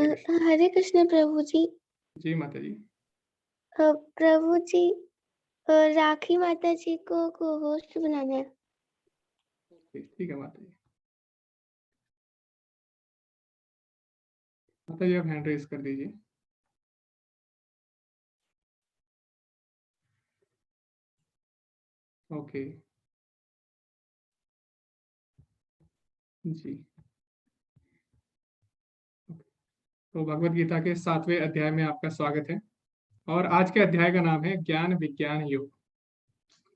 कृष्ण। हरे कृष्ण प्रभु जी। जी माता जी। प्रभु जी, राखी माता जी को को-होस्ट बनाना है। ठीक है माता जी। माता जी आप हैंड रेज कर दीजिए। ओके जी। तो भगवत गीता के 7वें अध्याय में आपका स्वागत है और आज के अध्याय का नाम है ज्ञान विज्ञान योग।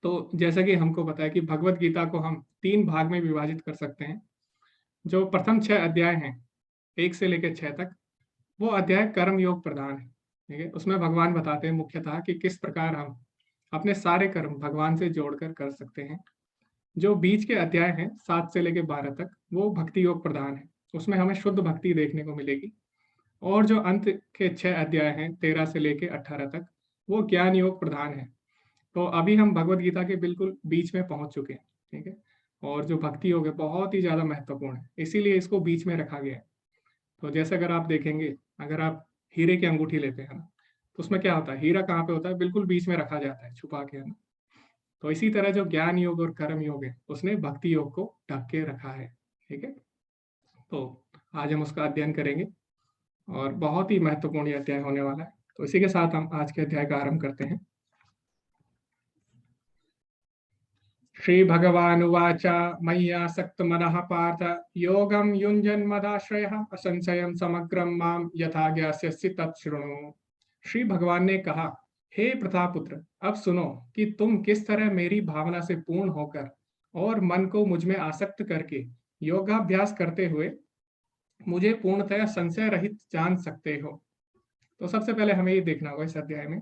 तो जैसा कि हमको पता है कि भगवत गीता को हम 3 भाग में विभाजित कर सकते हैं। जो प्रथम 6 अध्याय हैं 1 से लेकर 6 तक, वो अध्याय कर्म योग प्रधान है। ठीक है, उसमें भगवान बताते हैं मुख्यतः कि किस प्रकार हम अपने सारे कर्म भगवान से जोड़कर कर सकते हैं। जो बीच के अध्याय हैं 7 से लेकर 12 तक, वो भक्ति योग प्रधान है। उसमें हमें शुद्ध भक्ति देखने को मिलेगी। और जो अंत के 6 अध्याय हैं 13 से लेकर 18 तक, वो ज्ञान योग प्रधान है। तो अभी हम भगवत गीता के बिल्कुल बीच में पहुंच चुके हैं। ठीक है, और जो भक्ति योग है बहुत ही ज्यादा महत्वपूर्ण है, इसीलिए इसको बीच में रखा गया है। तो जैसे अगर आप देखेंगे, अगर आप हीरे की अंगूठी लेते हैं ना, तो उसमें क्या होता है, हीरा कहाँ पे होता है, बिल्कुल बीच में रखा जाता है छुपा के, है ना। तो इसी तरह जो ज्ञान योग और कर्म योग है, उसने भक्ति योग को ढक के रखा है। ठीक है, तो आज हम उसका अध्ययन करेंगे और बहुत ही महत्वपूर्ण ये अध्याय होने वाला है। तो इसी के साथ हम आज के अध्याय का आरंभ करते हैं। श्री भगवानुवाच मय्यासक्तमनः पार्थ योगं युञ्जन्मदाश्रयः असंशयं समग्रं मां यथा ज्ञास्यसि तच्छृणु। श्री भगवान ने कहा, हे प्रतापुत्र, अब सुनो कि तुम किस तरह मेरी भावना से पूर्ण होकर और मन को मुझ में आसक्त करके योगाभ्यास करते हुए मुझे पूर्णतया संशय रहित जान सकते हो। तो सबसे पहले हमें ये देखना होगा इस अध्याय में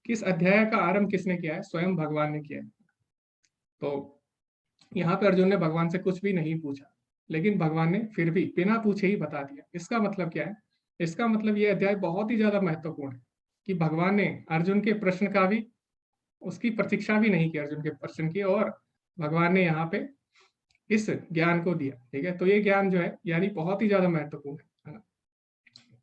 कि इस अध्याय का आरंभ किसने किया है, स्वयं भगवान ने किया है। तो यहाँ पे अर्जुन ने भगवान से कुछ भी नहीं पूछा, लेकिन भगवान ने फिर भी बिना पूछे ही बता दिया। इसका मतलब क्या है, इसका मतलब ये अध्याय बहुत ही ज्यादा महत्वपूर्ण है कि भगवान ने अर्जुन के प्रश्न का भी, उसकी प्रतीक्षा भी नहीं की अर्जुन के प्रश्न की, और भगवान ने यहाँ पे इस ज्ञान को दिया। ठीक है, तो ये ज्ञान जो है यानी बहुत ही ज्यादा महत्वपूर्ण है ना।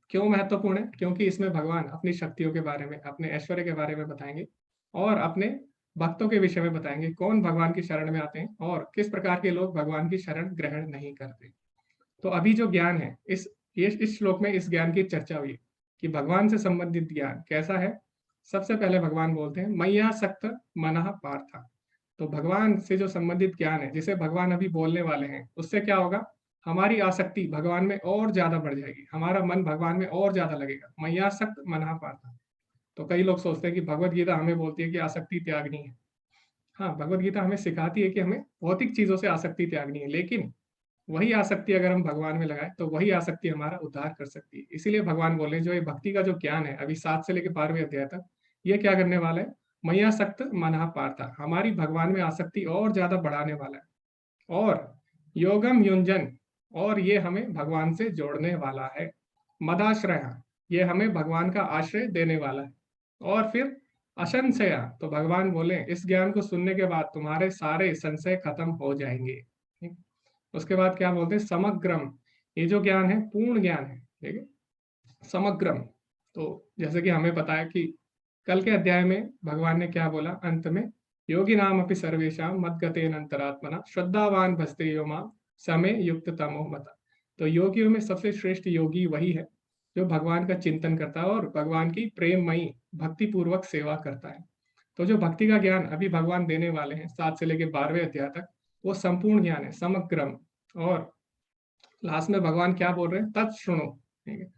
क्यों महत्वपूर्ण है, क्योंकि इसमें भगवान अपनी शक्तियों के बारे में, अपने ऐश्वर्य के बारे में बताएंगे और अपने भक्तों के विषय में बताएंगे, कौन भगवान की शरण में आते हैं और किस प्रकार के लोग भगवान की शरण ग्रहण नहीं करते। तो अभी जो ज्ञान है, इस श्लोक में इस ज्ञान की चर्चा हुई कि भगवान से संबंधित ज्ञान कैसा है। सबसे पहले भगवान बोलते हैं मय्या सक्त मनः पार्थ। तो भगवान से जो संबंधित ज्ञान है, जिसे भगवान अभी बोलने वाले हैं, उससे क्या होगा, हमारी आसक्ति भगवान में और ज्यादा बढ़ जाएगी, हमारा मन भगवान में और ज्यादा लगेगा। मय्यासक्त मनः पार्थ। तो कई लोग सोचते हैं कि भगवत गीता हमें बोलती है कि आसक्ति त्यागनी है। हाँ, भगवत गीता हमें सिखाती है कि हमें भौतिक चीजों से आसक्ति त्यागनी है, लेकिन वही आसक्ति अगर हम भगवान में लगाए तो वही आसक्ति हमारा उद्धार कर सकती है। इसीलिए भगवान बोले जो ये भक्ति का जो ज्ञान है अभी 7 से लेकर 12वें अध्याय तक, ये क्या करने वाला है, मय्यासक्त मनः पार्थ, हमारी भगवान में आसक्ति और ज्यादा बढ़ाने वाला है। और योगम युंजन, और ये हमें भगवान से जोड़ने वाला है। मदाश्रय, ये हमें भगवान का आश्रय देने वाला है। और फिर असंशया, तो भगवान बोले इस ज्ञान को सुनने के बाद तुम्हारे सारे संशय खत्म हो जाएंगे। ठीक? उसके बाद क्या बोलते हैं, समग्रम, ये जो ज्ञान है पूर्ण ज्ञान है। ठीक है, समग्रम। तो जैसे कि हमें पता है कि कल के अध्याय में भगवान ने क्या बोला अंत में, योगी नाम अपनी सर्वेशा मदगतेन अंतरात्मना श्रद्धावान भजते यो मां समय युक्त तमो मता। तो योगियों में सबसे श्रेष्ठ योगी वही है जो भगवान का चिंतन करता है और भगवान की प्रेममयी भक्ति पूर्वक सेवा करता है। तो जो भक्ति का ज्ञान अभी भगवान देने वाले हैं 7 से लेकर 12वें अध्याय तक, वो संपूर्ण ज्ञान है, समग्रम। और लास्ट में भगवान क्या बोल रहे हैं, तत्शृणु। ठीक है,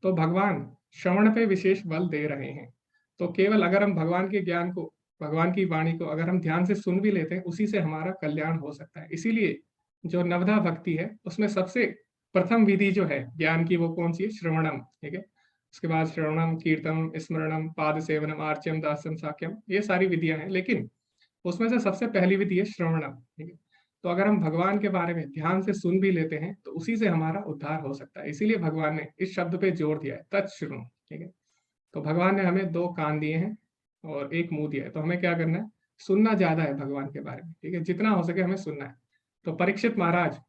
तो भगवान श्रवण पे विशेष बल दे रहे हैं। तो केवल अगर हम भगवान के ज्ञान को, भगवान की वाणी को अगर हम ध्यान से सुन भी लेते हैं, उसी से हमारा कल्याण हो सकता है। इसीलिए जो नवधा भक्ति है उसमें सबसे प्रथम विधि जो है ज्ञान की, वो कौन सी है, श्रवणम। ठीक है, उसके बाद श्रवणम, कीर्तनम, स्मरणम, पाद सेवनम, आर्च्यम, दास्यम, साक्यम, ये सारी विधियां हैं, लेकिन उसमें से सबसे पहली विधि है श्रवणम। ठीक है, तो अगर हम भगवान के बारे में ध्यान से सुन भी लेते हैं तो उसी से हमारा उद्धार हो सकता है। इसीलिए भगवान ने इस शब्द पे जोर दिया है, तत्शृणु। ठीक है, तो भगवान ने हमें 2 कान दिए हैं और 1 मुंह दिया है, तो हमें क्या करना है, सुनना ज्यादा है भगवान के बारे में। ठीक है, जितना हो सके हमें सुनना है। तो परीक्षित महाराज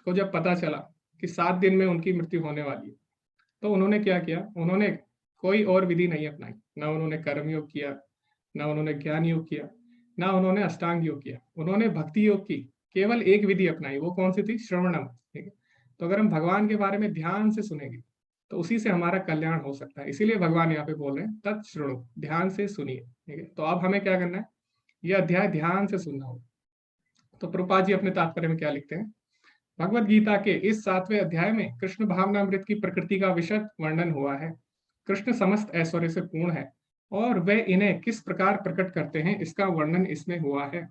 को जब पता चला कि 7 दिन में उनकी मृत्यु होने वाली है, तो उन्होंने क्या किया, उन्होंने कोई और विधि नहीं अपनाई, ना उन्होंने कर्मयोग किया, ना उन्होंने ज्ञान योग किया, ना उन्होंने अष्टांग योग किया, उन्होंने भक्ति योग की। केवल एक विधि अपनाई, वो कौन सी थी? श्रवणम। ठीक है, तो अगर हम भगवान के बारे में ध्यान से सुनेंगे तो उसी से हमारा कल्याण हो सकता है। इसीलिए भगवान यहाँ पे बोल रहे हैं तत्श्रृणु, ध्यान से सुनिए। ठीक है, तो अब हमें क्या करना है, यह अध्याय ध्यान से सुनना होगा। तो प्रभुपाद जी अपने तात्पर्य में क्या लिखते हैं, भगवत गीता के इस 7वें अध्याय में कृष्ण भावनामृत की प्रकृति का विशद वर्णन हुआ है। कृष्ण समस्त ऐश्वर्य से पूर्ण है और वे इन्हें किस प्रकार प्रकट करते हैं इसका वर्णन इसमें हुआ है।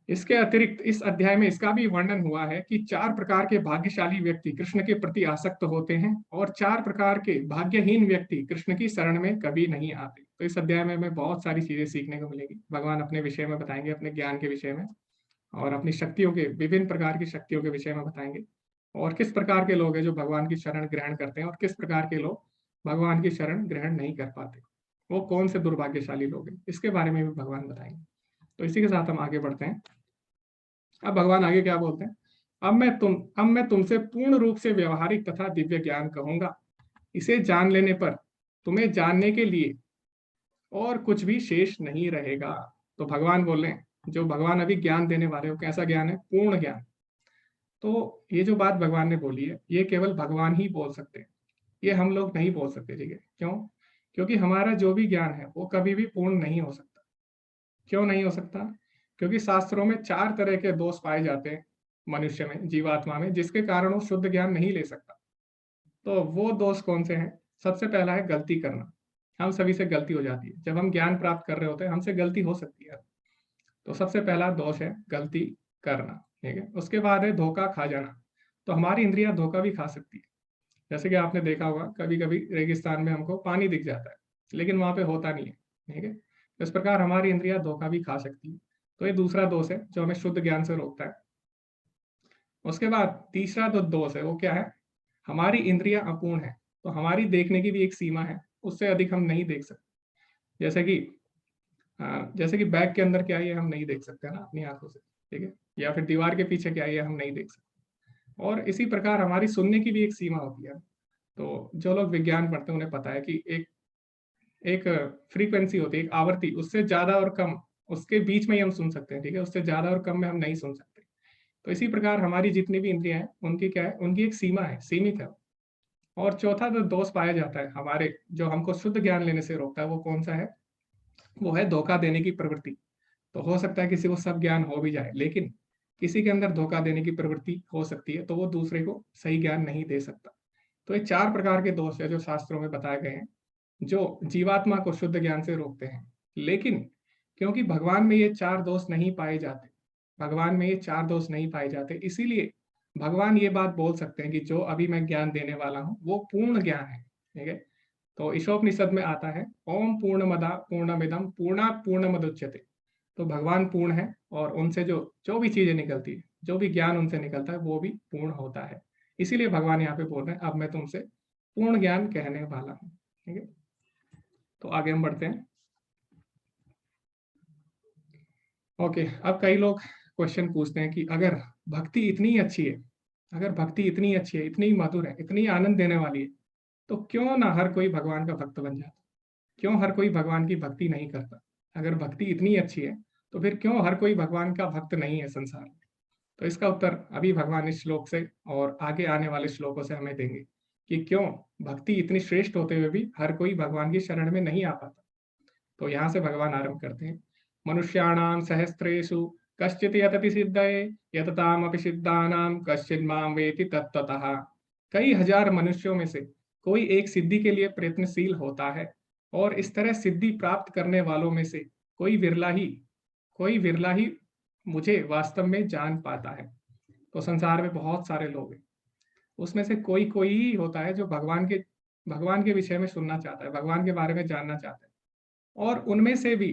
इसके अतिरिक्त इस अध्याय में इसका भी वर्णन हुआ है कि 4 प्रकार के भाग्यशाली व्यक्ति कृष्ण के प्रति आसक्त होते हैं और 4 प्रकार के भाग्यहीन व्यक्ति कृष्ण की शरण में कभी नहीं आते। तो इस अध्याय में हमें बहुत सारी चीजें सीखने को मिलेगी। भगवान अपने विषय में बताएंगे, अपने ज्ञान के विषय में, और अपनी शक्तियों के, विभिन्न प्रकार की शक्तियों के विषय में बताएंगे, और किस प्रकार के लोग हैं जो भगवान की शरण ग्रहण करते हैं और किस प्रकार के लोग भगवान की शरण ग्रहण नहीं कर पाते, वो कौन से दुर्भाग्यशाली लोग हैं, इसके बारे में भी भगवान बताएंगे। तो इसी के साथ हम आगे बढ़ते हैं। अब भगवान आगे क्या बोलते हैं, अब मैं तुमसे पूर्ण रूप से व्यवहारिक तथा दिव्य ज्ञान कहूंगा। इसे जान लेने पर तुम्हें जानने के लिए और कुछ भी शेष नहीं रहेगा। तो भगवान बोल रहे हैं, जो भगवान अभी ज्ञान देने वाले हो, कैसा ज्ञान है? पूर्ण ज्ञान। तो ये जो बात भगवान ने बोली है, ये केवल भगवान ही बोल सकते हैं, ये हम लोग नहीं बोल सकते। ठीक है, क्यों? क्योंकि हमारा जो भी ज्ञान है वो कभी भी पूर्ण नहीं हो सकता। क्यों नहीं हो सकता? क्योंकि शास्त्रों में 4 तरह के दोष पाए जाते हैं मनुष्य में, जीवात्मा में, जिसके कारण वो शुद्ध ज्ञान नहीं ले सकता। तो वो दोष कौन से हैं? सबसे पहला है गलती करना। हम सभी से गलती हो जाती है, जब हम ज्ञान प्राप्त कर रहे होते हैं हमसे गलती हो सकती है। तो सबसे पहला दोष है गलती करना। ठीक है, उसके बाद है धोखा खा जाना। तो हमारी इंद्रियां धोखा भी खा सकती है। जैसे कि आपने देखा होगा, कभी कभी रेगिस्तान में हमको पानी दिख जाता है लेकिन वहां पे होता नहीं है। ठीक है, इस प्रकार हमारी इंद्रियां धोखा भी खा सकती है। तो ये दूसरा दोष है जो हमें शुद्ध ज्ञान से रोकता है। उसके बाद तीसरा जो दोष है वो क्या है, हमारी इंद्रियां अपूर्ण है। तो हमारी देखने की भी एक सीमा है, उससे अधिक हम नहीं देख सकते। जैसे कि बैग के अंदर क्या है ये हम नहीं देख सकते ना अपनी आंखों से। ठीक है, या फिर दीवार के पीछे क्या है ये हम नहीं देख सकते। और इसी प्रकार हमारी सुनने की भी एक सीमा होती है। तो जो लोग विज्ञान पढ़ते हैं उन्हें पता है कि एक एक फ्रीक्वेंसी होती है, एक आवृत्ति, उससे ज्यादा और कम, उसके बीच में ही हम सुन सकते हैं। ठीक है, उससे ज्यादा और कम में हम नहीं सुन सकते। तो इसी प्रकार हमारी जितनी भी इंद्रियां हैं उनकी क्या है, उनकी एक सीमा है, सीमित है। और चौथा जो दोष पाया जाता है हमारे, जो हमको शुद्ध ज्ञान लेने से रोकता है, वो कौन सा है? वो है धोखा देने की प्रवृत्ति। तो हो सकता है किसी को सब ज्ञान हो भी जाए, लेकिन किसी के अंदर धोखा देने की प्रवृत्ति हो सकती है, तो वो दूसरे को सही ज्ञान नहीं दे सकता। तो ये 4 प्रकार के दोष है जो शास्त्रों में बताए गए हैं, जो जीवात्मा को शुद्ध ज्ञान से रोकते हैं। लेकिन क्योंकि भगवान में ये 4 दोष नहीं पाए जाते, भगवान में ये 4 दोष नहीं पाए जाते, इसीलिए भगवान ये बात बोल सकते हैं कि जो अभी मैं ज्ञान देने वाला हूँ वो पूर्ण ज्ञान है। ठीक है, तो ईशोपनिषद में आता है ओम पूर्णमदा पूर्णमिदम पूर्णात् पूर्णमुदच्यते। तो भगवान पूर्ण है और उनसे जो जो भी चीजें निकलती है, जो भी ज्ञान उनसे निकलता है वो भी पूर्ण होता है। इसीलिए भगवान यहाँ पे बोल रहे हैं अब मैं तुमसे पूर्ण ज्ञान कहने वाला हूँ। ठीक है, तो आगे हम बढ़ते हैं। ओके, अब कई लोग क्वेश्चन पूछते हैं कि अगर भक्ति इतनी अच्छी है, अगर भक्ति इतनी अच्छी है, इतनी मधुर है, इतनी आनंद देने वाली है, तो क्यों ना हर कोई भगवान का भक्त बन जाता? क्यों हर कोई भगवान की भक्ति नहीं करता? अगर भक्ति इतनी अच्छी है तो फिर क्यों हर कोई भगवान का भक्त नहीं है संसार में? तो इसका उत्तर अभी भगवान इस श्लोक से और आगे आने वाले श्लोकों से हमें देंगे कि क्यों भक्ति इतनी श्रेष्ठ होते हुए भी हर कोई भगवान की शरण में नहीं आ पाता। तो यहाँ से भगवान आरंभ करते हैं, मनुष्याणाम सहस्रेषु कश्चित् यतति सिद्धये यततामपि सिद्धानाम कश्चित् माम वेति तत्त्वतः। कई हजार मनुष्यों में से कोई एक सिद्धि के लिए प्रयत्नशील होता है और इस तरह सिद्धि प्राप्त करने वालों में से कोई विरला ही मुझे वास्तव में जान पाता है। तो संसार में बहुत सारे लोग हैं, उसमें से कोई कोई ही होता है जो भगवान के विषय में सुनना चाहता है, भगवान के बारे में जानना चाहता है। और उनमें से भी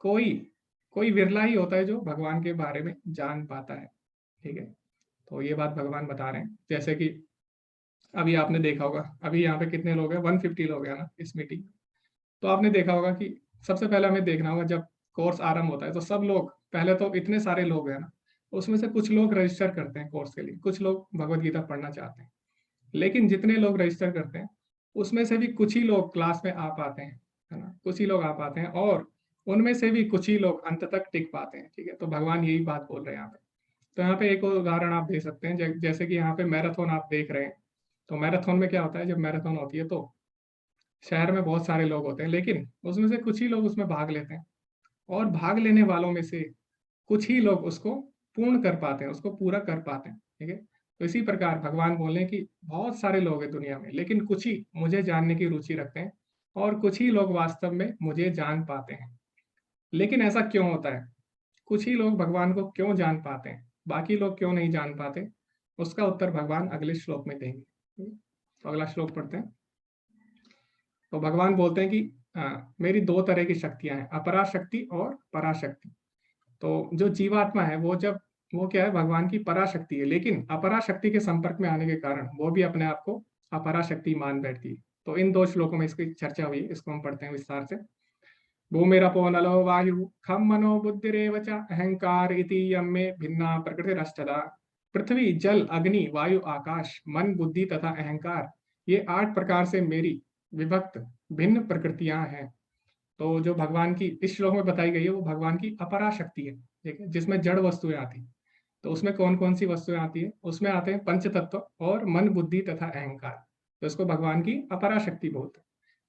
कोई कोई विरला ही होता है जो भगवान के बारे में जान पाता है। ठीक है, तो ये बात भगवान बता रहे हैं। जैसे कि अभी आपने देखा होगा, अभी यहाँ पे कितने लोग हैं? 150 लोग हैं ना इस मीटिंग। तो आपने देखा होगा कि सबसे पहले हमें देखना होगा, जब कोर्स आरंभ होता है तो सब लोग, पहले तो इतने सारे लोग हैं ना, उसमें से कुछ लोग रजिस्टर करते हैं कोर्स के लिए, कुछ लोग भगवत गीता पढ़ना चाहते हैं। लेकिन जितने लोग रजिस्टर करते हैं उसमें से भी कुछ ही लोग क्लास में आ पाते हैं, है ना, कुछ ही लोग आ पाते हैं, और उनमें से भी कुछ ही लोग अंत तक टिक पाते हैं। ठीक है, तो भगवान यही बात बोल रहे हैं यहाँ पे। तो यहाँ पे एक और उदाहरण आप दे सकते हैं, जैसे कि यहाँ पे मैराथन आप देख रहे हैं। तो मैराथन में क्या होता है, जब मैराथन होती है तो शहर में बहुत सारे लोग होते हैं, लेकिन उसमें से कुछ ही लोग उसमें भाग लेते हैं, और भाग लेने वालों में से कुछ ही लोग उसको पूर्ण कर पाते हैं, उसको पूरा कर पाते हैं। ठीक है, तो इसी प्रकार भगवान बोले कि बहुत सारे लोग हैं दुनिया में, लेकिन कुछ ही मुझे जानने की रुचि रखते हैं, और कुछ ही लोग वास्तव में मुझे जान पाते हैं। लेकिन ऐसा क्यों होता है, कुछ ही लोग भगवान को क्यों जान पाते हैं, बाकी लोग क्यों नहीं जान पाते, उसका उत्तर भगवान अगले श्लोक में देंगे। तो अगला श्लोक पढ़ते हैं। तो भगवान बोलते हैं कि मेरी दो तरह की शक्तियां हैं, अपराशक्ति और पराशक्ति। तो जो जीवात्मा है वो क्या है, भगवान की पराशक्ति है, लेकिन अपराशक्ति के संपर्क में आने के कारण वो भी अपने आप को अपराशक्ति मान बैठती है। तो इन दो श्लोकों में इसकी चर्चा हुई है, इसको हम पढ़ते हैं विस्तार से। भूमिरपो नलो वायु खम मनो बुद्धिरेव च अहंकार इति यम में भिन्ना प्रकृतिरष्टदा। पृथ्वी जल अग्नि वायु आकाश मन बुद्धि तथा अहंकार, ये 8 प्रकार से मेरी विभक्त भिन्न प्रकृतियां हैं। तो जो भगवान की इस श्लोक में बताई गई है वो भगवान की अपरा शक्ति है। ठीक है, जिसमें जड़ वस्तुएं आती। तो उसमें कौन कौन सी वस्तुएं आती है, उसमें आते हैं पंच तत्व और मन बुद्धि तथा अहंकार। तो इसको भगवान की अपरा शक्ति बोलते हैं।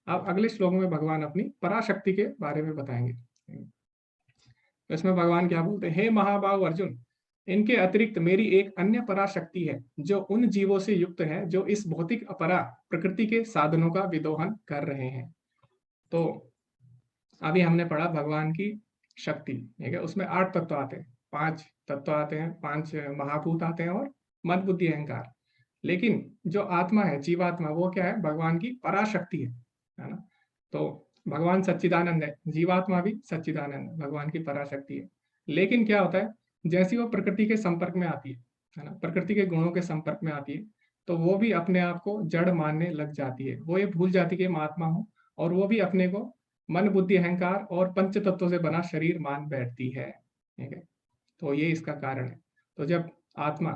अब अगले श्लोक में भगवान अपनी पराशक्ति के बारे में बताएंगे। तो इसमें भगवान क्या बोलते हैं, हे महाबाहु अर्जुन, इनके अतिरिक्त मेरी एक अन्य पराशक्ति है जो उन जीवों से युक्त है जो इस भौतिक अपरा प्रकृति के साधनों का विदोहन कर रहे हैं। तो अभी हमने पढ़ा भगवान की शक्ति। ठीक है, उसमें 8 तत्व आते हैं, 5 तत्व आते हैं, 5 महाभूत आते हैं, और मन बुद्धि अहंकार। लेकिन जो आत्मा है, जीवात्मा, वो क्या है, भगवान की पराशक्ति है ना। तो भगवान सच्चिदानंद है, जीवात्मा भी सच्चिदानंद है, भगवान की पराशक्ति है। लेकिन क्या होता है, जैसी वो प्रकृति के संपर्क में आती है ना, प्रकृति के गुणों के संपर्क में आती है, तो वो भी अपने आप को जड़ मानने लग जाती है। वो ये भूल जाती है कि मैं आत्मा हूँ, और वो भी अपने को मन बुद्धि अहंकार और पंच तत्वों से बना शरीर मान बैठती है। ठीक है, तो ये इसका कारण है। तो जब आत्मा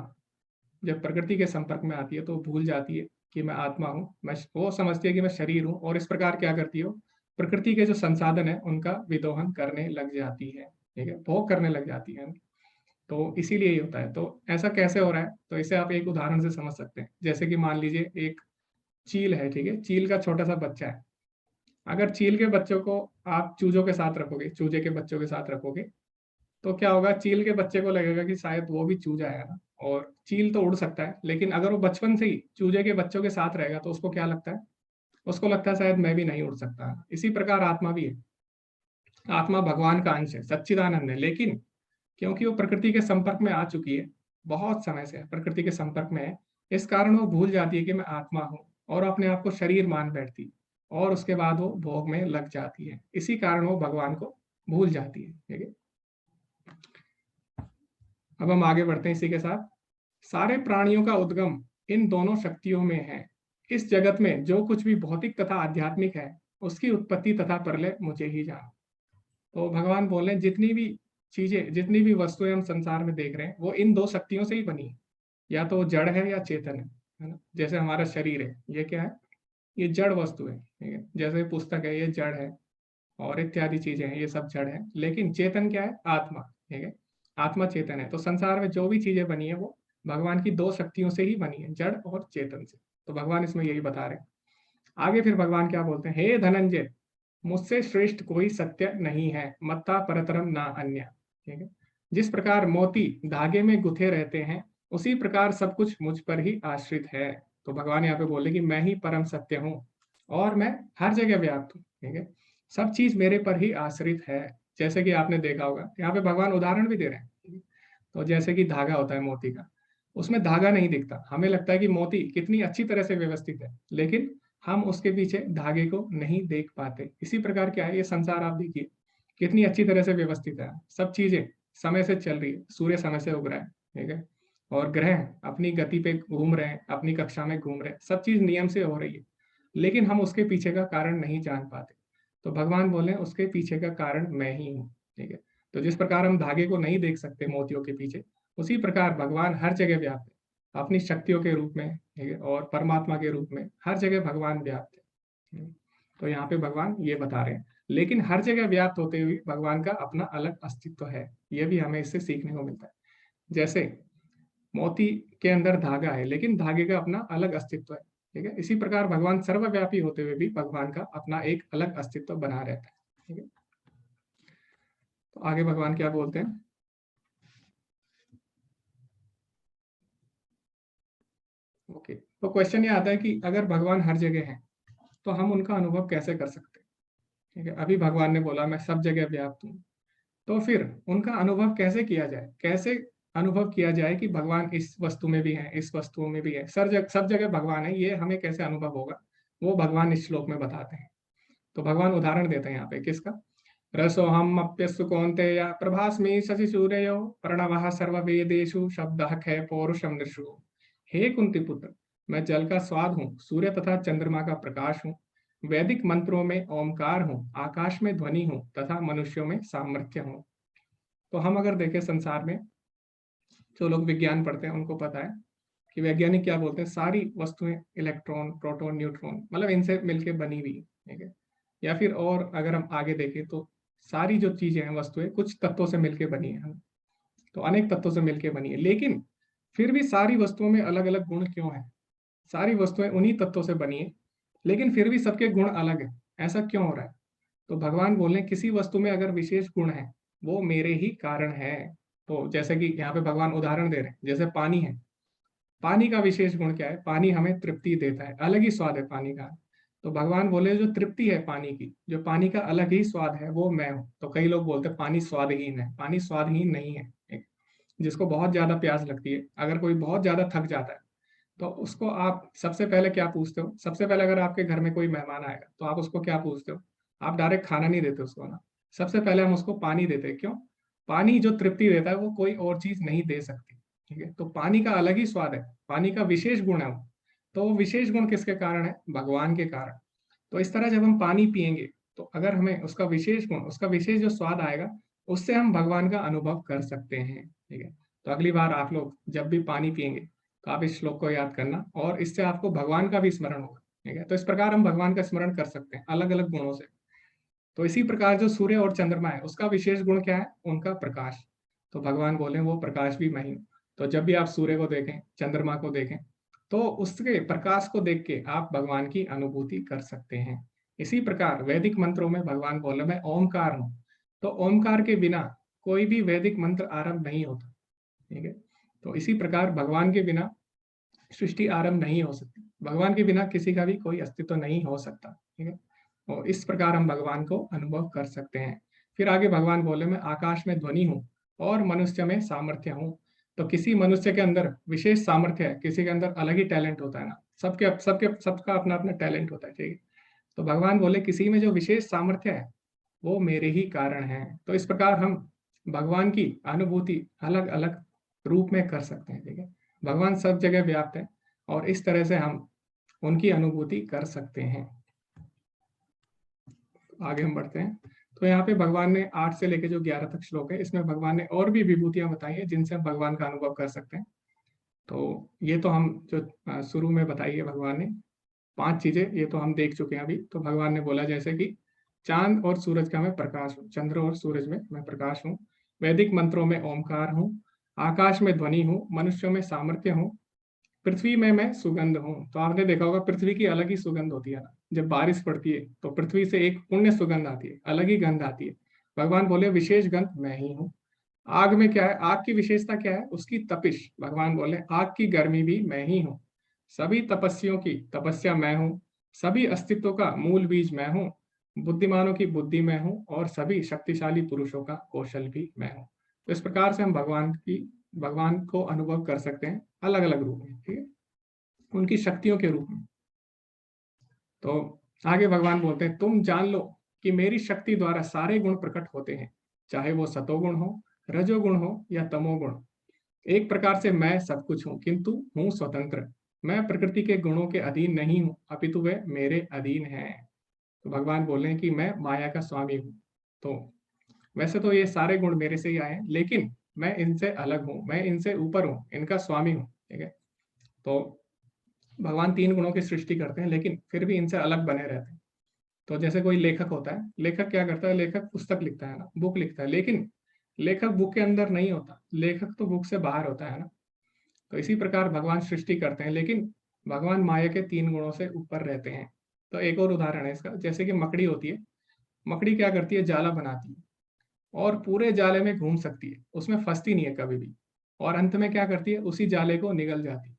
जब प्रकृति के संपर्क में आती है तो भूल जाती है कि मैं आत्मा हूँ, मैं वो समझती है कि मैं शरीर हूँ, और इस प्रकार क्या करती हो, प्रकृति के जो संसाधन है उनका विदोहन करने लग जाती है। ठीक है, भोग करने लग जाती है। तो इसीलिए ये होता है। तो ऐसा कैसे हो रहा है, तो इसे आप एक उदाहरण से समझ सकते हैं। जैसे कि मान लीजिए एक चील है। ठीक है, चील का छोटा सा बच्चा है। अगर चील के बच्चों को आप चूजों के साथ रखोगे, चूजे के बच्चों के साथ रखोगे, तो क्या होगा, चील के बच्चे को लगेगा कि शायद वो भी चूजा है ना, और चील तो उड़ सकता है, लेकिन अगर वो बचपन से ही चूजे के बच्चों के साथ रहेगा तो उसको क्या लगता है, उसको लगता है शायद मैं भी नहीं उड़ सकता। इसी प्रकार आत्मा भी है। आत्मा भगवान का अंश है, सच्चिदानंद है, लेकिन क्योंकि वो प्रकृति के संपर्क में आ चुकी है, बहुत समय से प्रकृति के संपर्क में है, इस कारण वो भूल जाती है कि मैं आत्मा हूँ, और अपने आप को शरीर मान बैठती, और उसके बाद वो भोग में लग जाती है। इसी कारण वो भगवान को भूल जाती है। ठीक है, अब हम आगे बढ़ते हैं इसी के साथ। सारे प्राणियों का उद्गम इन दोनों शक्तियों में है। इस जगत में जो कुछ भी भौतिक तथा आध्यात्मिक है, उसकी उत्पत्ति तथा प्रलय मुझे ही जान। तो भगवान बोल रहे हैं जितनी भी चीजें, जितनी भी वस्तुएं हम संसार में देख रहे हैं, वो इन दो शक्तियों से ही बनी है। या तो जड़ है या चेतन है ना। जैसे हमारा शरीर है, ये क्या है, ये जड़ वस्तु है। ठीक है, जैसे पुस्तक है, ये जड़ है, और इत्यादि चीजें हैं, ये सब जड़ है। लेकिन चेतन क्या है, आत्मा। ठीक है, आत्मा चेतन है। तो संसार में जो भी चीजें बनी है वो भगवान की दो शक्तियों से ही बनी है, जड़ और चेतन से। तो भगवान इसमें यही बता रहे हैं। आगे फिर भगवान क्या बोलते हैं, हे धनंजय, मुझसे श्रेष्ठ कोई सत्य नहीं है, मत्ता परतरम ना अन्य। ठीक है, जिस प्रकार मोती धागे में गुथे रहते हैं, उसी प्रकार सब कुछ मुझ पर ही आश्रित है। तो भगवान यहाँ पे बोले कि मैं ही परम सत्य हूँ, और मैं हर जगह व्याप्त हूँ। ठीक है, सब चीज मेरे पर ही आश्रित है। जैसे कि आपने देखा होगा, यहाँ पे भगवान उदाहरण भी दे रहे हैं। ठीक है? तो जैसे कि धागा होता है मोती का, उसमें धागा नहीं दिखता, हमें लगता है कि मोती कितनी अच्छी तरह से व्यवस्थित है, लेकिन हम उसके पीछे धागे को नहीं देख पाते। इसी प्रकार क्या है, ये संसार आप देखिए कितनी अच्छी तरह से व्यवस्थित है, सब चीजें समय से चल रही है, सूर्य समय से उग रहा है। ठीक है, और ग्रह अपनी गति पे घूम रहे हैं, अपनी कक्षा में घूम रहे हैं, सब चीज नियम से हो रही है, लेकिन हम उसके पीछे का कारण नहीं जान पाते। तो भगवान बोले उसके पीछे का कारण मैं ही हूँ। ठीक है, तो जिस प्रकार हम धागे को नहीं देख सकते मोतियों के पीछे, उसी प्रकार भगवान हर जगह व्याप्त है। अपनी शक्तियों के रूप में, ठीक है, और परमात्मा के रूप में हर जगह भगवान व्याप्त है। तो यहाँ पे भगवान ये बता रहे हैं, लेकिन हर जगह व्याप्त होते हुए भगवान का अपना अलग अस्तित्व है। ये भी हमें इससे सीखने को मिलता है। जैसे मोती के अंदर धागा है, लेकिन धागे का अपना अलग अस्तित्व है, ठीक है। इसी प्रकार भगवान सर्वव्यापी होते हुए भी भगवान का अपना एक अलग अस्तित्व बना रहता है, ठीक है। तो आगे भगवान क्या बोलते हैं, ओके। तो क्वेश्चन ये आता है कि अगर भगवान हर जगह हैं तो हम उनका अनुभव कैसे कर सकते हैं, ठीक है। अभी भगवान ने बोला मैं सब जगह व्याप्त हूँ, तो फिर उनका अनुभव कैसे किया जाए, कैसे अनुभव किया जाए कि भगवान इस वस्तु में भी है, इस वस्तुओं में भी है, सब जगह भगवान है, ये हमें कैसे अनुभव होगा, वो भगवान इस श्लोक में बताते हैं। तो भगवान उदाहरण देते हैं यहाँ पे, किसका, रसोहम अप्यस्सु कौन्तेय प्रभास्मि शशि सूर्यो प्रणवः सर्ववेदेषु शब्दः खे पौरुषम नृषु। हे कुंती पुत्र, मैं जल का स्वाद हूँ, सूर्य तथा चंद्रमा का प्रकाश हूँ, वैदिक मंत्रों में ओमकार हूँ, आकाश में ध्वनि हूँ तथा मनुष्यों में सामर्थ्य हूँ। तो हम अगर देखें संसार में, जो लोग विज्ञान पढ़ते हैं उनको पता है कि वैज्ञानिक क्या बोलते हैं, सारी वस्तुएं इलेक्ट्रॉन प्रोटॉन न्यूट्रॉन मतलब इनसे मिलके बनी हुई है, ठीक है। या फिर और अगर हम आगे देखें तो सारी जो चीजें हैं, वस्तुएं कुछ तत्वों से मिलके बनी है, तो अनेक तत्वों से मिलके बनी है, लेकिन फिर भी सारी वस्तुओं में अलग अलग गुण क्यों है, सारी वस्तुएं उन्हीं तत्वों से बनी है, लेकिन फिर भी सबके गुण अलग है, ऐसा क्यों हो रहा है। तो भगवान बोल रहे हैं किसी वस्तु में अगर विशेष गुण है वो मेरे ही कारण है। तो जैसे कि यहाँ पे भगवान उदाहरण दे रहे हैं, जैसे पानी है, पानी का विशेष गुण क्या है, पानी हमें तृप्ति देता है, अलग ही स्वाद है पानी का। तो भगवान बोले जो तृप्ति है पानी की, जो पानी का अलग ही स्वाद है, वो मैं हूँ। तो कई लोग बोलते हैं पानी स्वादहीन है, पानी स्वादहीन नहीं है। जिसको बहुत ज्यादा प्यास लगती है, अगर कोई बहुत ज्यादा थक जाता है, तो उसको आप सबसे पहले क्या पूछते हो, सबसे पहले अगर आपके घर में कोई मेहमान आएगा तो आप उसको क्या पूछते हो, आप डायरेक्ट खाना नहीं देते उसको ना, सबसे पहले हम उसको पानी देते हैं। क्यों, पानी जो तृप्ति देता है वो कोई और चीज नहीं दे सकती, ठीक है। तो पानी का अलग ही स्वाद है, पानी का विशेष गुण है वो। तो वो विशेष गुण किसके कारण है, भगवान के कारण। तो इस तरह जब हम पानी पिएंगे तो अगर हमें उसका विशेष गुण, उसका विशेष जो स्वाद आएगा, उससे हम भगवान का अनुभव कर सकते हैं, ठीक है। तो अगली बार आप लोग जब भी पानी पिएंगे तो आप इस श्लोक को याद करना, और इससे आपको भगवान का भी स्मरण होगा, ठीक है। तो इस प्रकार हम भगवान का स्मरण कर सकते हैं अलग अलग गुणों से। तो इसी प्रकार जो सूर्य और चंद्रमा है उसका विशेष गुण क्या है, उनका प्रकाश। तो भगवान बोले वो प्रकाश भी मैं ही हूँ। तो जब भी आप सूर्य को देखें, चंद्रमा को देखें, तो उसके प्रकाश को देख के आप भगवान की अनुभूति कर सकते हैं। इसी प्रकार वैदिक मंत्रों में भगवान बोले मैं ओमकार हूँ। तो ओमकार के बिना कोई भी वैदिक मंत्र आरंभ नहीं होता, ठीक है। तो इसी प्रकार भगवान के बिना सृष्टि आरंभ नहीं हो सकती, भगवान के बिना किसी का भी कोई अस्तित्व नहीं हो सकता, ठीक है। और इस प्रकार हम भगवान को अनुभव कर सकते हैं। फिर आगे भगवान बोले मैं आकाश में ध्वनि हूँ और मनुष्य में सामर्थ्य हूँ। तो किसी मनुष्य के अंदर विशेष सामर्थ्य है, किसी के अंदर अलग ही टैलेंट होता है ना, सबके सबके सबका अपना अपना टैलेंट होता है, ठीक है। तो भगवान बोले किसी में जो विशेष सामर्थ्य है वो मेरे ही कारण है। तो इस प्रकार हम भगवान की अनुभूति अलग अलग रूप में कर सकते हैं, ठीक है। भगवान सब जगह व्याप्त है और इस तरह से हम उनकी अनुभूति कर सकते हैं। आगे हम बढ़ते हैं। तो यहाँ पे भगवान ने 8 से लेके जो 11 तक श्लोक है, इसमें भगवान ने और भी विभूतियां बताई है जिनसे हम भगवान का अनुभव कर सकते हैं। तो ये तो हम जो शुरू में बताई है भगवान ने 5 चीजें, ये तो हम देख चुके हैं अभी। तो भगवान ने बोला जैसे कि चांद और सूरज का मैं प्रकाश हूँ, चंद्र और सूरज में मैं प्रकाश हूँ, वैदिक मंत्रों में ओमकार हूँ, आकाश में ध्वनि हूँ, मनुष्यों में सामर्थ्य हूँ, पृथ्वी में मैं सुगंध हूँ। तो आपने देखा होगा पृथ्वी की अलग ही सुगंध होती है ना, जब बारिश पड़ती है तो पृथ्वी से एक पुण्य सुगंध आती है, अलग ही गंध आती है। भगवान बोले विशेष गंध मैं ही हूँ। आग में क्या है, आग की विशेषता क्या है, उसकी तपिश। भगवान बोले आग की गर्मी भी मैं ही हूँ। सभी तपस्वियों की तपस्या मैं हूँ, सभी अस्तित्व का मूल बीज मैं हूँ, बुद्धिमानों की बुद्धि मैं हूँ और सभी शक्तिशाली पुरुषों का कौशल भी मैं हूँ। तो इस प्रकार से हम भगवान को अनुभव कर सकते हैं अलग अलग रूप में, ठीक है, उनकी शक्तियों के रूप में। तो आगे भगवान बोलते हैं तुम जान लो कि मेरी शक्ति द्वारा सारे गुण प्रकट होते हैं, चाहे वो सतोगुण हो, रजोगुण हो या तमोगुण। एक प्रकार से मैं सब कुछ हूँ किंतु हूँ स्वतंत्र। मैं प्रकृति के गुणों के अधीन नहीं हूँ अपितु वे मेरे अधीन हैं। तो भगवान बोल रहे हैं कि मैं माया का स्वामी हूँ। तो वैसे तो ये सारे गुण मेरे से ही आए हैं, लेकिन मैं इनसे अलग हूँ, मैं इनसे ऊपर हूँ, इनका स्वामी हूँ, ठीक है। तो भगवान 3 गुणों की सृष्टि करते हैं, लेकिन फिर भी इनसे अलग बने रहते हैं। तो जैसे कोई लेखक होता है, लेखक क्या करता है, लेखक पुस्तक लिखता है ना, बुक लिखता है, लेकिन लेखक बुक के अंदर नहीं होता, लेखक तो बुक से बाहर होता है ना। तो इसी प्रकार भगवान सृष्टि करते हैं, लेकिन भगवान माया के 3 गुणों से ऊपर रहते हैं। तो एक और उदाहरण है इसका, जैसे कि मकड़ी होती है। मकड़ी क्या करती है, जाला बनाती है और पूरे जाले में घूम सकती है, उसमें फंसती नहीं है कभी भी, और अंत में क्या करती है, उसी जाले को निगल जाती है।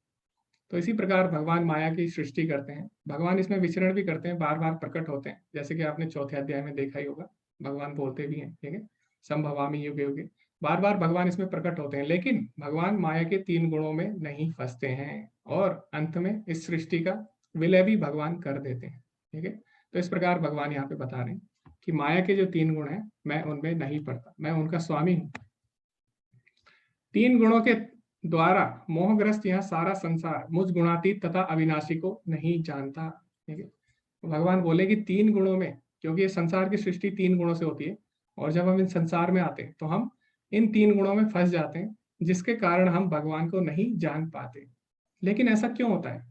तो इसी प्रकार भगवान माया की सृष्टि करते हैं, भगवान इसमें विचरण भी करते हैं, बार बार प्रकट होते हैं, जैसे कि आपने चौथे अध्याय में देखा ही होगा, भगवान बोलते भी हैं, ठीक है, संभवामि युगे युगे, बार बार भगवान इसमें प्रकट होते हैं, लेकिन भगवान माया के 3 गुणों में नहीं फंसते हैं, और अंत में इस सृष्टि का विलय भी भगवान कर देते हैं, ठीक है। तो इस प्रकार भगवान यहाँ पे बता रहे हैं कि माया के जो 3 गुण हैं, मैं उनमें नहीं पड़ता, मैं उनका स्वामी हूँ। 3 गुणों के द्वारा मोहग्रस्त यह सारा संसार मुझ गुणातीत तथा अविनाशी को नहीं जानता, ठीक है। भगवान बोले कि 3 गुणों में, क्योंकि ये संसार की सृष्टि 3 गुणों से होती है, और जब हम इन संसार में आते हैं तो हम इन 3 गुणों में फंस जाते हैं, जिसके कारण हम भगवान को नहीं जान पाते। लेकिन ऐसा क्यों होता है,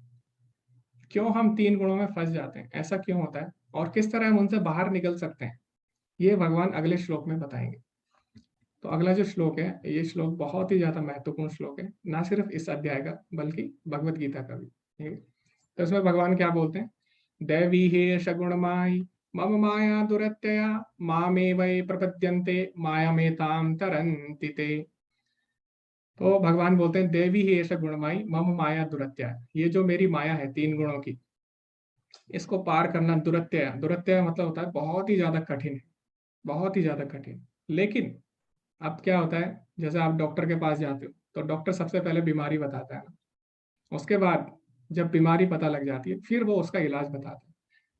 क्यों हम 3 गुणों में फंस जाते हैं, ऐसा क्यों होता है, और किस तरह हम उनसे बाहर निकल सकते हैं, ये भगवान अगले श्लोक में बताएंगे। तो अगला जो श्लोक है, ये श्लोक बहुत ही ज्यादा महत्वपूर्ण श्लोक है, ना सिर्फ इस अध्याय का बल्कि भगवत गीता का भी, ठीक है। तो इसमें भगवान क्या बोलते हैं, दैवी हे सगुणमाई मम माया दुरत्यया मामे वै प्रपद्यन्ते माया में ताम तरन्ति ते। तो भगवान बोलते हैं, देवी ही ऐसा गुणमाई मम माया दुरत्या, ये जो मेरी माया है 3 गुणों की, इसको पार करना दुरत्या, दुरत्या मतलब होता है बहुत ही ज्यादा कठिन है, बहुत ही ज्यादा कठिन। लेकिन अब क्या होता है, जैसे आप डॉक्टर के पास जाते हो तो डॉक्टर सबसे पहले बीमारी बताता है ना, उसके बाद जब बीमारी पता लग जाती है फिर वो उसका इलाज बताता है।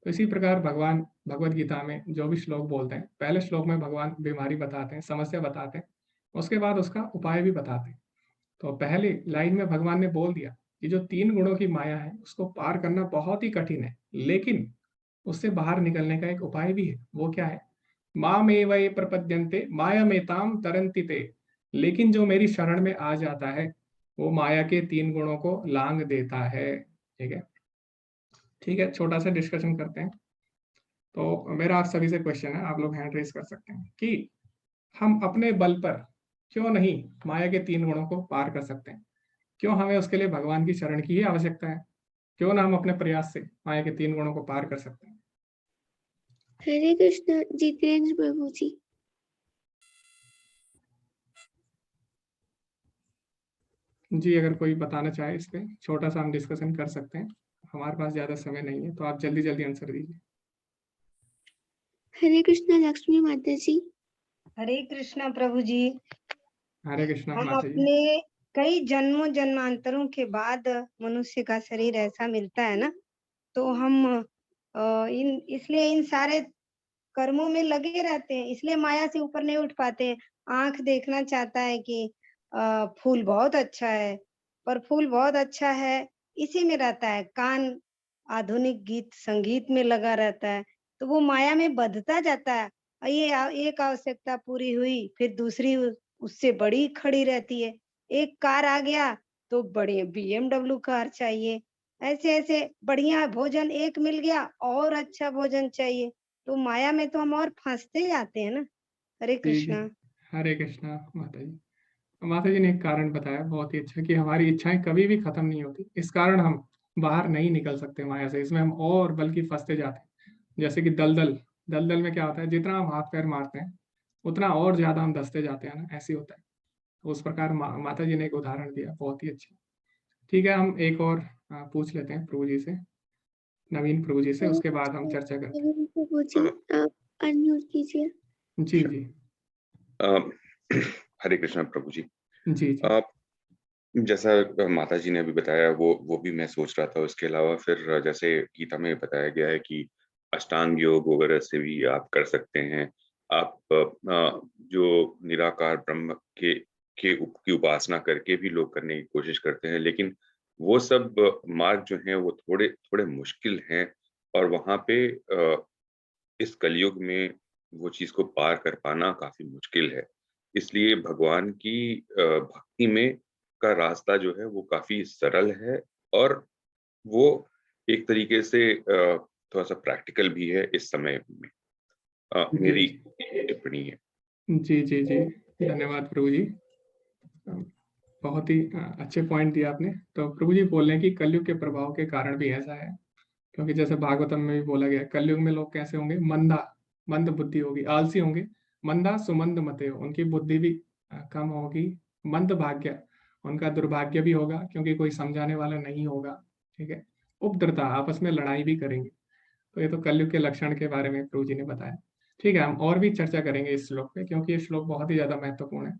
तो इसी प्रकार भगवान भगवत गीता में जो भी श्लोक बोलते हैं, पहले श्लोक में भगवान बीमारी बताते हैं, समस्या बताते हैं, उसके बाद उसका उपाय भी बताते हैं। तो पहली लाइन में भगवान ने बोल दिया कि जो 3 गुणों की माया है उसको पार करना बहुत ही कठिन है, लेकिन उससे बाहर निकलने का एक उपाय भी है। वो क्या है, मामेव ये प्रपद्यन्ते मायामेताम तरन्ति ते, लेकिन जो मेरी शरण में आ जाता है वो माया के 3 गुणों को लांग देता है, ठीक है। ठीक है, छोटा सा डिस्कशन करते हैं। तो मेरा आप सभी से क्वेश्चन है, आप लोग हैंड रेज कर सकते हैं कि हम अपने बल पर क्यों नहीं माया के 3 गुणों को पार कर सकते हैं, क्यों हमें उसके लिए भगवान की शरण की ही आवश्यकता है, क्यों ना हम अपने प्रयास से माया के 3 गुणों को पार कर सकते हैं। हरे कृष्ण जितेंद्र प्रभु जी। जी, अगर कोई बताना चाहे इस पे छोटा सा हम डिस्कशन कर सकते हैं, हमारे पास ज्यादा समय नहीं है, तो आप जल्दी जल्दी आंसर दीजिए। हरे कृष्ण लक्ष्मी माता जी। हरे कृष्णा प्रभु जी। हरे कृष्णा हम माता जी। अपने कई जन्मों जन्मांतरों के बाद मनुष्य का शरीर ऐसा मिलता है ना, तो हम इसलिए इन सारे कर्मों में लगे रहते हैं, इसलिए माया से ऊपर नहीं उठ पाते हैं। आंख देखना चाहता है कि फूल बहुत अच्छा है, पर फूल बहुत अच्छा है इसी में रहता है। कान आधुनिक गीत संगीत में लगा रहता है, तो वो माया में बंधता जाता है। और ये एक आवश्यकता पूरी हुई, फिर दूसरी उससे बड़ी खड़ी रहती है। एक कार आ गया तो बड़ी BMW कार चाहिए। ऐसे-ऐसे बढ़िया भोजन एक मिल गया और अच्छा भोजन चाहिए। तो माया में तो हम और फँसते जाते हैं ना। हरे जी जी, कृष्णा। हरे कृष्णा माता जी। माता जी ने एक कारण बताया बहुत ही अच्छा कि हमारी इच्छाएं कभी भी खत्म नहीं होती, इस कारण हम बाहर नहीं निकल सकते माया से, इसमें हम और बल्कि फंसते जाते हैं। जैसे कि दलदल, दलदल में क्या होता है, जितना हम हाथ पैर मारते हैं उतना और ज्यादा हम धंसते जाते हैं ना, ऐसे होता है। तो उस प्रकार माता जी ने एक उदाहरण दिया, बहुत ही अच्छा। ठीक है, हम एक और पूछ लेते हैं प्रभु जी से, नवीन प्रभु जी से, हरे उसके बाद हम कृष्ण चर्चा करते नवीन प्रभु जी, आप अनम्यूट कीजिए। हैं। जी जी अ, हरे कृष्णा प्रभु जी। जी जी जैसा माता जी ने अभी बताया वो भी मैं सोच रहा था। उसके अलावा फिर जैसे गीता में बताया गया है कि अष्टांग योग वगैरह से भी आप कर सकते हैं। आप जो निराकार ब्रह्म की उपासना करके भी लोग करने की कोशिश करते हैं, लेकिन वो सब मार्ग जो हैं वो थोड़े थोड़े मुश्किल हैं, और वहाँ पे इस कलयुग में वो चीज़ को पार कर पाना काफ़ी मुश्किल है। इसलिए भगवान की भक्ति में का रास्ता जो है वो काफ़ी सरल है, और वो एक तरीके से थोड़ा सा प्रैक्टिकल भी है इस समय में। मेरी टिप्पणी है। जी जी जी, धन्यवाद प्रभु जी। बहुत ही अच्छे पॉइंट दिया आपने। तो प्रभु जी बोल रहे हैं कि कलयुग के प्रभाव के कारण भी ऐसा है, क्योंकि जैसे भागवतम में भी बोला गया है, कलयुग में लोग कैसे होंगे, मंद बुद्धि होगी, आलसी होंगे, मंदा सुमंद मते हो, उनकी बुद्धि भी कम होगी, मंद भाग्य, उनका दुर्भाग्य भी होगा क्योंकि कोई समझाने वाला नहीं होगा। ठीक है, उपद्रता, आपस में लड़ाई भी करेंगे। तो ये तो कलयुग के लक्षण के बारे में प्रभु जी ने बताया। ठीक है, हम और भी चर्चा करेंगे इस श्लोक पे, क्योंकि ये श्लोक बहुत ही ज्यादा महत्वपूर्ण है।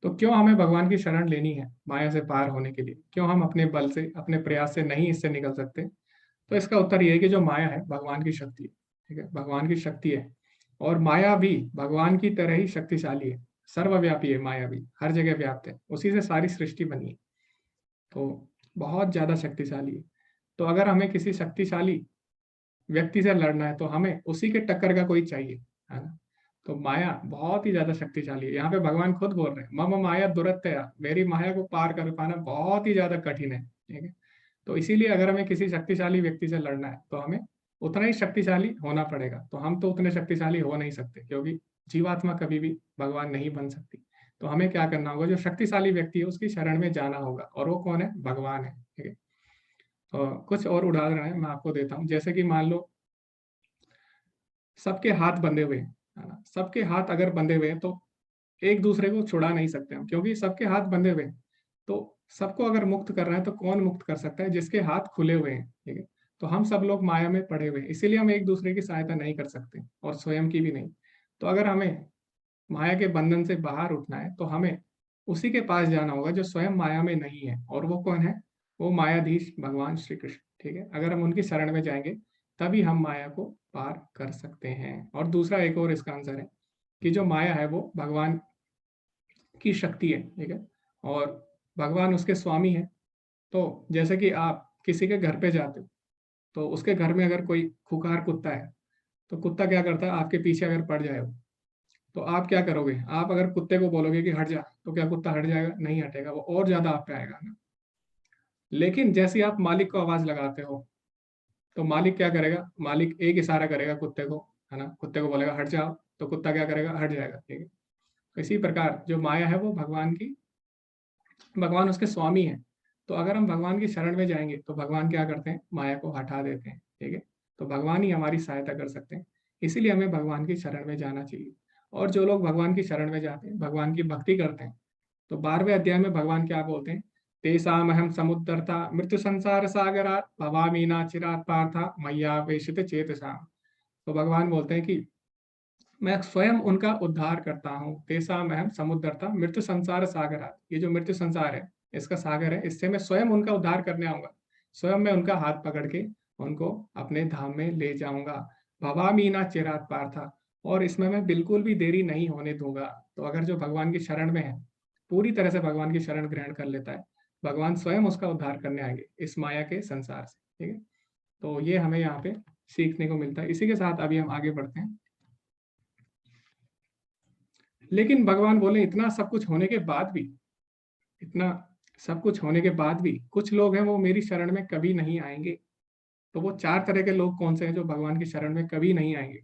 तो क्यों हमें भगवान की शरण लेनी है माया से पार होने के लिए? क्यों हम अपने बल से, अपने प्रयास से नहीं इससे निकल सकते? तो इसका उत्तर ये है कि जो माया है भगवान की शक्ति है। ठीक है, भगवान की शक्ति है, और माया भी भगवान की तरह ही शक्तिशाली है, सर्वव्यापी है। माया भी हर जगह व्याप्त है, उसी से सारी सृष्टि बनी है, तो बहुत ज्यादा शक्तिशाली है। तो अगर हमें किसी शक्तिशाली व्यक्ति से लड़ना है तो हमें उसी के टक्कर का कोई चाहिए, है ना। तो माया बहुत ही ज्यादा शक्तिशाली है। यहाँ पे भगवान खुद बोल रहे हैं, मम माया दुरत्यया, मेरी माया को पार कर पाना बहुत ही ज्यादा कठिन है। ठीक है, तो इसीलिए अगर हमें किसी शक्तिशाली व्यक्ति से लड़ना है तो हमें उतना ही शक्तिशाली होना पड़ेगा। तो हम तो उतने शक्तिशाली हो नहीं सकते, क्योंकि जीवात्मा कभी भी भगवान नहीं बन सकती। तो हमें क्या करना होगा, जो शक्तिशाली व्यक्ति है उसकी शरण में जाना होगा, और वो कौन है? भगवान है। ठीक है, तो कुछ और उदाहरण है मैं आपको देता हूँ। जैसे कि मान लो सबके हाथ बंधे हुए हैं, है ना। सबके हाथ अगर बंधे हुए हैं तो एक दूसरे को छुड़ा नहीं सकते हम, क्योंकि सबके हाथ बंधे हुए हैं। तो सबको अगर मुक्त करना है तो कौन मुक्त कर सकता है? जिसके हाथ खुले हुए हैं। ठीक है, तो हम सब लोग माया में पड़े हुए हैं, इसीलिए हम एक दूसरे की सहायता नहीं कर सकते, और स्वयं की भी नहीं। तो अगर हमें माया के बंधन से बाहर उठना है तो हमें उसी के पास जाना होगा जो स्वयं माया में नहीं है, और वो कौन है? वो मायाधीश भगवान श्री कृष्ण। ठीक है, अगर हम उनकी शरण में जाएंगे तभी हम माया को पार कर सकते हैं। और दूसरा एक और इसका आंसर है कि जो माया है वो भगवान की शक्ति है। ठीक है, और भगवान उसके स्वामी है। तो जैसे कि आप किसी के घर पे जाते हो, तो उसके घर में अगर कोई खुखार कुत्ता है, तो कुत्ता क्या करता है? आपके पीछे अगर पड़ जाए वो, तो आप क्या करोगे? आप अगर कुत्ते को बोलोगे कि हट जा, तो क्या कुत्ता हट जाएगा? नहीं हटेगा, वो और ज्यादा आप पे आएगा ना। लेकिन जैसे आप मालिक को आवाज लगाते हो, तो मालिक क्या करेगा? मालिक एक इशारा करेगा कुत्ते को, है ना, कुत्ते को बोलेगा हट जाओ, तो कुत्ता क्या करेगा? हट जाएगा। ठीक है, तो इसी प्रकार जो माया है वो भगवान उसके स्वामी है। तो अगर हम भगवान की शरण में जाएंगे तो भगवान क्या करते हैं? माया को हटा देते हैं। ठीक है, तो भगवान ही हमारी सहायता कर सकते हैं, इसीलिए हमें भगवान की शरण में जाना चाहिए। और जो लोग भगवान की शरण में जाते हैं, भगवान की भक्ति करते हैं, तो 12वें अध्याय में भगवान क्या बोलते हैं? तेषामहं समुद्धर्ता मृत्यु संसार सागरात् भवामि न चिरात् पार्थ मय्यावेशित चेतसा। तो भगवान बोलते हैं कि मैं स्वयं उनका उद्धार करता हूँ। तेषामहं समुद्धर्ता मृत्यु संसार सागरात्, ये जो मृत्यु संसार है, इसका सागर है, इससे मैं स्वयं उनका उद्धार करने आऊंगा। स्वयं मैं उनका हाथ पकड़ के उनको अपने धाम में ले जाऊंगा। भवामि न चिरात् पार्थ, और इसमें मैं बिल्कुल भी देरी नहीं होने दूंगा। तो अगर जो भगवान की शरण में है, पूरी तरह से भगवान की शरण ग्रहण कर लेता है, भगवान स्वयं उसका उद्धार करने आएंगे इस माया के संसार से। ठीक है, तो ये हमें यहाँ पे सीखने को मिलता है। इसी के साथ अभी हम आगे बढ़ते हैं। लेकिन भगवान बोले इतना सब कुछ होने के बाद भी, इतना सब कुछ होने के बाद भी कुछ लोग हैं वो मेरी शरण में कभी नहीं आएंगे। तो वो 4 तरह के लोग कौन से हैं जो भगवान की शरण में कभी नहीं आएंगे?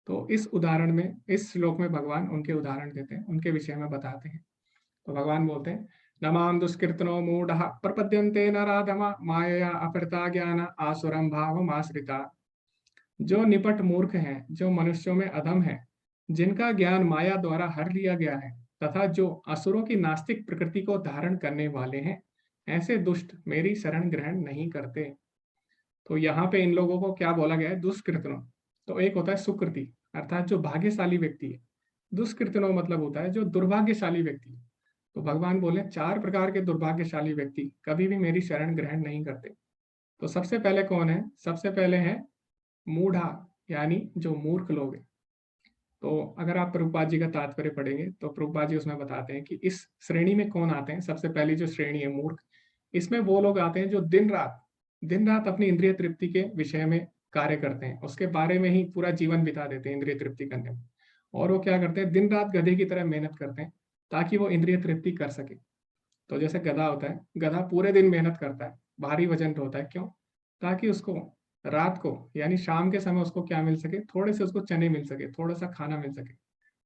तो इस उदाहरण में, इस श्लोक में भगवान उनके उदाहरण देते हैं, उनके विषय में बताते हैं। तो भगवान बोलते हैं, नमाम दुष्कृतनो मूढ़ः प्रपद्यन्ते नराधमा मायया अपहृता ज्ञान आसुरं भावम् आश्रिता। जो निपट मूर्ख हैं, जो मनुष्यों में अधम है, जिनका ज्ञान माया द्वारा हर लिया गया है, तथा जो असुरों की नास्तिक प्रकृति को धारण करने वाले हैं, ऐसे दुष्ट मेरी शरण ग्रहण नहीं करते। तो यहाँ पे इन लोगों को क्या बोला गया है? दुष्कृतनो। तो एक होता है सुकृति, अर्थात जो भाग्यशाली व्यक्ति है। दुष्कृतनो मतलब होता है जो दुर्भाग्यशाली व्यक्ति है। तो भगवान बोले 4 प्रकार के दुर्भाग्यशाली व्यक्ति कभी भी मेरी शरण ग्रहण नहीं करते। तो सबसे पहले कौन है? सबसे पहले है मूढ़ा, यानी जो मूर्ख लोग हैं। तो अगर आप प्रभुपाद जी का तात्पर्य पढ़ेंगे तो प्रभुपाद जी उसमें बताते हैं कि इस श्रेणी में कौन आते हैं। सबसे पहली जो श्रेणी है मूर्ख, इसमें वो लोग आते हैं जो दिन रात अपनी इंद्रिय तृप्ति के विषय में कार्य करते हैं, उसके बारे में ही पूरा जीवन बिता देते हैं इंद्रिय तृप्ति करने में। और वो क्या करते हैं? दिन रात गधे की तरह मेहनत करते हैं ताकि वो इंद्रिय तृप्ति कर सके। तो जैसे गधा होता है, गधा पूरे दिन मेहनत करता है, भारी वजन ढोता है, क्यों? ताकि उसको रात को यानी शाम के समय उसको क्या मिल सके, थोड़े से उसको चने मिल सके, थोड़ा सा खाना मिल सके।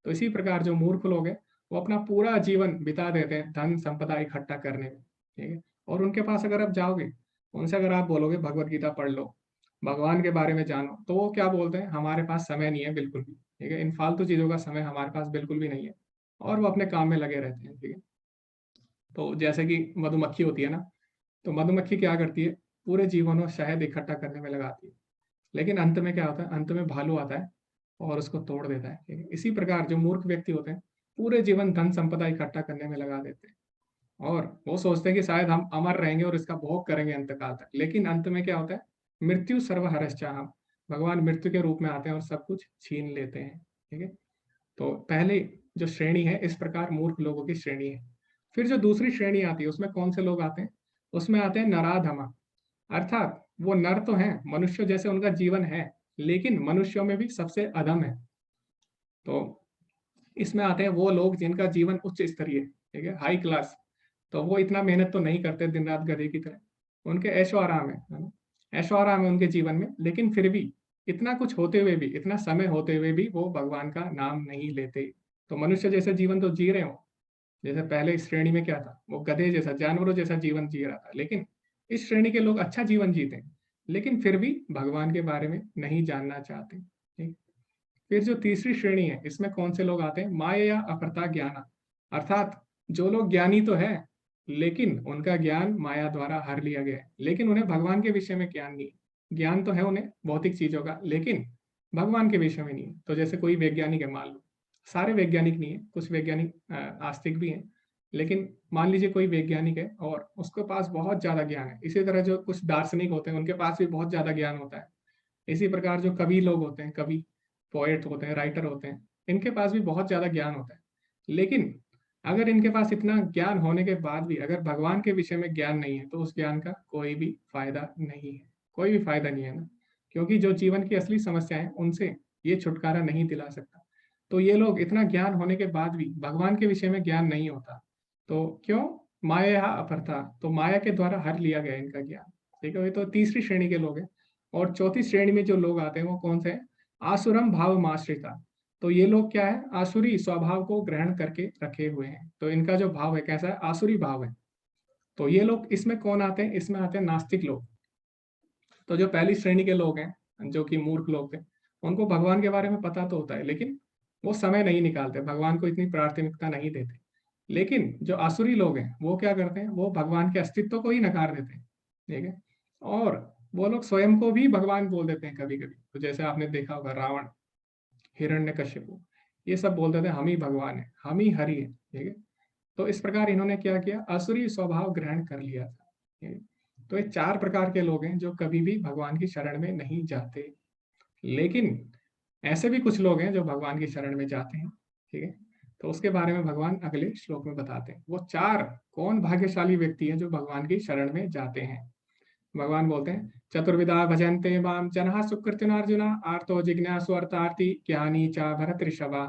तो इसी प्रकार जो मूर्ख लोग हैं वो अपना पूरा जीवन बिता देते हैं धन संपदा इकट्ठा करने में, ठीक है। और उनके पास अगर आप जाओगे, उनसे अगर आप बोलोगे भगवत गीता पढ़ लो, भगवान के बारे में जानो, तो वो क्या बोलते हैं, हमारे पास समय नहीं है बिल्कुल भी, ठीक है, इन फालतू चीजों का समय हमारे पास बिल्कुल भी नहीं है, और वो अपने काम में लगे रहते हैं, ठीक है। तो जैसे कि मधुमक्खी होती है ना, तो मधुमक्खी क्या करती है, पूरे जीवन में शहद इकट्ठा करने में लगाती है, लेकिन अंत में क्या होता है, अंत में भालू आता है और उसको तोड़ देता है, ठीक है। इसी प्रकार जो मूर्ख व्यक्ति होते हैं पूरे जीवन धन संपदा इकट्ठा करने में लगा देते हैं, और वो सोचते हैं कि शायद हम अमर रहेंगे और इसका भोग करेंगे अंतकाल तक, लेकिन अंत में क्या होता है, मृत्यु सर्वहरश्चाहम, भगवान मृत्यु के रूप में आते हैं और सब कुछ छीन लेते हैं, ठीक है। तो पहले जो श्रेणी है इस प्रकार मूर्ख लोगों की श्रेणी है। फिर जो दूसरी श्रेणी आती है उसमें कौन से लोग आते हैं, उसमें आते हैं नराधमा, अर्थात वो नर तो हैं, मनुष्य जैसे उनका जीवन है, लेकिन मनुष्यों में भी सबसे अधम है। तो इसमें आते हैं वो लोग जिनका जीवन उच्च स्तरीय, ठीक है, हाई क्लास। तो वो इतना मेहनत तो नहीं करते दिन रात गधे की तरह, उनके ऐशो आराम है ना? ऐशो आराम है उनके जीवन में, लेकिन फिर भी इतना कुछ होते हुए भी, इतना समय होते हुए भी वो भगवान का नाम नहीं लेते। तो मनुष्य जैसा जीवन तो जी रहे हो, जैसे पहले इस श्रेणी में क्या था, वो गधे जैसा, जानवरों जैसा जीवन जी रहा था, लेकिन इस श्रेणी के लोग अच्छा जीवन जीते हैं, लेकिन फिर भी भगवान के बारे में नहीं जानना चाहते, ठीक। फिर जो तीसरी श्रेणी है इसमें कौन से लोग आते हैं, माया या अपरता ज्ञान, अर्थात जो लोग ज्ञानी तो है लेकिन उनका ज्ञान माया द्वारा हर लिया गया है, लेकिन उन्हें भगवान के विषय में ज्ञान नहीं है। ज्ञान तो है उन्हें भौतिक चीजों का, लेकिन भगवान के विषय में नहीं है। तो जैसे कोई वैज्ञानिक है, मान लो, सारे वैज्ञानिक नहीं है, कुछ वैज्ञानिक आस्तिक भी हैं, लेकिन मान लीजिए कोई वैज्ञानिक है और उसके पास बहुत ज्यादा ज्ञान है। इसी तरह जो कुछ दार्शनिक होते हैं उनके पास भी बहुत ज्यादा ज्ञान होता है। इसी प्रकार जो कवि लोग होते हैं, कवि पोएट होते हैं, राइटर होते हैं, इनके पास भी बहुत ज्यादा ज्ञान होता है, लेकिन अगर इनके पास इतना ज्ञान होने के बाद भी अगर भगवान के विषय में ज्ञान नहीं है, तो उस ज्ञान का कोई भी फायदा नहीं है, कोई भी फायदा नहीं है ना, क्योंकि जो जीवन की असली समस्या है उनसे ये छुटकारा नहीं दिला सकता। तो ये लोग इतना ज्ञान होने के बाद भी भगवान के विषय में ज्ञान नहीं होता, तो क्यों, माया अपरथा, तो माया के द्वारा हर लिया गया इनका ज्ञान, ठीक है। ये तो तीसरी श्रेणी के लोग हैं। और चौथी श्रेणी में जो लोग आते हैं वो कौन से हैं, आसुरम भाव माश्रिता। तो ये लोग क्या है, आसुरी स्वभाव को ग्रहण करके रखे हुए हैं। तो इनका जो भाव है कैसा है, आसुरी भाव है। तो ये लोग इसमें कौन आते हैं, इसमें आते हैं नास्तिक लोग। तो जो पहली श्रेणी के लोग हैं जो कि मूर्ख लोग थे, उनको भगवान के बारे में पता तो होता है, लेकिन वो समय नहीं निकालते, भगवान को इतनी प्राथमिकता नहीं देते। लेकिन जो आसुरी लोग हैं वो क्या करते हैं, वो भगवान के अस्तित्व को ही नकार देते हैं, ठीक है। और वो लोग स्वयं को भी भगवान बोल देते हैं कभी कभी। तो जैसे आपने देखा होगा रावण, हिरण्यकश्यपु, ये सब बोलते थे हम ही भगवान है, हम ही हरि है, ठीक है। तो इस प्रकार इन्होंने क्या किया, असुरी स्वभाव ग्रहण कर लिया था, ठीक है? तो ये चार प्रकार के लोग हैं जो कभी भी भगवान की शरण में नहीं जाते। लेकिन ऐसे भी कुछ लोग हैं जो भगवान की शरण में जाते हैं, ठीक है। तो उसके बारे में भगवान अगले श्लोक में बताते हैं। वो चार कौन भाग्यशाली व्यक्ति हैं जो भगवान की शरण में जाते हैं। भगवान बोलते हैं, चतुर्विधा भजन्ते माम जनः सुकृतिनार्जुन आर्तो जिज्ञासु अर्थार्थी ज्ञानी च भरत ऋषभा।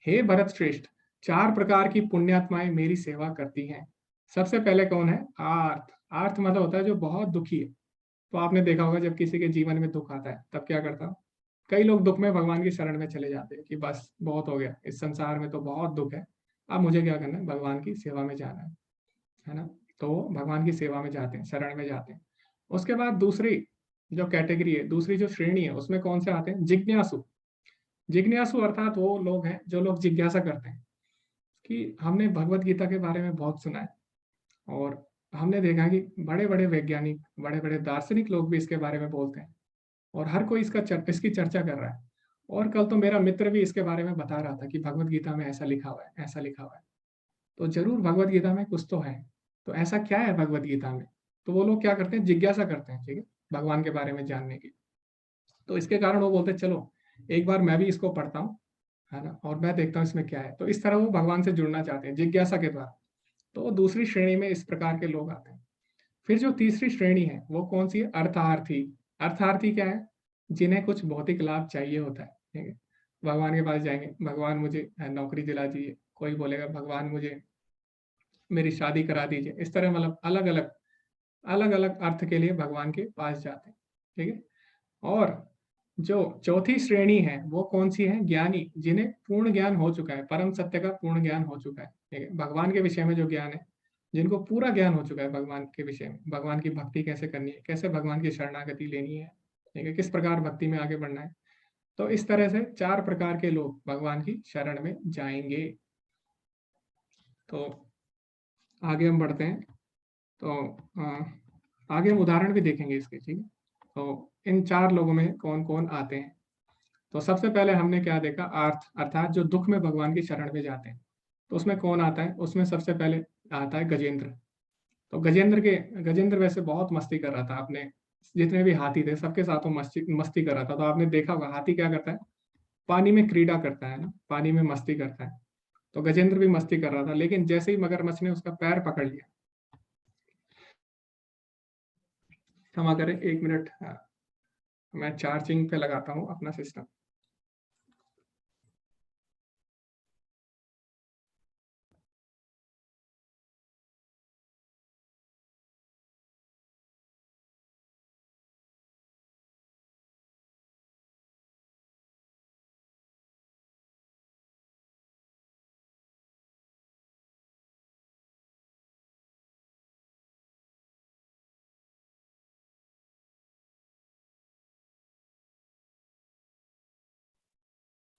हे भरत श्रेष्ठ, चार प्रकार की पुण्यात्माएं मेरी सेवा करती हैं। सबसे पहले कौन है, आर्थ। आर्थ मतलब होता है जो बहुत दुखी है। तो आपने देखा होगा जब किसी के जीवन में दुख आता है तब क्या करता हूँ, कई लोग दुख में भगवान की शरण में चले जाते हैं कि बस बहुत हो गया, इस संसार में तो बहुत दुख है, अब मुझे क्या करना है, भगवान की सेवा में जाना है ना। तो वो भगवान की सेवा में जाते हैं, शरण में जाते हैं। उसके बाद दूसरी जो कैटेगरी है, दूसरी जो श्रेणी है, उसमें कौन से आते हैं, जिज्ञासु। जिज्ञासु अर्थात वो लोग हैं जो लोग जिज्ञासा करते हैं कि हमने भगवत गीता के बारे में बहुत सुना है, और हमने देखा कि बड़े बड़े वैज्ञानिक, बड़े बड़े दार्शनिक लोग भी इसके बारे में बोलते हैं, और हर कोई इसकी चर्चा कर रहा है। और कल तो मेरा मित्र भी इसके बारे में बता रहा था कि भगवत गीता में ऐसा लिखा हुआ है, ऐसा लिखा हुआ है। तो जरूर भगवत गीता में कुछ तो है। तो ऐसा क्या है भगवत गीता में, तो वो लोग क्या करते हैं, जिज्ञासा करते हैं, ठीक है, भगवान के बारे में जानने की। तो इसके कारण वो बोलते हैं चलो एक बार मैं भी इसको पढ़ता हूँ, है ना, और मैं देखता हूँ इसमें क्या है। तो इस तरह वो भगवान से जुड़ना चाहते हैं जिज्ञासा के द्वारा। तो दूसरी श्रेणी में इस प्रकार के लोग आते हैं। फिर जो तीसरी श्रेणी है वो कौन सी है, अर्थार्थी। अर्थार्थी क्या है, जिन्हें कुछ भौतिक लाभ चाहिए होता है, ठीक है। भगवान के पास जाएंगे, भगवान मुझे नौकरी दिला दीजिए, कोई बोलेगा भगवान मुझे मेरी शादी करा दीजिए। इस तरह मतलब अलग अलग अलग अलग अर्थ के लिए भगवान के पास जाते हैं, ठीक है। और जो चौथी श्रेणी है वो कौन सी है? ज्ञानी, जिन्हें पूर्ण ज्ञान हो चुका है, परम सत्य का पूर्ण ज्ञान हो चुका है, ठीक है। भगवान के विषय में जो ज्ञान है, जिनको पूरा ज्ञान हो चुका है भगवान के विषय में, भगवान की भक्ति कैसे करनी है, कैसे भगवान की शरणागति लेनी है, ठीक है, किस प्रकार भक्ति में आगे बढ़ना है। तो इस तरह से 4 प्रकार के लोग भगवान की शरण में जाएंगे। तो आगे हम बढ़ते हैं। तो आगे हम उदाहरण भी देखेंगे इसके, ठीक है। तो इन 4 लोगों में कौन कौन आते हैं। तो सबसे पहले हमने क्या देखा? अर्थ, अर्थात जो दुख में भगवान की शरण में जाते हैं। तो उसमें कौन आता है? उसमें सबसे पहले आता है गजेंद्र। तो गजेंद्र वैसे बहुत मस्ती कर रहा था, आपने जितने भी हाथी थे सबके साथ वो मस्ती कर रहा था। तो आपने देखा होगा हाथी क्या करता है? पानी में क्रीड़ा करता है ना, पानी में मस्ती करता है। तो गजेंद्र भी मस्ती कर रहा था, लेकिन जैसे ही मगरमच्छ ने उसका पैर पकड़ लिया, क्षमा करें 1 मिनट, मैं चार्जिंग पे लगाता हूँ अपना सिस्टम।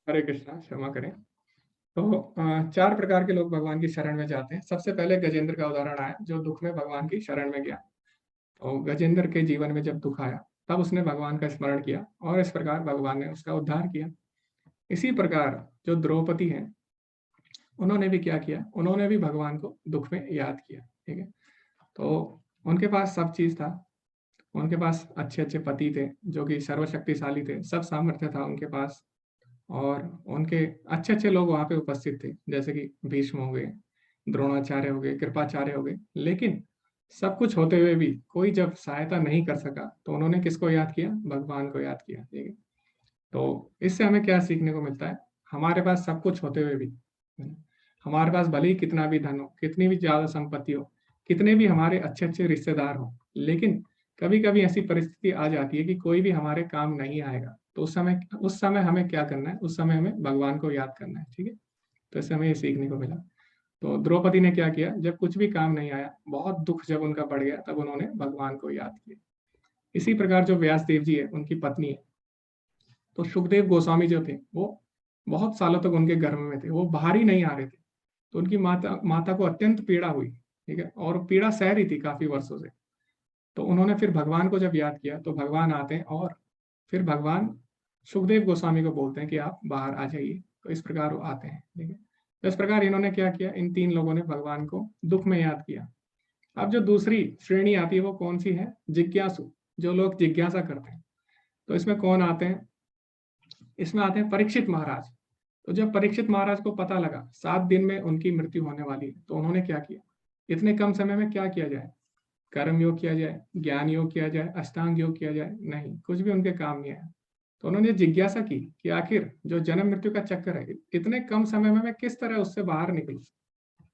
हरे कृष्णा, क्षमा करें। तो 4 प्रकार के लोग भगवान की शरण में जाते हैं। सबसे पहले गजेंद्र का उदाहरण आया, जो दुख में भगवान की शरण में गया। तो गजेंद्र के जीवन में जब दुख आया तब उसने भगवान का स्मरण किया और इस प्रकार भगवान ने उसका उद्धार किया। इसी प्रकार जो द्रौपदी हैं, उन्होंने भी क्या किया? उन्होंने भी भगवान को दुख में याद किया, ठीक है। तो उनके पास सब चीज था, उनके पास अच्छे अच्छे पति थे जो कि सर्वशक्तिशाली थे, सब सामर्थ्य था उनके पास, और उनके अच्छे अच्छे लोग वहां पे उपस्थित थे, जैसे कि भीष्म हो गए, द्रोणाचार्य हो गए, कृपाचार्य हो गए। लेकिन सब कुछ होते हुए भी कोई जब सहायता नहीं कर सका तो उन्होंने किसको याद किया? भगवान को याद किया, ठीक है। तो इससे हमें क्या सीखने को मिलता है? हमारे पास सब कुछ होते हुए भी, हमारे पास भले ही कितना भी धन हो, कितनी भी ज्यादा संपत्ति हो, कितने भी हमारे अच्छे अच्छे रिश्तेदार हो, लेकिन कभी कभी ऐसी परिस्थिति आ जाती है कि कोई भी हमारे काम नहीं आएगा। तो उस समय हमें क्या करना है? उस समय हमें भगवान को याद करना है, ठीक है। तो इससे हमें ये सीखने को मिला। तो द्रौपदी ने क्या किया? जब कुछ भी काम नहीं आया, बहुत दुख जब उनका बढ़ गया, तब उन्होंने भगवान को याद किया। इसी प्रकार जो व्यास देव जी है, उनकी पत्नी है, तो सुखदेव गोस्वामी जो थे, वो बहुत सालों तक उनके गर्भ में थे, वो बाहर ही नहीं आ रहे थे। तो उनकी माता को अत्यंत पीड़ा हुई, ठीक है, और पीड़ा सह रही थी काफी वर्षों से। तो उन्होंने फिर भगवान को जब याद किया तो भगवान आते हैं और फिर भगवान सुखदेव गोस्वामी को बोलते हैं कि आप बाहर आ जाइए। तो इस प्रकार वो आते हैं, ठीक है। तो इस प्रकार इन्होंने क्या किया? इन 3 लोगों ने भगवान को दुख में याद किया। अब जो दूसरी श्रेणी आती है वो कौन सी है? जिज्ञासु, जो लोग जिज्ञासा करते हैं। तो इसमें कौन आते हैं? इसमें आते हैं परीक्षित महाराज। तो जब परीक्षित महाराज को पता लगा 7 दिन में उनकी मृत्यु होने वाली है, तो उन्होंने क्या किया? इतने कम समय में क्या किया जाए? कर्म योग किया जाए, ज्ञान योग किया जाए, अष्टांग योग किया जाए? नहीं, कुछ भी उनके काम नहीं आया। तो उन्होंने जिज्ञासा की कि आखिर जो जन्म मृत्यु का चक्कर है, इतने कम समय में मैं किस तरह उससे बाहर निकलूं।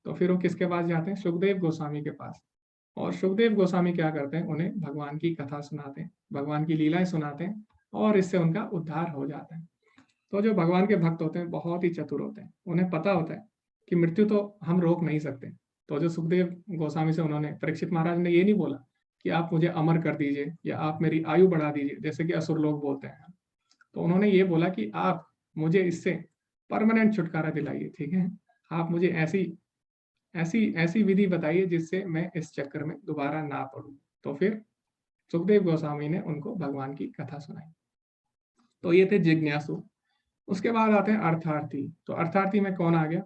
तो फिर वो किसके पास जाते हैं? सुखदेव गोस्वामी के पास। और सुखदेव गोस्वामी क्या करते हैं? उन्हें भगवान की कथा सुनाते हैं, भगवान की लीलाएं सुनाते हैं, और इससे उनका उद्धार हो जाता है। तो जो भगवान के भक्त होते हैं बहुत ही चतुर होते हैं, उन्हें पता होता है कि मृत्यु तो हम रोक नहीं सकते। तो जो सुखदेव गोस्वामी से उन्होंने, परीक्षित महाराज ने ये नहीं बोला कि आप मुझे अमर कर दीजिए या आप मेरी आयु बढ़ा दीजिए, जैसे कि असुर लोग बोलते हैं। तो उन्होंने ये बोला कि आप मुझे इससे परमानेंट छुटकारा दिलाइए, ठीक है। आप मुझे ऐसी ऐसी ऐसी विधि बताइए जिससे मैं इस चक्कर में दोबारा ना पड़ूं। तो फिर सुखदेव गोस्वामी ने उनको भगवान की कथा सुनाई। तो ये थे जिज्ञासु। उसके बाद आते हैं अर्थार्थी। तो अर्थार्थी में कौन आ गया?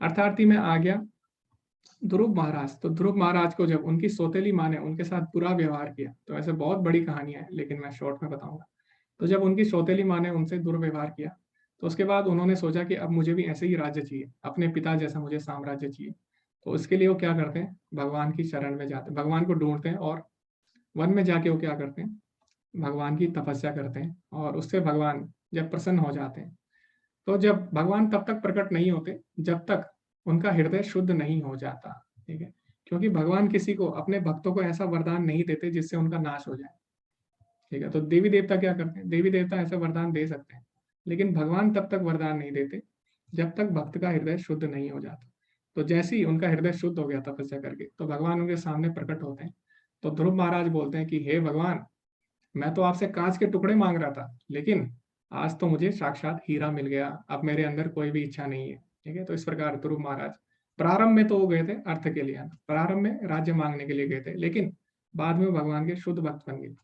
अर्थार्थी में आ गया ध्रुव महाराज। तो ध्रुव महाराज को जब उनकी सौतेली माँ ने उनके साथ बुरा व्यवहार किया, तो ऐसे बहुत बड़ी कहानी है लेकिन मैं शॉर्ट में बताऊंगा। तो जब उनकी सौतेली माँ ने उनसे दुर्व्यवहार किया, तो उसके बाद उन्होंने सोचा कि अब मुझे भी ऐसे ही राज्य चाहिए, अपने पिता जैसा मुझे साम्राज्य चाहिए। तो उसके लिए वो क्या करते हैं? भगवान की शरण में जाते हैं, भगवान को ढूंढते हैं, और वन में जाके वो क्या करते हैं? भगवान की तपस्या करते हैं, और उससे भगवान जब प्रसन्न हो जाते हैं, तो जब भगवान तब तक प्रकट नहीं होते जब तक उनका हृदय शुद्ध नहीं हो जाता, ठीक है। क्योंकि भगवान किसी को, अपने भक्तों को ऐसा वरदान नहीं देते जिससे उनका नाश हो जाए। ठीक है, तो देवी देवता क्या करते हैं, देवी देवता ऐसा वरदान दे सकते हैं, लेकिन भगवान तब तक वरदान नहीं देते जब तक भक्त का हृदय शुद्ध नहीं हो जाता। तो जैसे ही उनका हृदय शुद्ध हो गया तपस्या करके, तो भगवान उनके सामने प्रकट होते हैं। तो ध्रुव महाराज बोलते हैं कि हे भगवान, मैं तो आपसे कांच के टुकड़े मांग रहा था, लेकिन आज तो मुझे साक्षात हीरा मिल गया, अब मेरे अंदर कोई भी इच्छा नहीं है। ठीक है, तो इस प्रकार ध्रुव महाराज प्रारंभ में तो वो गए थे अर्थ के लिए, प्रारंभ में राज्य मांगने के लिए गए थे, लेकिन बाद में वो भगवान के शुद्ध भक्त बन गए।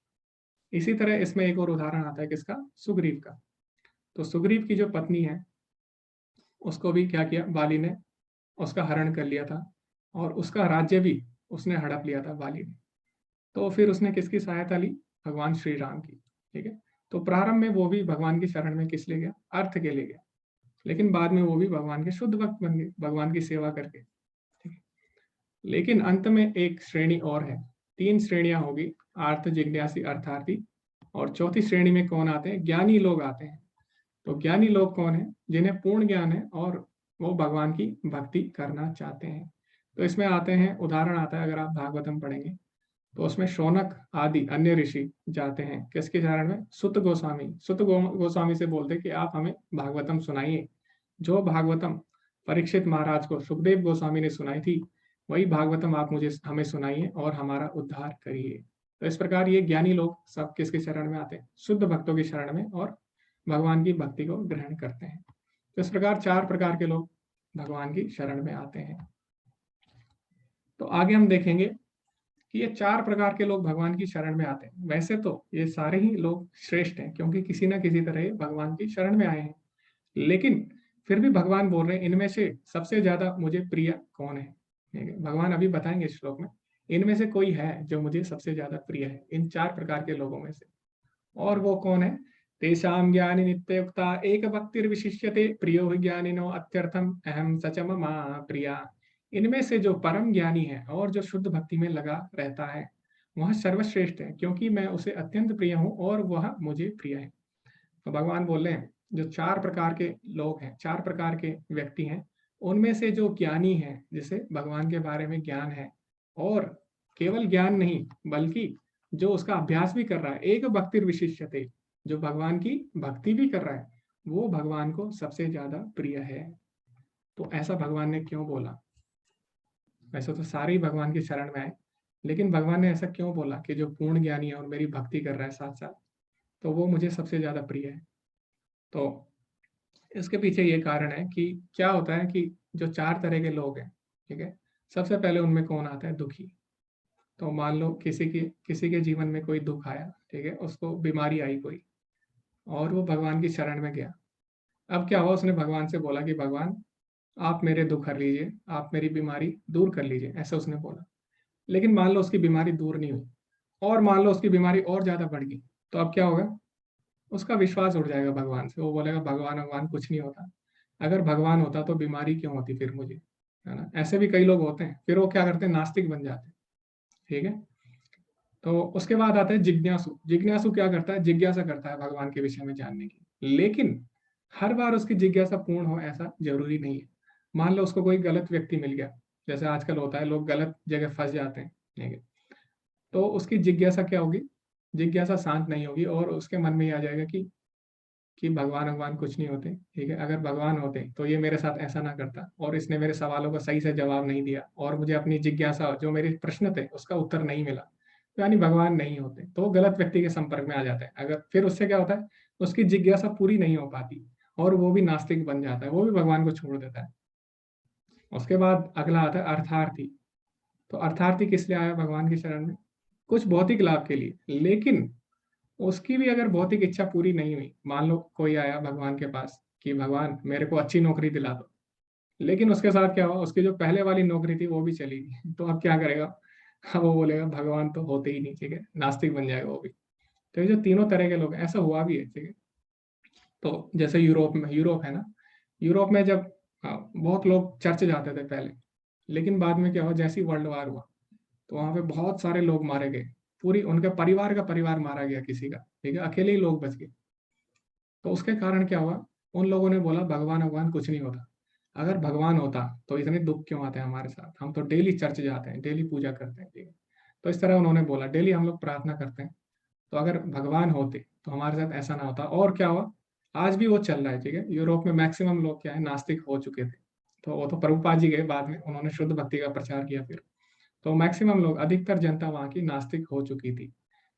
इसी तरह इसमें एक और उदाहरण आता है किसका, सुग्रीव का। तो सुग्रीव की जो पत्नी है, उसको भी क्या किया, बाली ने उसका हरण कर लिया था, और उसका राज्य भी उसने हड़प लिया था बाली ने। तो फिर उसने किसकी सहायता ली, भगवान श्री राम की। ठीक है, तो प्रारंभ में वो भी भगवान की शरण में किस लिए गया, अर्थ के लिए गया, लेकिन बाद में वो भी भगवान के शुद्ध भक्त बन गए भगवान की सेवा करके। ठीक है, लेकिन अंत में एक श्रेणी और है, 3 श्रेणियां होगी, अर्थ, जिज्ञासी, अर्थार्थी, और चौथी श्रेणी में कौन आते हैं, ज्ञानी लोग आते हैं। तो ज्ञानी लोग कौन है, जिन्हें पूर्ण ज्ञान है और वो भगवान की भक्ति करना चाहते हैं। तो इसमें आते हैं, उदाहरण आता है, अगर आप भागवतम पढ़ेंगे तो उसमें शौनक आदि अन्य ऋषि जाते हैं किसके चरण में, सुत गोस्वामी। सुत गोस्वामी से बोलते कि आप हमें भागवतम सुनाइए, जो भागवतम परीक्षित महाराज को सुखदेव गोस्वामी ने सुनाई थी, वही भागवतम आप हमें सुनाइए और हमारा उद्धार करिए। तो इस प्रकार ये ज्ञानी लोग सब किसके शरण में आते हैं, शुद्ध भक्तों की शरण में, और भगवान की भक्ति को ग्रहण करते हैं। तो इस प्रकार 4 प्रकार के लोग भगवान की शरण में आते हैं। तो आगे हम देखेंगे कि ये 4 प्रकार के लोग भगवान की शरण में आते हैं। वैसे तो ये सारे ही लोग श्रेष्ठ हैं, क्योंकि किसी ना किसी तरह भगवान की शरण में आए हैं, लेकिन फिर भी भगवान बोल रहे हैं इनमें से सबसे ज्यादा मुझे प्रिय कौन है। भगवान अभी बताएंगे इस श्लोक में, इनमें से कोई है जो मुझे सबसे ज्यादा प्रिय है, इन 4 प्रकार के लोगों में से। और वो कौन है, तेषां ज्ञानी नित्ययुक्ता एक भक्तिर्विशिष्यते प्रियो हि ज्ञानिनो अत्यर्थम अहम सच मम प्रिया। इनमें से जो परम ज्ञानी है और जो शुद्ध भक्ति में लगा रहता है, वह सर्वश्रेष्ठ है, क्योंकि मैं उसे अत्यंत प्रिय हूँ और वह मुझे प्रिय है। तो भगवान बोल रहे हैं जो 4 प्रकार के लोग हैं, 4 प्रकार के व्यक्ति हैं, उनमें से जो ज्ञानी है, जिसे भगवान के बारे में ज्ञान है, और केवल ज्ञान नहीं बल्कि जो उसका अभ्यास भी कर रहा है, एक भक्तिर्विशिष्यते, जो भगवान की भक्ति भी कर रहा है, वो भगवान को सबसे ज्यादा प्रिय है। तो ऐसा भगवान ने क्यों बोला, वैसे तो सारे ही भगवान की शरण में आए, लेकिन भगवान ने ऐसा क्यों बोला कि जो पूर्ण ज्ञानी है और मेरी भक्ति कर रहा है साथ साथ, तो वो मुझे सबसे ज्यादा प्रिय है। तो इसके पीछे ये कारण है कि क्या होता है कि जो 4 तरह के लोग हैं, ठीक है, सबसे पहले उनमें कौन आता है, दुखी। तो मान लो किसी के जीवन में कोई दुख आया, ठीक है, उसको बीमारी आई कोई, और वो भगवान की शरण में गया। अब क्या हुआ, उसने भगवान से बोला कि भगवान आप मेरे दुख हर लीजिए, आप मेरी बीमारी दूर कर लीजिए, ऐसा उसने बोला। लेकिन मान लो उसकी बीमारी दूर नहीं हुई, और मान लो उसकी बीमारी और ज्यादा बढ़ गई, तो अब क्या होगा, उसका विश्वास उठ जाएगा भगवान से, वो बोलेगा भगवान कुछ नहीं होता, अगर भगवान होता तो बीमारी क्यों होती फिर मुझे, है ना। ऐसे भी कई लोग होते हैं, फिर वो क्या करते हैं, नास्तिक बन जाते हैं। ठीक है, तो उसके बाद आता है जिज्ञासु। जिज्ञासु क्या करता है, जिज्ञासा करता है भगवान के विषय में जानने की, लेकिन हर बार उसकी जिज्ञासा पूर्ण हो ऐसा जरूरी नहीं है। मान लो उसको कोई गलत व्यक्ति मिल गया, जैसे आजकल होता है, लोग गलत जगह फंस जाते हैं, ठीक है, तो उसकी जिज्ञासा क्या होगी, जिज्ञासा शांत नहीं होगी, और उसके मन में ये आ जाएगा कि भगवान कुछ नहीं होते। ठीक है, अगर भगवान होते तो ये मेरे साथ ऐसा ना करता, और इसने मेरे सवालों का सही से जवाब नहीं दिया, और मुझे अपनी जिज्ञासा, जो मेरे प्रश्न थे, उसका उत्तर नहीं मिला, तो यानी भगवान नहीं होते। तो वो गलत व्यक्ति के संपर्क में आ जाता है। अगर फिर उससे क्या होता है, उसकी जिज्ञासा पूरी नहीं हो पाती, और वो भी नास्तिक बन जाता है, वो भी भगवान को छोड़ देता है। उसके बाद अगला आता है अर्थार्थी। तो अर्थार्थी किस लिए आया भगवान की शरण में, कुछ भौतिक लाभ के लिए, लेकिन उसकी भी अगर भौतिक इच्छा पूरी नहीं हुई, मान लो कोई आया भगवान के पास कि भगवान मेरे को अच्छी नौकरी दिला दो, लेकिन उसके साथ क्या हुआ, उसकी जो पहले वाली नौकरी थी वो भी चली गई, तो अब क्या करेगा, अब वो बोलेगा भगवान तो होते ही नहीं, ठीक है, नास्तिक बन जाएगा वो भी। तो ये जो तीनों तरह के लोग, ऐसा हुआ भी है, ठीक है। तो जैसे यूरोप है ना, यूरोप में जब बहुत लोग चर्च जाते थे पहले, लेकिन बाद में क्या हुआ, जैसे ही वर्ल्ड वार हुआ, तो वहां पे बहुत सारे लोग मारे गए, पूरी उनके परिवार का परिवार मारा गया किसी का, ठीक है, अकेले ही लोग बच गए। तो उसके कारण क्या हुआ, उन लोगों ने बोला भगवान कुछ नहीं होता। अगर भगवान होता तो इतने दुख क्यों आते हैं हमारे साथ, हम तो डेली चर्च जाते हैं, डेली पूजा करते हैं, ठीक है। तो इस तरह उन्होंने बोला डेली हम लोग प्रार्थना करते हैं, तो अगर भगवान होते तो हमारे साथ ऐसा ना होता। और क्या हुआ, आज भी वो चल रहा है, ठीक है। यूरोप में मैक्सिमम लोग क्या है, नास्तिक हो चुके थे। तो वो तो प्रभुपाद जी गए बाद में, उन्होंने शुद्ध भक्ति का प्रचार किया फिर। तो मैक्सिमम लोग, अधिकतर जनता वहाँ की नास्तिक हो चुकी थी।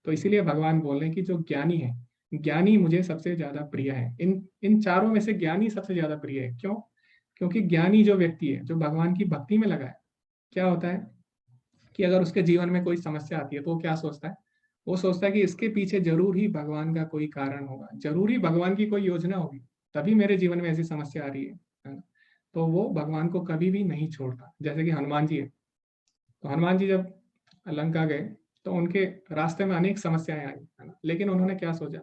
तो इसीलिए भगवान बोल रहे हैं कि जो ज्ञानी है, ज्ञानी मुझे सबसे ज्यादा प्रिय है। इन इन चारों में से ज्ञानी सबसे ज्यादा प्रिय है। क्यों? क्योंकि ज्ञानी जो व्यक्ति है, जो भगवान की भक्ति में लगा है, क्या होता है कि अगर उसके जीवन में कोई समस्या आती है तो वो क्या सोचता है, वो सोचता है कि इसके पीछे जरूर ही भगवान का कोई कारण होगा, जरूर ही भगवान की कोई योजना होगी, तभी मेरे जीवन में ऐसी समस्या आ रही है ना। तो वो भगवान को कभी भी नहीं छोड़ता। जैसे कि हनुमान जी है, तो हनुमान जी जब लंका गए तो उनके रास्ते में अनेक समस्याएं आई, है ना। लेकिन उन्होंने क्या सोचा,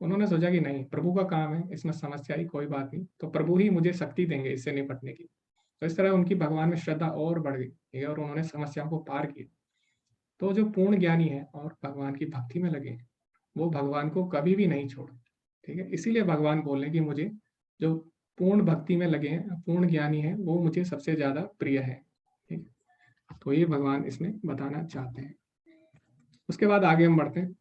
उन्होंने सोचा कि नहीं, प्रभु का काम है, इसमें समस्या आई कोई बात नहीं, तो प्रभु ही मुझे शक्ति देंगे इससे निपटने की। तो इस तरह उनकी भगवान में श्रद्धा और बढ़ गई, ठीक है, और उन्होंने समस्याओं को पार किया। तो जो पूर्ण ज्ञानी है और भगवान की भक्ति में लगे हैं, वो भगवान को कभी भी नहीं छोड़ते, ठीक है। इसीलिए भगवान बोल रहे हैं कि मुझे जो पूर्ण भक्ति में लगे हैं, पूर्ण ज्ञानी है, वो मुझे सबसे ज्यादा प्रिय है, ठीक है। तो ये भगवान इसमें बताना चाहते हैं। उसके बाद आगे हम बढ़ते हैं।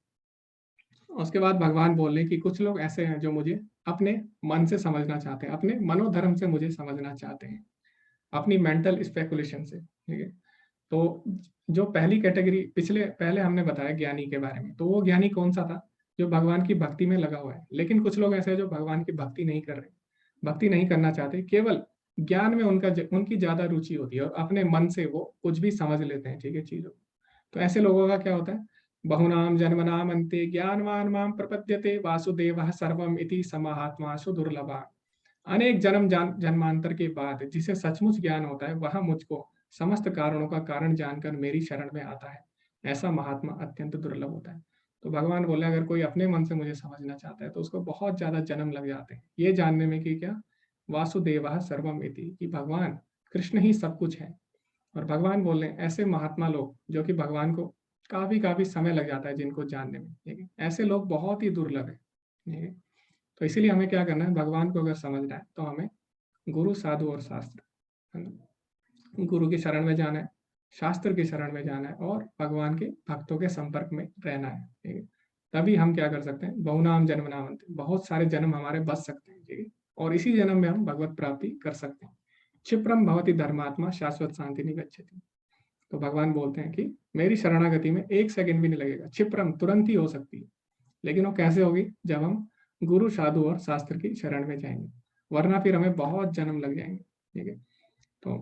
उसके बाद भगवान बोल रहे हैं कि कुछ लोग ऐसे हैं जो मुझे अपने मन से समझना चाहते हैं, अपने मनोधर्म से मुझे समझना चाहते हैं, अपनी मेंटल स्पेकुलेशन से, ठीक है। तो जो पहली कैटेगरी पहले हमने बताया ज्ञानी के बारे में, तो वो ज्ञानी कौन सा था, जो भगवान की भक्ति में लगा हुआ है। लेकिन कुछ लोग ऐसे हैं जो भगवान की भक्ति नहीं कर रहे, भक्ति नहीं करना चाहते, केवल ज्ञान में उनकी ज्यादा रुचि होती है और अपने मन से वो कुछ भी समझ लेते हैं, ठीक है, चीजों। तो ऐसे लोगों का क्या होता है, बहुनाम जन्मनाम अन्ते ज्ञानवान माम प्रपद्यते वासुदेवः सर्वम इति समाहात्मा सुदुर्लभा। अनेक जन्मांतर के बाद जिसे सचमुच ज्ञान होता है, वह मुझको समस्त कारणों का कारण जानकर मेरी शरण में आता है। ऐसा महात्मा अत्यंत दुर्लभ होता है। तो भगवान बोले अगर कोई अपने मन से मुझे समझना चाहता है तो उसको बहुत ज्यादा जन्म लग जाते हैं ये जानने में कि क्या, वासुदेवः सर्वम इति, कि भगवान कृष्ण ही सब कुछ है। और भगवान बोल रहे हैं ऐसे महात्मा लोग जो कि भगवान को काफी काफी समय लग जाता है जिनको जानने में, ठीक है, ऐसे लोग बहुत ही दुर्लभ है, ठीक है। तो इसीलिए हमें क्या करना है, भगवान को अगर समझना है तो हमें गुरु साधु और शास्त्र, है ना, गुरु की शरण में जाना है, शास्त्र की शरण में जाना है और भगवान के भक्तों के संपर्क में रहना है, ठीक है। तभी हम क्या कर सकते हैं, बहुनाम जन्म नाम, बहुत सारे जन्म हमारे बच सकते हैं, ठीक है, और इसी जन्म में हम भगवत प्राप्ति कर सकते हैं। क्षिप्रम भवति धर्मात्मा शाश्वत शांति निगच्छति। तो भगवान बोलते हैं कि मेरी शरणागति में 1 सेकंड भी नहीं लगेगा, क्षिप्रम तुरंत ही हो सकती है। लेकिन वो कैसे होगी, जब हम गुरु साधु और शास्त्र की शरण में जाएंगे, वरना फिर हमें बहुत जन्म लग जाएंगे, ठीक है। तो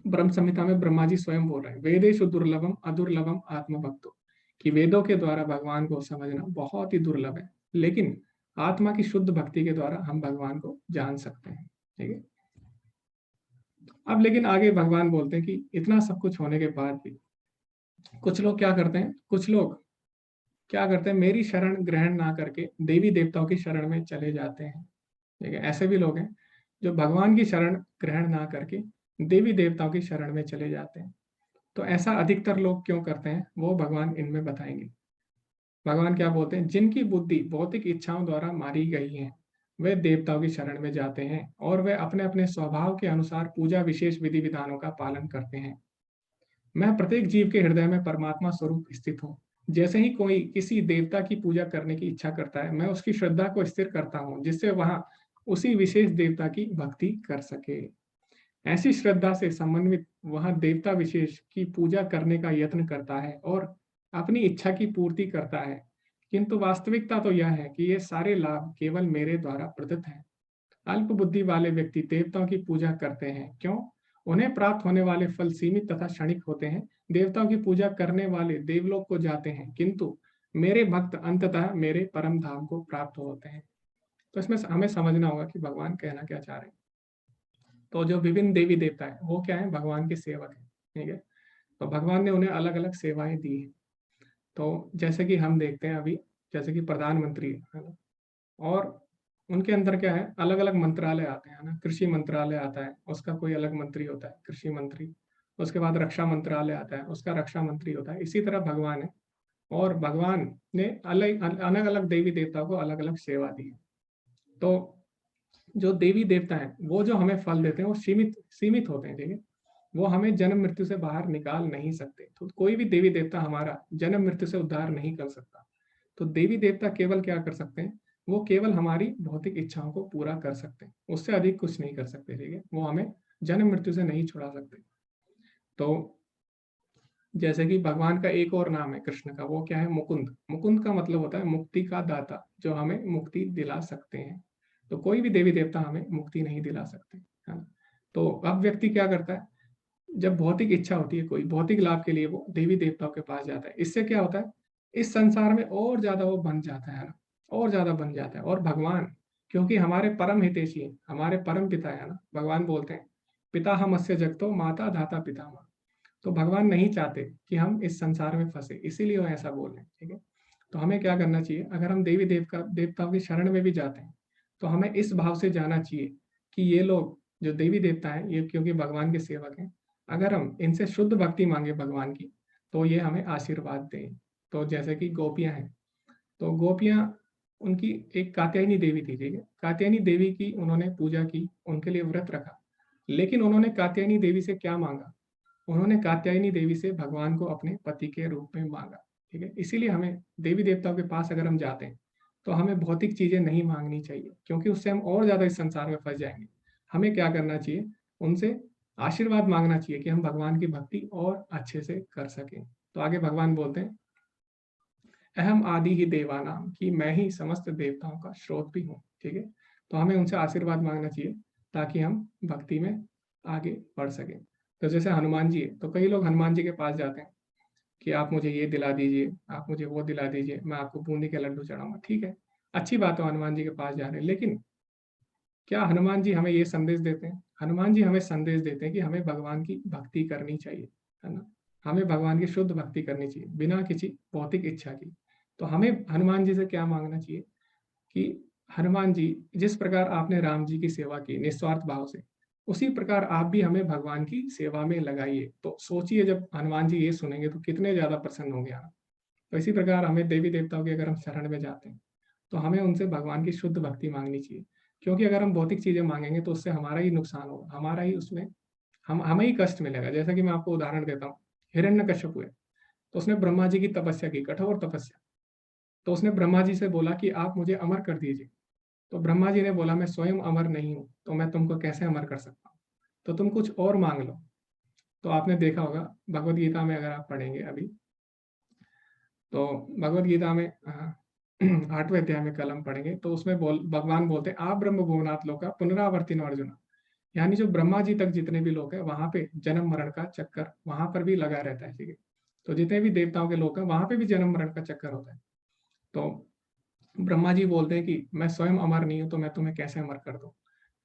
ब्रह्म संहिता में ब्रह्मा जी स्वयं बोल रहे हैं, वेदेषु दुर्लभम अदुर्लभम आत्मभक्तो, कि वेदों के द्वारा भगवान को समझना बहुत ही दुर्लभ है, लेकिन आत्मा की शुद्ध भक्ति के द्वारा हम भगवान को जान सकते हैं, ठीक है। अब लेकिन आगे भगवान बोलते हैं कि इतना सब कुछ होने के बाद भी कुछ लोग क्या करते हैं, मेरी शरण ग्रहण ना करके देवी देवताओं की शरण में चले जाते हैं, ठीक है। ऐसे भी लोग हैं जो भगवान की शरण ग्रहण ना करके देवी देवताओं की शरण में चले जाते हैं। तो ऐसा अधिकतर लोग क्यों करते हैं वो भगवान इनमें बताएंगे। भगवान क्या बोलते हैं, जिनकी बुद्धि भौतिक इच्छाओं द्वारा मारी गई है वे देवताओं की शरण में जाते हैं और वे अपने अपने स्वभाव के अनुसार पूजा विशेष विधि विधानों का पालन करते हैं। मैं प्रत्येक जीव के हृदय में परमात्मा स्वरूप स्थित हूँ। जैसे ही कोई किसी देवता की पूजा करने की इच्छा करता है, मैं उसकी श्रद्धा को स्थिर करता हूँ जिससे वह उसी विशेष देवता की भक्ति कर सके। ऐसी श्रद्धा से समन्वित वह देवता विशेष की पूजा करने का यत्न करता है और अपनी इच्छा की पूर्ति करता है, किंतु वास्तविकता तो यह है कि ये सारे लाभ केवल मेरे द्वारा प्रदत्त हैं। अल्प बुद्धि वाले व्यक्ति देवताओं की पूजा करते हैं, क्यों? उन्हें प्राप्त होने वाले फल सीमित तथा क्षणिक होते हैं। देवताओं की पूजा करने वाले देवलोक को जाते हैं, किंतु मेरे भक्त अंततः मेरे परम धाम को प्राप्त होते हैं। तो इसमें हमें समझना होगा कि भगवान कहना क्या चाह रहे हैं। तो जो विभिन्न देवी देवता है वो क्या है, भगवान के सेवक है, ठीक है। तो भगवान ने उन्हें अलग अलग सेवाएं दी है। तो जैसे कि हम देखते हैं अभी, जैसे कि प्रधानमंत्री है ना, और उनके अंदर क्या है, अलग अलग मंत्रालय आते हैं ना, कृषि मंत्रालय आता है, उसका कोई अलग मंत्री होता है, कृषि मंत्री। उसके बाद रक्षा मंत्रालय आता है, उसका रक्षा मंत्री होता है। इसी तरह भगवान है, और भगवान ने अलग अलग देवी देवताओं को अलग अलग सेवा दी है। तो जो देवी देवता हैं वो जो हमें फल देते हैं वो सीमित होते हैं, ठीक है। वो हमें जन्म मृत्यु से बाहर निकाल नहीं सकते। तो कोई भी देवी देवता हमारा जन्म मृत्यु से उद्धार नहीं कर सकता। तो देवी देवता केवल क्या कर सकते हैं, वो केवल हमारी भौतिक इच्छाओं को पूरा कर सकते हैं, उससे अधिक कुछ नहीं कर सकते, ठीक है। वो हमें जन्म मृत्यु से नहीं छुड़ा सकते। तो जैसे कि भगवान का एक और नाम है कृष्ण का, वो क्या है, मुकुंद। मुकुंद का मतलब होता है मुक्ति का दाता, जो हमें मुक्ति दिला सकते हैं। तो कोई भी देवी देवता हमें मुक्ति नहीं दिला सकते, है ना। तो अब व्यक्ति क्या करता है, जब भौतिक इच्छा होती है, कोई भौतिक लाभ के लिए वो देवी देवताओं के पास जाता है। इससे क्या होता है, इस संसार में और ज्यादा वो बन जाता है ना, और ज्यादा बन जाता है। और भगवान क्योंकि हमारे परम हितैषी हैं, हमारे परम पिता है ना, भगवान बोलते हैं पिता हमस्य जगतो माता धाता पितामह। तो भगवान नहीं चाहते कि हम इस संसार में फंसे, इसीलिए वो ऐसा बोल रहे हैं, ठीक है। तो हमें क्या करना चाहिए, अगर हम देवी देवताओं की शरण में भी जाते हैं तो हमें इस भाव से जाना चाहिए कि ये लोग जो देवी देवता हैं ये क्योंकि भगवान के सेवक हैं, अगर हम इनसे शुद्ध भक्ति मांगे भगवान की तो ये हमें आशीर्वाद दें। तो जैसे कि गोपियां हैं, तो गोपियां उनकी एक कात्यायनी देवी थी, ठीक है। कात्यायनी देवी की उन्होंने पूजा की, उनके लिए व्रत रखा, लेकिन उन्होंने कात्यायनी देवी से क्या मांगा, उन्होंने कात्यायनी देवी से भगवान को अपने पति के रूप में मांगा, ठीक है। इसीलिए हमें देवी देवताओं के पास अगर हम जाते हैं तो हमें भौतिक चीजें नहीं मांगनी चाहिए, क्योंकि उससे हम और ज्यादा इस संसार में फंस जाएंगे। हमें क्या करना चाहिए, उनसे आशीर्वाद मांगना चाहिए कि हम भगवान की भक्ति और अच्छे से कर सकें। तो आगे भगवान बोलते हैं अहम आदि ही देवानाम, कि मैं ही समस्त देवताओं का स्रोत भी हूँ, ठीक है। तो हमें उनसे आशीर्वाद मांगना चाहिए ताकि हम भक्ति में आगे बढ़ सकें। तो जैसे हनुमान जी है, तो कई लोग हनुमान जी के पास जाते हैं कि आप मुझे ये दिला दीजिए, आप मुझे वो दिला दीजिए, मैं आपको बूंदी के लड्डू चढ़ाऊंगा, ठीक है, अच्छी बात है हनुमान जी के पास जा रहे हैं। लेकिन क्या हनुमान जी हमें ये संदेश देते हैं, हनुमान जी हमें संदेश देते हैं कि हमें भगवान की भक्ति करनी चाहिए, है ना। हमें भगवान की शुद्ध भक्ति करनी चाहिए बिना किसी भौतिक इच्छा की। तो हमें हनुमान जी से क्या मांगना चाहिए कि हनुमान जी, जिस प्रकार आपने राम जी की सेवा की निस्वार्थ भाव से, उसी प्रकार आप भी हमें भगवान की सेवा में लगाइए। तो सोचिए जब हनुमान जी ये सुनेंगे तो कितने ज्यादा प्रसन्न होंगे आप। तो इसी प्रकार हमें देवी देवताओं की अगर हम शरण में जाते हैं तो हमें उनसे भगवान की शुद्ध भक्ति मांगनी चाहिए, क्योंकि अगर हम भौतिक चीजें मांगेंगे तो उससे हमारा ही नुकसान होगा, हमारा ही उसमें हमें ही कष्ट मिलेगा। जैसा कि मैं आपको उदाहरण देता हूँ, हिरण्यकश्यप है, तो उसने ब्रह्मा जी की तपस्या की, कठोर तपस्या। तो उसने ब्रह्मा जी से बोला कि आप मुझे अमर कर दीजिए। तो ब्रह्मा जी ने बोला मैं स्वयं अमर नहीं हूं, तो मैं तुमको कैसे अमर कर सकता हूँ, तो तुम कुछ और मांग लो। तो आपने देखा होगा भगवत गीता में, अगर आप पढ़ेंगे अभी तो भगवत गीता में 8वें अध्याय में कलम पढ़ेंगे तो उसमें भगवान बोलते हैं आप ब्रह्म भुवनात् लोका पुनरावर्तिन अर्जुन, यानी जो ब्रह्मा जी तक जितने भी लोग हैं वहां पे जन्म मरण का चक्कर वहां पर भी लगा रहता है, ठीक है। तो जितने भी देवताओं के लोग हैं वहां पे भी जन्म मरण का चक्कर होता है। तो ब्रह्मा जी बोलते हैं कि मैं स्वयं अमर नहीं हूं तो मैं तुम्हें कैसे अमर कर दूं,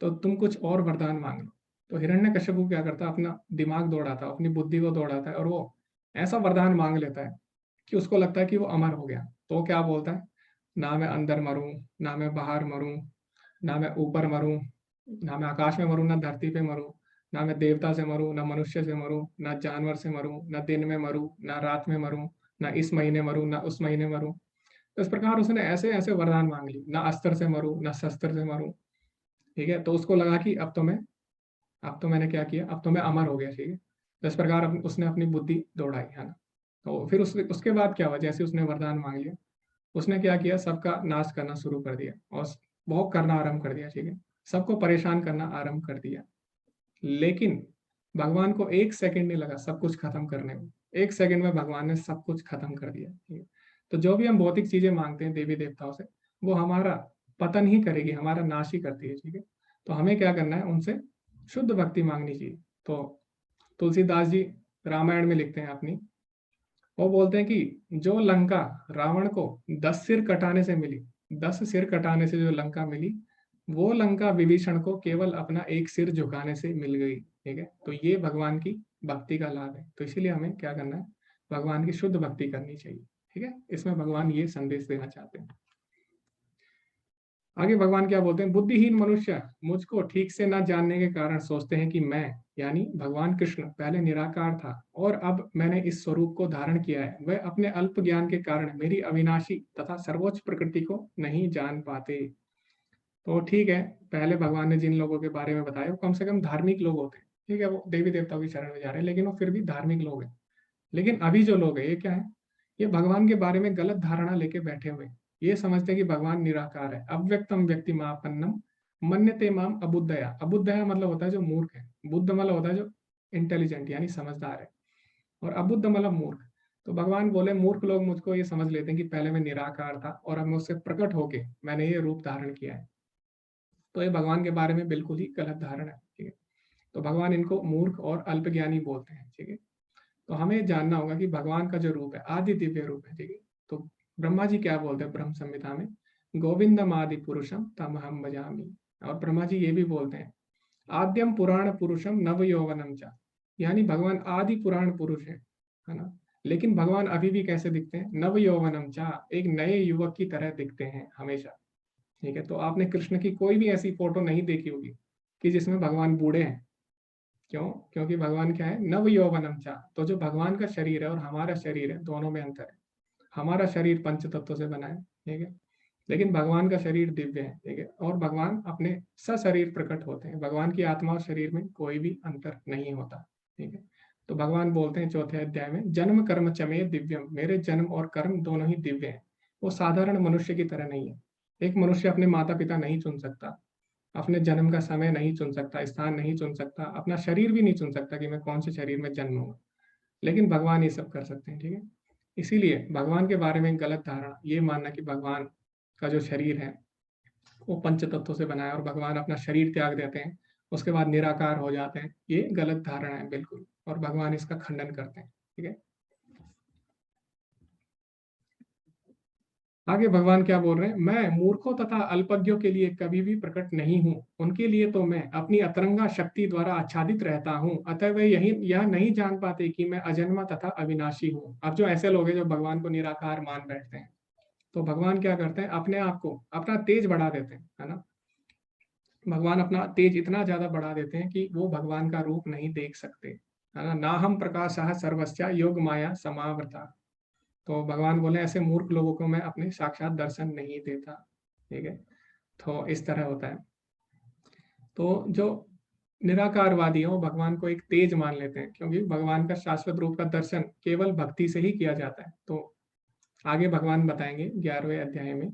तो तुम कुछ और वरदान मांग लो। तो हिरण्यकश्यप क्या करता है, अपना दिमाग दौड़ाता है, अपनी बुद्धि को दौड़ाता है, और वो ऐसा वरदान मांग लेता है कि उसको लगता है कि वो अमर हो गया। तो वो क्या बोलता है, ना मैं अंदर मरूं, ना मैं बाहर मरूं, ना मैं ऊपर मरूं, ना मैं आकाश में मरूं, ना धरती पे मरूं, ना मैं देवता से मरूं, ना मनुष्य से मरूं, ना जानवर से मरूं, ना दिन में मरूं, ना रात में मरूं, ना इस महीने मरूं, ना उस महीने मरूं। तो इस प्रकार उसने ऐसे ऐसे वरदान मांग ली, ना अस्त्र से मरूं, ना शस्त्र से मरूं, ठीक है। तो उसको लगा कि अब तो मैंने क्या किया, अब तो मैं अमर हो गया, ठीक है। तो इस प्रकार उसने अपनी बुद्धि दौड़ाई, है ना। तो फिर उसके बाद क्या हुआ, जैसे उसने वरदान मांग लिया, उसने क्या किया, सबका नाश करना शुरू कर दिया और बहुत करना आरंभ कर दिया, ठीक है। सबको परेशान करना आरंभ कर दिया। लेकिन भगवान को 1 सेकंड नहीं लगा सब कुछ खत्म करने में, 1 सेकंड में भगवान ने सब कुछ खत्म कर दिया, ठीक है। तो जो भी हम भौतिक चीजें मांगते हैं देवी देवताओं से, वो हमारा पतन ही करेगी, हमारा नाश ही करती है, ठीक है। तो हमें क्या करना है, उनसे शुद्ध भक्ति मांगनी चाहिए। तो तुलसीदास जी रामायण में लिखते हैं अपनी, वो बोलते हैं कि जो लंका रावण को 10 सिर कटाने से मिली, 10 सिर कटाने से जो लंका मिली, वो लंका विभीषण को केवल अपना 1 सिर झुकाने से मिल गई, ठीक है। तो ये भगवान की भक्ति का लाभ है। तो इसीलिए हमें क्या करना है, भगवान की शुद्ध भक्ति करनी चाहिए, ठीक है। इसमें भगवान ये संदेश देना चाहते हैं। आगे भगवान क्या बोलते हैं, बुद्धिहीन मनुष्य मुझको ठीक से न जानने के कारण सोचते हैं कि मैं, यानी भगवान कृष्ण पहले निराकार था और अब मैंने इस स्वरूप को धारण किया है, वह अपने अल्प ज्ञान के कारण मेरी अविनाशी तथा सर्वोच्च प्रकृति को नहीं जान पाते। तो ठीक है, पहले भगवान ने जिन लोगों के बारे में बताया वो कम से कम धार्मिक लोग होते हैं, ठीक है, वो देवी देवताओं की शरण में जा रहे हैं, लेकिन वो फिर भी धार्मिक लोग हैं। लेकिन अभी जो लोग हैं ये क्या है, ये भगवान के बारे में गलत धारणा लेके बैठे हुए हैं। ये समझते हैं कि भगवान निराकार है। अव्यक्तम व्यक्ति मापन्नम मन्यते माम अबुद्धया। अबुद्धया मतलब होता है जो मूर्ख है, बुद्ध मतलब होता है जो इंटेलिजेंट यानी समझदार है, और अबुद्ध मतलब मूर्ख। तो भगवान बोले मूर्ख लोग मुझको ये समझ लेते हैं कि पहले मैं निराकार था और अब मैं उससे प्रकट होके मैंने ये रूप धारण किया है। तो ये भगवान के बारे में बिल्कुल ही गलत धारणा है, ठीक है। तो भगवान इनको मूर्ख और अल्पज्ञानी बोलते हैं, ठीक है। तो हमें जानना होगा कि भगवान का जो रूप है आदि दिव्य रूप है, ठीक है। तो ब्रह्मा जी क्या बोलते हैं ब्रह्म संहिता में, गोविंदम आदि पुरुषम तमहम भजामि। और ब्रह्मा जी ये भी बोलते हैं आद्यम पुराण पुरुषम नव यौवनम चा, यानी भगवान आदि पुराण पुरुष है ना। लेकिन भगवान अभी भी कैसे दिखते हैं, नव यौवनम चा, एक नए युवक की तरह दिखते हैं हमेशा, ठीक है। तो आपने कृष्ण की कोई भी ऐसी फोटो नहीं देखी होगी कि जिसमें भगवान बूढ़े हैं। क्यों? क्योंकि भगवान क्या है, नव यौवनम चा। तो जो भगवान का शरीर है और हमारा शरीर है, दोनों में अंतर है। हमारा शरीर पंच तत्वों से बना है, ठीक है, लेकिन भगवान का शरीर दिव्य है, ठीक है। और भगवान अपने सशरीर प्रकट होते हैं। भगवान की आत्मा और शरीर में कोई भी अंतर नहीं होता, ठीक है। तो भगवान बोलते हैं चौथे अध्याय में, जन्म कर्म चमे दिव्यम, मेरे जन्म और कर्म दोनों ही दिव्य हैं। वो साधारण मनुष्य की तरह नहीं है। एक मनुष्य अपने माता पिता नहीं चुन सकता, अपने जन्म का समय नहीं चुन सकता, स्थान नहीं चुन सकता, अपना शरीर भी नहीं चुन सकता कि मैं कौन से शरीर में जन्म हूँ। लेकिन भगवान ये सब कर सकते हैं, ठीक है। इसीलिए भगवान के बारे में गलत धारणा ये मानना कि भगवान का जो शरीर है वो पंच तत्वों से बना है और भगवान अपना शरीर त्याग देते हैं उसके बाद निराकार हो जाते हैं, ये गलत धारणा है बिल्कुल, और भगवान इसका खंडन करते हैं, ठीक है। आगे भगवान क्या बोल रहे हैं, मैं मूर्खों तथा अल्पज्ञों के लिए कभी भी प्रकट नहीं हूँ, उनके लिए तो मैं अपनी अतरंगा शक्ति द्वारा आच्छादित रहता हूँ, अतः वे यह नहीं जान पाते कि मैं अजन्मा तथा अविनाशी हूँ। अब जो ऐसे लोग हैं जो भगवान को निराकार मान बैठते हैं, तो भगवान क्या करते हैं, अपने आप को अपना तेज बढ़ा देते हैं, है ना। भगवान अपना तेज इतना ज्यादा बढ़ा देते हैं कि वो भगवान का रूप नहीं देख सकते, है ना। ना हम प्रकाशः सर्वस्या योग माया समावृता। तो भगवान बोले ऐसे मूर्ख लोगों को मैं अपने साक्षात दर्शन नहीं देता, ठीक है। तो इस तरह होता है। तो जो निराकारवादी है वो भगवान को एक तेज मान लेते हैं, क्योंकि भगवान का शाश्वत रूप का दर्शन केवल भक्ति से ही किया जाता है। तो आगे भगवान बताएंगे 11वें अध्याय में,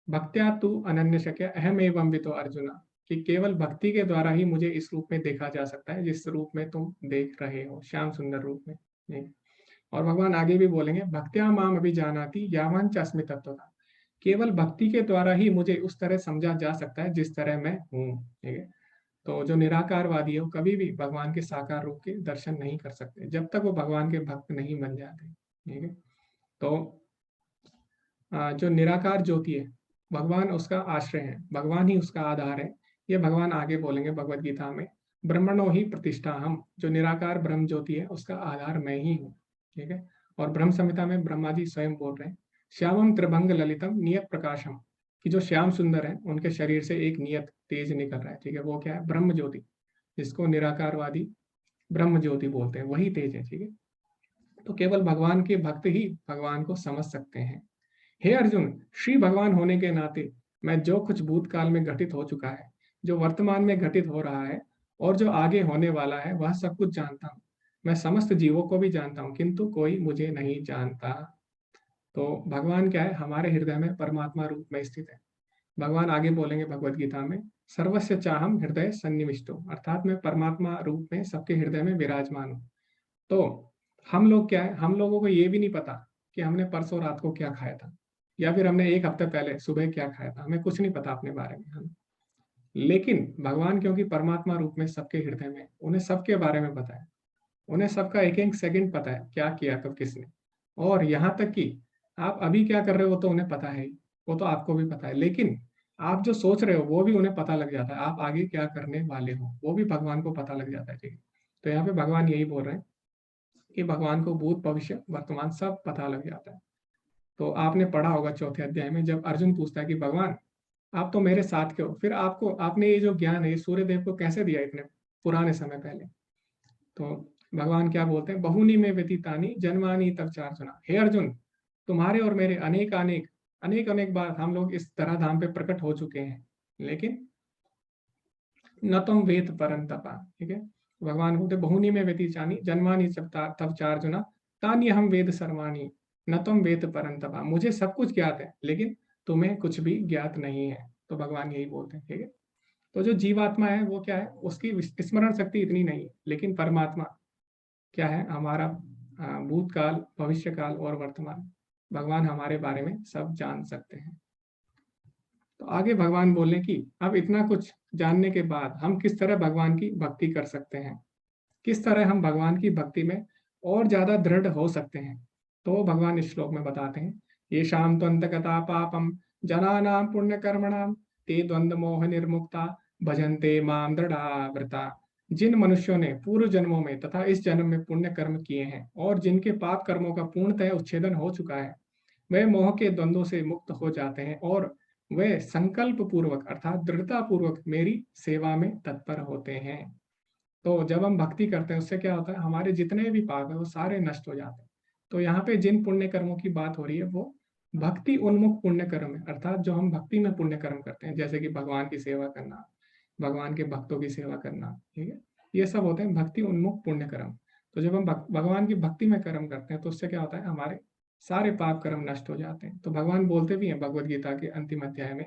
भक्त्या तु अनन्य शक्य अहम एवं वितो अर्जुना, कि केवल भक्ति के द्वारा ही मुझे इस रूप में देखा जा सकता है जिस रूप में तुम देख रहे हो, श्याम सुंदर रूप में, नहीं। और भगवान आगे भी बोलेंगे, भक्त्या माम अभी जानाति यावान च अस्मि तत्वता, केवल भक्ति के द्वारा ही मुझे उस तरह समझा जा सकता है जिस तरह मैं हूँ, ठीक है। तो जो निराकारवादी है वो कभी भी भगवान के साकार रूप के दर्शन नहीं कर सकते जब तक वो भगवान के भक्त नहीं बन जाते, ठीक है। तो जो निराकार ज्योति है भगवान उसका आश्रय है, भगवान ही उसका आधार है। ये भगवान आगे बोलेंगे भगवत गीता में, ब्रह्मणो ही प्रतिष्ठा हम, जो निराकार ब्रह्म ज्योति है उसका आधार मैं ही हूँ, ठीक है। और ब्रह्म संहिता में ब्रह्मा जी स्वयं बोल रहे हैं, श्यामम त्रिभंग ललितम नियत प्रकाशम, कि जो श्याम सुंदर है उनके शरीर से एक नियत तेज निकल रहा है, ठीक है। वो क्या है, ब्रह्म ज्योति, जिसको निराकारवादी ब्रह्म ज्योति बोलते हैं, वही तेज है, ठीक है। तो केवल भगवान के भक्त ही भगवान को समझ सकते हैं। हे अर्जुन, श्री भगवान होने के नाते मैं जो कुछ भूतकाल में घटित हो चुका है, जो वर्तमान में घटित हो रहा है और जो आगे होने वाला है वह सब कुछ जानता हूँ। मैं समस्त जीवों को भी जानता हूँ किंतु कोई मुझे नहीं जानता। तो भगवान क्या है, हमारे हृदय में परमात्मा रूप में स्थित है। भगवान आगे बोलेंगे भगवत गीता में, सर्वस्य चाहम हृदय सन्निविष्टो, अर्थात मैं परमात्मा रूप में सबके हृदय में विराजमान हूँ। तो हम लोग क्या है, हम लोगों को ये भी नहीं पता कि हमने परसों रात को क्या खाया था, या फिर हमने एक हफ्ते पहले सुबह क्या खाया था, हमें कुछ नहीं पता अपने बारे में, है। लेकिन भगवान क्योंकि परमात्मा रूप में सबके हृदय में, उन्हें सबके बारे में पता है, उन्हें सबका एक एक सेकंड पता है क्या किया कब किसने, और यहाँ तक कि आप अभी क्या कर रहे हो तो उन्हें पता है, वो तो आपको भी पता है। लेकिन आप जो सोच रहे हो वो भी उन्हें पता लग जाता है, आप आगे क्या करने वाले हो वो भी भगवान को पता लग जाता है, ठीक है। तो यहाँ पे भगवान यही बोल रहे हैं कि भगवान को भूत भविष्य वर्तमान सब पता लग जाता है। तो आपने पढ़ा होगा चौथे अध्याय में जब अर्जुन पूछता है कि भगवान आप तो मेरे साथ के हो, फिर आपने ये जो ज्ञान है ये सूर्य देव को कैसे दिया इतने पुराने समय पहले। तो भगवान क्या बोलते हैं, बहुनी में व्यतीतानी जन्मानी तब चार्चना, हे अर्जुन तुम्हारे और मेरे अनेक अनेक बार हम लोग इस तरह धाम पे प्रकट हो चुके हैं, लेकिन न तुम वेद परंतपा, ठीक है। भगवान बोलते बहुनी में व्यतीचानी जन्मानी तब चार्जुना तानी हम वेद सर्वाणी न तुम वेद परंतपा, मुझे सब कुछ ज्ञात है लेकिन तुम्हें कुछ भी ज्ञात नहीं है। तो भगवान यही बोलते हैं, ठीक है। तो जो जीवात्मा है वो क्या है, उसकी स्मरण शक्ति इतनी नहीं है, लेकिन परमात्मा क्या है, हमारा भूतकाल, भविष्यकाल और वर्तमान, भगवान हमारे बारे में सब जान सकते हैं। तो आगे भगवान बोले कि अब इतना कुछ जानने के बाद हम किस तरह भगवान की भक्ति कर सकते हैं, किस तरह हम भगवान की भक्ति में और ज्यादा दृढ़ हो सकते हैं। तो भगवान इस श्लोक में बताते हैं, ये शाम त्वंतगता पापम जनानां पुण्य कर्मणाम ते द्वंद्व मोह निर्मुक्ता भजन्ते माम दृढ़ाव्रता। जिन मनुष्यों ने पूर्व जन्मों में तथा इस जन्म में पुण्य कर्म किए हैं और जिनके पाप कर्मों का पूर्णतः उच्छेदन हो चुका है, वे मोह के द्वंद्वों से मुक्त हो जाते हैं और वे संकल्प पूर्वक अर्थात दृढ़ता पूर्वक मेरी सेवा में तत्पर होते हैं। तो जब हम भक्ति करते हैं उससे क्या होता है, हमारे जितने भी पाप है वो सारे नष्ट हो जाते हैं। तो यहाँ पे जिन पुण्य कर्मों की बात हो रही है वो भक्ति उन्मुख पुण्य कर्म है, अर्थात जो हम भक्ति में पुण्य कर्म करते हैं, जैसे कि भगवान की सेवा करना, भगवान के भक्तों की सेवा करना, ठीक है, ये सब होते हैं भक्ति उन्मुख पुण्य कर्म। तो जब हम भगवान की भक्ति में कर्म करते हैं तो उससे क्या होता है, हमारे सारे पाप कर्म नष्ट हो जाते हैं। तो भगवान बोलते भी हैं भगवद गीता के अंतिम अध्याय में,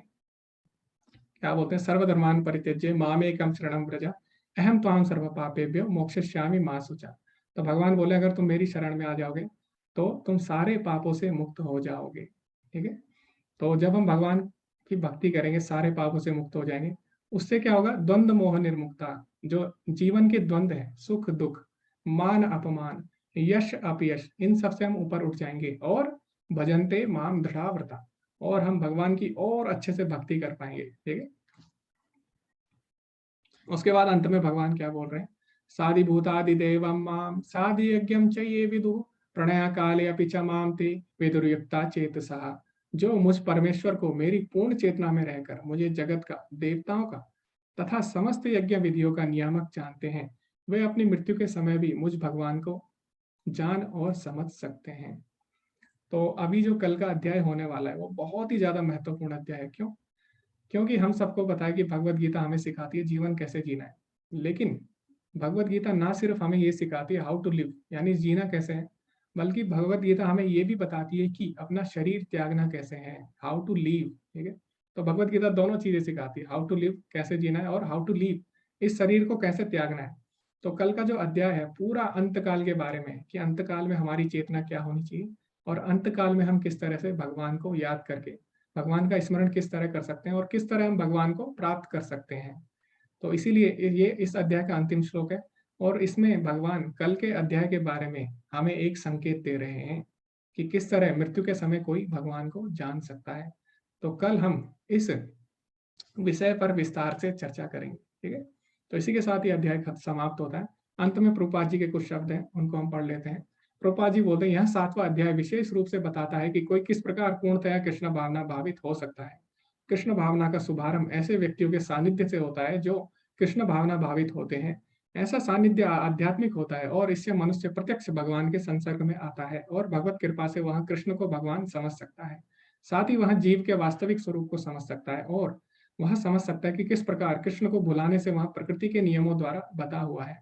क्या बोलते हैं, सर्वधर्मान परित्यज्य मामेकम शरणं व्रज अहम त्वां सर्व पापेभ्यो मोक्षयिष्यामि मा शुचा। तो भगवान बोले अगर तुम मेरी शरण में आ जाओगे तो तुम सारे पापों से मुक्त हो जाओगे, ठीक है। तो जब हम भगवान की भक्ति करेंगे सारे पापों से मुक्त हो जाएंगे। उससे क्या होगा, द्वंद्व मोह निर्मुक्ता, जो जीवन के द्वंद्व है, सुख दुख, मान अपमान, यश अपयश, इन सब से हम ऊपर उठ जाएंगे और भजन्ते माम दृढ़ाव्रता, और हम भगवान की और अच्छे से भक्ति कर पाएंगे, ठीक है। उसके बाद अंत में भगवान क्या बोल रहे हैं, साधि भूतादि देवम माम साधि यज्ञम च ये विदु प्रणय काले अपि च माम ते विदुर्युक्ता चेतसः। जो मुझ परमेश्वर को मेरी पूर्ण चेतना में रहकर मुझे जगत का, देवताओं का तथा समस्त यज्ञ विधियों का नियामक जानते हैं, वे अपनी मृत्यु के समय भी मुझ भगवान को जान और समझ सकते हैं। तो अभी जो कल का अध्याय होने वाला है वो बहुत ही ज्यादा महत्वपूर्ण अध्याय है। क्यों? क्योंकि हम सबको पता है कि भगवत गीता हमें सिखाती है जीवन कैसे जीना है, लेकिन भगवत गीता ना सिर्फ हमें ये सिखाती है हाउ टू लिव, यानी जीना कैसे है, बल्कि भगवत गीता हमें ये भी बताती है कि अपना शरीर त्यागना कैसे है, हाउ टू लीव, ठीक है। तो भगवत गीता दोनों चीजें सिखाती है, हाउ टू लिव कैसे जीना है और हाउ टू लीव इस शरीर को कैसे त्यागना है। तो कल का जो अध्याय है पूरा अंतकाल के बारे में, कि अंतकाल में हमारी चेतना क्या होनी चाहिए और अंतकाल में हम किस तरह से भगवान को याद करके भगवान का स्मरण किस तरह कर सकते हैं और किस तरह हम भगवान को प्राप्त कर सकते हैं। तो इसीलिए ये इस अध्याय का अंतिम श्लोक है और इसमें भगवान कल के अध्याय के बारे में हमें एक संकेत दे रहे हैं कि किस तरह मृत्यु के समय कोई भगवान को जान सकता है। तो कल हम इस विषय पर विस्तार से चर्चा करेंगे, ठीक है। तो इसी के साथ ही अध्याय समाप्त होता है। अंत में प्रभुपाद जी के कुछ शब्द हैं, उनको हम पढ़ लेते हैं। प्रभुपाद जी बोलते हैं, यह 7वां अध्याय विशेष रूप से बताता है कि कोई किस प्रकार पूर्णतया कृष्ण भावना भावित हो सकता है। कृष्ण भावना का शुभारंभ ऐसे व्यक्तियों के सानिध्य से होता है जो कृष्ण भावना भावित होते हैं। ऐसा सानिध्य आध्यात्मिक होता है और इससे मनुष्य प्रत्यक्ष भगवान के संसर्ग में आता है और भगवत कृपा से वह कृष्ण को भगवान समझ सकता है। साथ ही वह जीव के वास्तविक स्वरूप को समझ सकता है और वह समझ सकता है कि किस प्रकार कृष्ण को भुलाने से वह प्रकृति के नियमों द्वारा बता हुआ है।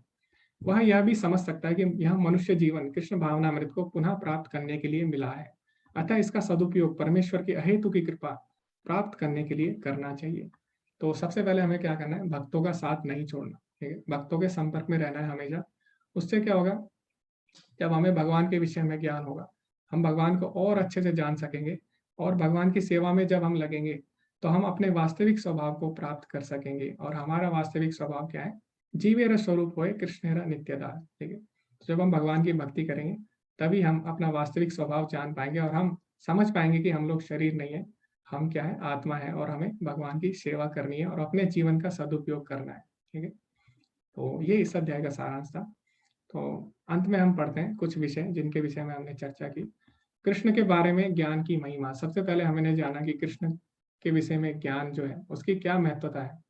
वह यह भी समझ सकता है कि यह मनुष्य जीवन कृष्ण भावनामृत को पुनः प्राप्त करने के लिए मिला है, अतः इसका सदुपयोग परमेश्वर की अहेतु की कृपा प्राप्त करने के लिए करना चाहिए। तो सबसे पहले हमें क्या करना है, भक्तों का साथ नहीं छोड़ना, ठीक है, भक्तों के संपर्क में रहना है हमेशा। उससे क्या होगा, जब हमें भगवान के विषय में ज्ञान होगा हम भगवान को और अच्छे से जान सकेंगे और भगवान की सेवा में जब हम लगेंगे तो हम अपने वास्तविक स्वभाव को प्राप्त कर सकेंगे। और हमारा वास्तविक स्वभाव क्या है, जीवेर स्वरूप होए कृष्णेरा नित्यदास, ठीक है। तो जब हम भगवान की भक्ति करेंगे तभी हम अपना वास्तविक स्वभाव जान पाएंगे और हम समझ पाएंगे कि हम लोग शरीर नहीं है, हम क्या है, आत्मा है और हमें भगवान की सेवा करनी है और अपने जीवन का सदुपयोग करना है, ठीक है। तो ये इस अध्याय का सारांश था। तो अंत में हम पढ़ते हैं कुछ विषय जिनके विषय में हमने चर्चा की। कृष्ण के बारे में ज्ञान की महिमा। सबसे पहले हमने जाना कि कृष्ण के विषय में ज्ञान जो है उसकी क्या महत्वता है।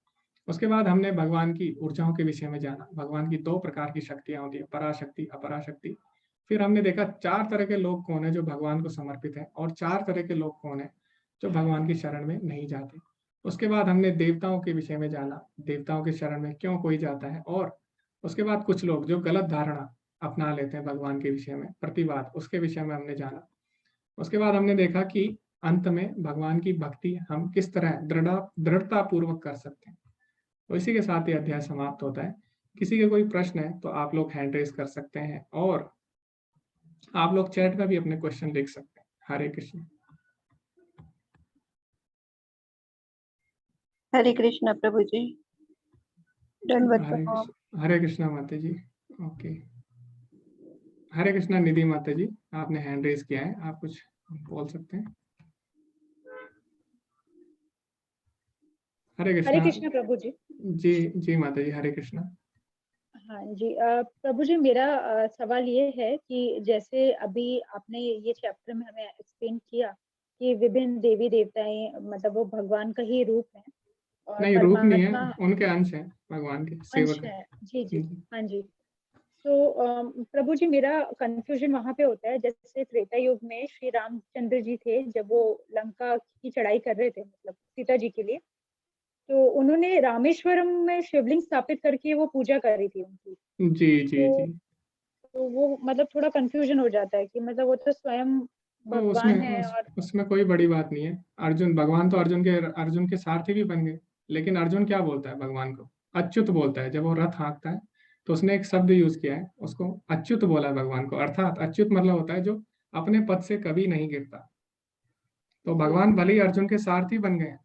उसके बाद हमने भगवान की ऊर्जाओं के विषय में जाना, भगवान की 2 प्रकार की शक्तियां होती है, पराशक्ति अपराशक्ति। फिर हमने देखा 4 तरह के लोग कौन है जो भगवान को समर्पित है और 4 तरह के लोग कौन है जो भगवान की शरण में नहीं जाते। उसके बाद हमने देवताओं के विषय में जाना, देवताओं के शरण में क्यों कोई जाता है, और उसके बाद कुछ लोग जो गलत धारणा अपना लेते हैं भगवान के विषय में, प्रतिवाद, उसके विषय में हमने जाना। उसके बाद हमने देखा कि अंत में भगवान की भक्ति हम किस तरह दृढ़ता पूर्वक कर सकते हैं। तो इसी के साथ ये अध्याय समाप्त होता है। किसी के कोई प्रश्न है तो आप लोग हैंड रेज कर सकते हैं, और आप लोग चैट में भी अपने क्वेश्चन लिख सकते हैं। हरे कृष्ण। हरे कृष्णा प्रभु जी। दंडवत हरे प्रणाम। कृष्ण, हरे कृष्णा माता जी। ओके, हरे कृष्णा निधि माता जी, आपने हैंड रेज किया है, आप कुछ बोल सकते हैं। हरे कृष्णा प्रभु जी। जी जी माता जी, हरे कृष्णा। हाँ जी, प्रभु जी, मेरा सवाल ये है कि जैसे अभी आपने ये चैप्टर में हमें एक्सप्लेन किया कि विभिन्न देवी देवताएं मतलब वो भगवान का ही रूप है और नहीं, रूप नहीं है, परमात्मा उनके अंश है, भगवान के अंश सेवक है। है। जी जी, जी। हाँ जी। तो प्रभु जी, मेरा कंफ्यूजन वहां पे होता है, जैसे त्रेता युग में श्री रामचंद्र जी थे, जब वो लंका की चढ़ाई कर रहे थे मतलब सीता जी के लिए, तो उन्होंने रामेश्वरम में शिवलिंग स्थापित करके वो पूजा करी थी उनकी। जी जी तो जी। तो वो मतलब थोड़ा कंफ्यूजन हो जाता है कि मतलब वो तो स्वयं तो भगवान है और उसमें कोई बड़ी बात नहीं है। अर्जुन, भगवान तो अर्जुन के सारथी भी बन गए, लेकिन अर्जुन क्या बोलता है भगवान को? अच्युत बोलता है। जब वो रथ हाँकता है तो उसने एक शब्द यूज किया है, उसको अच्युत बोला है भगवान को। अर्थात अच्युत मतलब होता है जो अपने पद से कभी नहीं गिरता। तो भगवान भले ही अर्जुन के सारथी बन गए,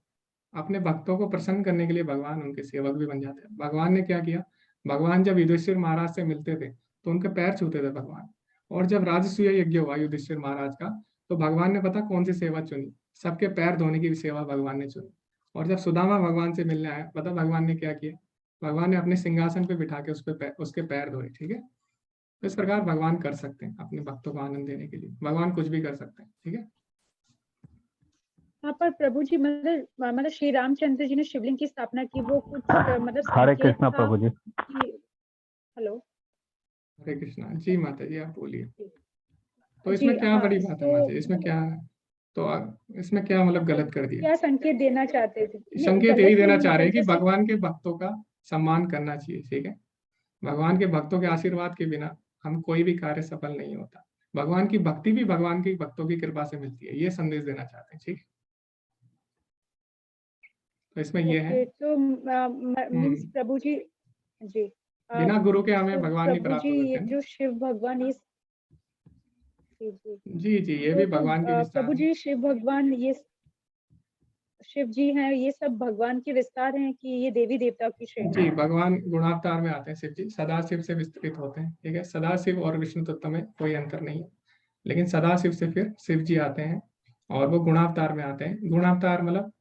अपने भक्तों को प्रसन्न करने के लिए भगवान उनके सेवक भी बन जाते हैं। भगवान ने क्या किया, भगवान जब युधिष्ठिर महाराज से मिलते थे तो उनके पैर छूते थे भगवान। और जब राजसूय यज्ञ हुआ युधिष्ठिर महाराज का, तो भगवान ने पता कौन सी सेवा चुनी? सबके पैर धोने की भी सेवा भगवान ने चुनी। और जब सुदामा भगवान से मिलने आया, पता भगवान ने क्या किया? भगवान ने अपने सिंहासन पे बिठा के उसके पैर धोए। ठीक है, तो इस प्रकार भगवान कर सकते हैं अपने भक्तों को आनंद देने के लिए, भगवान कुछ भी कर सकते हैं। ठीक है। हाँ, पर प्रभु जी मतलब श्री रामचंद्र जी ने शिवलिंग की स्थापना की, वो कुछ मतलब हरे संकेत कृष्णा था प्रभु जी। कि हेलो हरे कृष्णा जी माता जी, आप बोलिए। तो जी, इसमें क्या हाँ, बड़ी बात है माता जी? इसमें क्या है? तो इसमें क्या मतलब गलत कर दिया? क्या संकेत देना चाहते थे? नहीं, संकेत यही गलत देना नहीं, चाह रहे हैं मतलब कि जैसे भगवान के भक्तों का सम्मान करना चाहिए। ठीक है, भगवान के भक्तों के आशीर्वाद के बिना हम कोई भी कार्य सफल नहीं होता। भगवान की भक्ति भी भगवान के भक्तों की कृपा से मिलती है, ये संदेश देना चाहते हैं। ठीक है, तो इसमें ये है। ओके, तो मीन्स प्रभु जी, जी, बिना गुरु के हमें तो भगवान नहीं प्रभु प्राप्त जी, हो ये सकते ना। जो शिव भगवान, ये जी जी, जी जी, ये भी तो भगवान के विस्तार प्रभु है। जी, शिव भगवान, ये शिव जी हैं, ये सब भगवान के विस्तार हैं कि ये देवी देवता की श्रेणी जी, है? भगवान गुणावतार में आते हैं शिव जी, सदाशिव से विस्तृत होते हैं। ठीक है, सदाशिव और विष्णु तत्व में कोई अंतर नहीं है, लेकिन सदाशिव से फिर शिव जी आते हैं और वो गुणावतार में आते हैं। गुणावतार मतलब,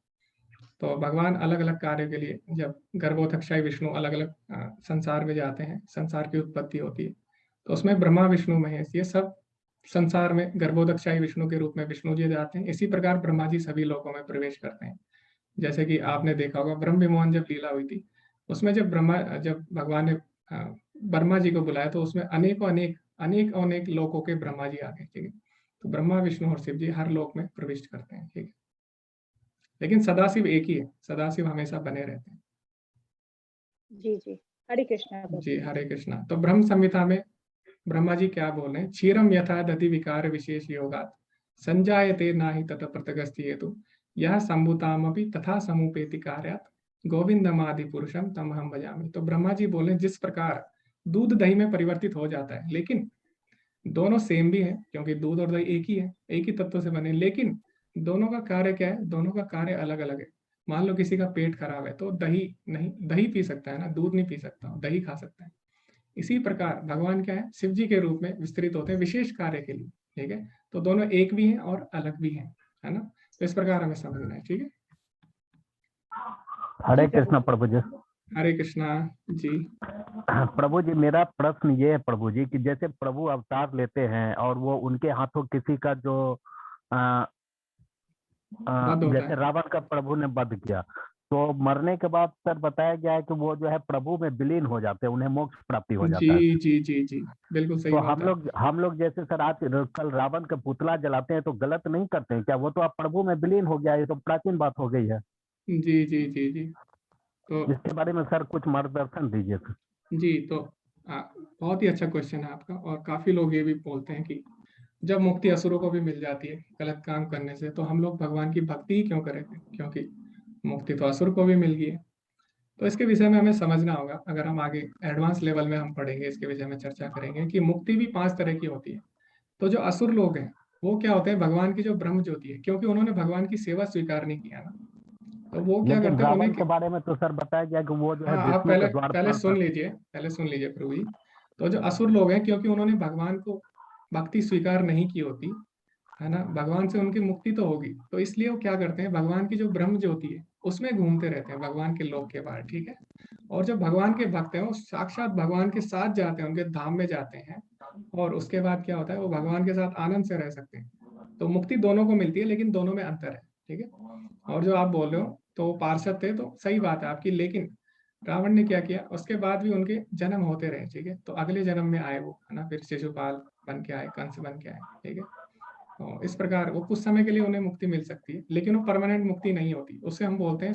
तो भगवान अलग अलग कार्य के लिए, जब गर्भोधक्षाई विष्णु अलग अलग संसार में जाते हैं, संसार की उत्पत्ति होती है, तो उसमें ब्रह्मा विष्णु महेश ये सब संसार में गर्भोदक्षाई विष्णु के रूप में विष्णु जी जाते हैं। इसी प्रकार ब्रह्मा जी सभी लोकों में प्रवेश करते हैं। जैसे कि आपने देखा होगा ब्रह्म विमोहन जब लीला हुई थी, उसमें जब भगवान ने ब्रह्मा जी को बुलाया, तो उसमें अनेकों अनेक अनेक अनेक लोकों के ब्रह्मा जी आ गए। ठीक है, तो ब्रह्मा विष्णु और शिव जी हर लोक में प्रविष्ट करते हैं। ठीक है, लेकिन सदाशिव एक ही है, सदाशिव हमेशा बने रहते हैं। जी जी, हरे कृष्णा प्रभु जी, हरे कृष्णा। तो ब्रह्म संहिता में ब्रह्मा जी क्या बोल रहे हैं? क्षीरम यथा दधि विकार विशेष योगात संजायते नाहि तत पृथगस्ति हेतु यह संभूतामपि तथा समुपेति कार्यात गोविंदमादि पुरुषम तम हम भजामि। तो ब्रह्मा जी बोले जिस प्रकार दूध दही में परिवर्तित हो जाता है, लेकिन दोनों सेम भी है, क्योंकि दूध और दही एक ही है, एक ही तत्व से बने, लेकिन दोनों का कार्य क्या है? दोनों का कार्य अलग अलग है। मान लो किसी का पेट खराब है तो दही नहीं, दही पी सकता है ना, दूध नहीं पी सकता, दही खा सकता है। इसी प्रकार भगवान क्या है? शिव जी के रूप में विस्तृत होते हैं विशेष कार्य के लिए। ठीक है, तो दोनों एक भी हैं और अलग भी हैं, है ना? तो इस प्रकार हमें समझना है। ठीक है, हरे कृष्णा प्रभु जी। हरे कृष्णा जी। प्रभु जी, मेरा प्रश्न ये है प्रभु जी कि जैसे प्रभु अवतार लेते हैं और वो उनके हाथों किसी का जो वध होता जैसे है। रावण का प्रभु ने वध किया, तो मरने के बाद सर बताया गया है कि वो जो है प्रभु में विलीन हो जाते हैं, उन्हें मोक्ष प्राप्ति हो जाता है। जी जी जी जी, बिल्कुल सही तो बात है। हम लोग जैसे सर आज कल रावण का पुतला जलाते हैं, तो गलत नहीं करते हैं क्या? वो तो आप प्रभु में विलीन हो गया, ये तो प्राचीन बात हो गई है। जी जी जी जी। तो इसके बारे में सर कुछ मार्गदर्शन दीजिए सर। जी, तो बहुत ही अच्छा क्वेश्चन है आपका। और काफी लोग ये भी बोलते हैं कि जब मुक्ति असुरों को भी मिल जाती है गलत काम करने से, तो हम लोग भगवान की भक्ति ही क्यों करें, क्योंकि मुक्ति तो असुर को भी मिल गई है। तो इसके विषय में हमें समझना होगा। अगर हम आगे एडवांस लेवल में हम पढ़ेंगे, इसके विषय में चर्चा करेंगे कि मुक्ति भी 5 तरह की होती है। तो जो असुर लोग हैं वो क्या होते हैं, भगवान की जो ब्रह्म ज्योति है, क्योंकि उन्होंने भगवान की सेवा स्वीकार नहीं किया ना, तो वो क्या लेकिन करते हैं, रावण उन्हें के बारे में तो सर बताया गया कि वो जो है हाँ, आप विष्णु पहले के द्वार पहले पर सुन लीजिए, पहले सुन लीजिए प्रभु जी। तो जो असुर लोग हैं, क्योंकि उन्होंने भगवान को भक्ति स्वीकार नहीं की होती है ना, भगवान से उनकी मुक्ति तो होगी, तो इसलिए वो क्या करते हैं, भगवान की जो ब्रह्म ज्योति है उसमें घूमते रहते हैं, भगवान के लोक के बाहर, ठीक है। और जो भगवान के भक्त हैं वो साक्षात भगवान के साथ जाते हैं, उनके धाम में जाते हैं, और उसके बाद क्या होता है, वो भगवान के साथ आनंद से रह सकते हैं। तो मुक्ति दोनों को मिलती है, लेकिन दोनों में अंतर है, ठीक है। और जो आप बोल रहे हो तो वो पार्षद थे, तो सही बात है आपकी, लेकिन रावण ने क्या किया, उसके बाद भी उनके जन्म होते रहे, ठीक है। तो अगले जन्म में आए वो, है ना, फिर शिशुपाल बन के आए, कंस बन के आए, ठीक है। तो इस प्रकार वो कुछ समय के लिए उन्हें मुक्ति मिल सकती है, लेकिन वो परमानेंट मुक्ति नहीं होती। उसे हम बोलते हैं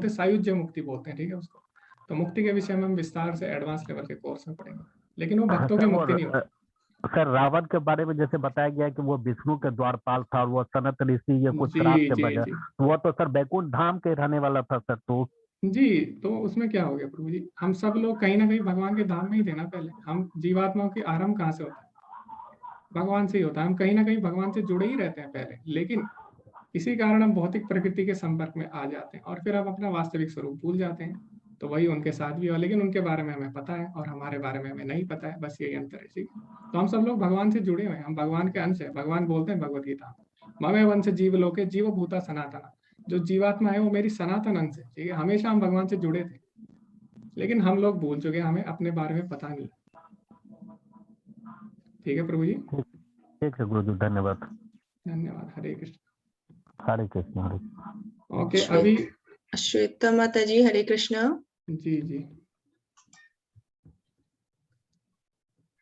सायुज्य मुक्ति बोलते हैं, ठीक है उसको। तो मुक्ति के विषय में हम विस्तार से एडवांस लेवल के कोर्स में पढ़ेंगे, लेकिन वो भक्तों की सर मुक्ति नहीं होती। सर रावण के बारे में जैसे बताया गया है कि वो विष्णु के द्वारपाल था और वो सनत ऋषि ये कुछ जी श्राप के जी वजह, जी वो तो सर बैकुंठ धाम के रहने वाला था सर। तो जी। तो उसमें क्या हो गया प्रभु जी, हम सब लोग कहीं ना कहीं भगवान के धाम में ही थे ना। पहले हम जीवात्माओं की आरंभ कहाँ से होता है, भगवान से ही होता है। हम कहीं ना कहीं भगवान से जुड़े ही रहते हैं पहले, लेकिन इसी कारण हम भौतिक प्रकृति के संपर्क में आ जाते हैं, और फिर हम अपना वास्तविक स्वरूप भूल जाते हैं। तो वही उनके साथ भी हुआ, लेकिन उनके बारे में हमें पता है और हमारे बारे में हमें नहीं पता है, बस यही अंतर है, ठीक है। तो हम सब लोग भगवान से जुड़े हुए हैं, हम भगवान के अंश है। भगवान बोलते हैं भगवत गीता, ममे वंश जीव लोके जीव भूता सनातना। जो जीवात्मा है वो मेरी सनातन अंश है, ठीक है। हमेशा हम भगवान से जुड़े थे, लेकिन हम लोग भूल चुके हैं, हमें अपने बारे में पता नहीं, ठीक है प्रभु जी। ठीक है गुरु जी, धन्यवाद। धन्यवाद। हरे कृष्ण। हरे कृष्ण हरे कृष्ण। ओके, अभी श्वेता माता जी हरे कृष्णा। जी जी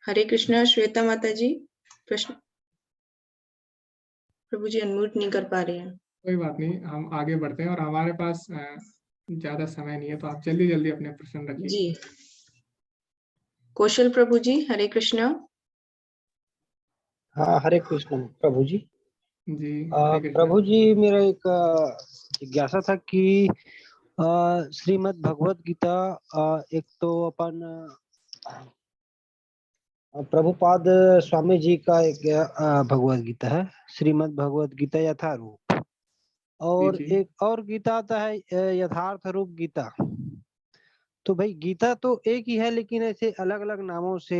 हरे कृष्णा श्वेता माता जी, प्रश्न प्रभु जी अनम्यूट नहीं कर पा रहे हैं। कोई बात नहीं, हम आगे बढ़ते हैं, और हमारे पास ज्यादा समय नहीं है, तो आप जल्दी जल्दी अपने प्रश्न रखिए। जी कौशल प्रभु जी हरे कृष्णा। हाँ हरे कृष्ण प्रभु जी। जी हरे कृष्ण। प्रभु जी मेरा एक जिज्ञासा था कि श्रीमद् भगवत गीता एक तो अपन प्रभुपाद स्वामी जी का एक भगवत गीता है, श्रीमद् भगवत गीता यथारूप, और जी, जी। एक और गीता आता है यथार्थ रूप गीता। तो भाई गीता तो एक ही है, लेकिन ऐसे अलग अलग नामों से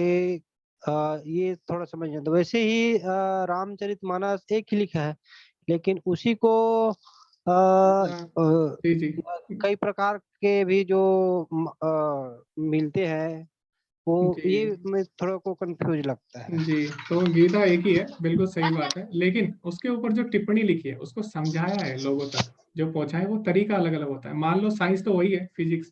ये थोड़ा समझ नहीं। तो वैसे ही रामचरितमानस एक ही लिखा है, लेकिन उसी को जी जी कई प्रकार के भी जो मिलते हैं, वो ये जी मैं थोड़ा को कंफ्यूज लगता है। जी। तो गीता एक ही है, बिल्कुल सही बात है, लेकिन उसके ऊपर जो टिप्पणी लिखी है उसको समझाया है लोगों तक, जो पहुंचा है वो तरीका अलग अलग होता है। मान लो साइंस तो वही है, फिजिक्स,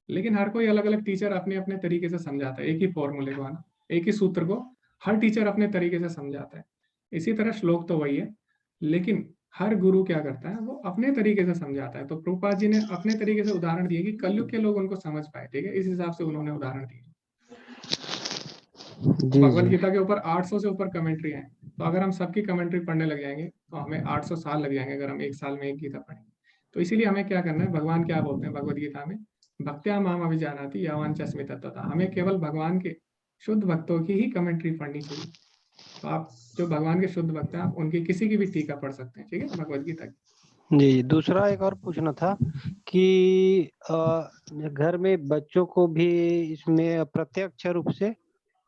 लेकिन हर कोई अलग अलग टीचर अपने अपने तरीके से समझाता है। एक ही फॉर्मूले को, है ना, एक ही सूत्र को हर टीचर अपने तरीके से समझाता है। इसी तरह श्लोक तो वही है, लेकिन हर गुरु क्या करता है, वो अपने तरीके से समझाता है। तो प्रभुपाद जी ने अपने तरीके से उदाहरण दिए कि कलयुग के लोग उनको समझ पाए, ठीक है, इस हिसाब से उन्होंने उदाहरण दिए। जी भगवत जी गीता के ऊपर 800 से ऊपर कमेंट्री है, तो अगर हम सबकी कमेंट्री पढ़ने लग जाएंगे तो हमें 800 साल लग जाएंगे, अगर हम एक साल में एक गीता पढ़ें। तो इसीलिए हमें क्या करना है, भगवान क्या बोलते हैं भगवत गीता में, भक्त्या माम अभिजानाति यावान च अस्मि तत्त्वतः। हमें केवल भगवान के शुद्ध भक्तों की ही कमेंट्री पढ़नी चाहिए। तो आप जो भगवान के शुद्ध भक्त हैं, आप उनकी किसी की भी टीका पढ़ सकते हैं, ठीक है, भगवत गीता की। जी। दूसरा एक और पूछना था कि घर में बच्चों को भी इसमें प्रत्यक्ष रूप से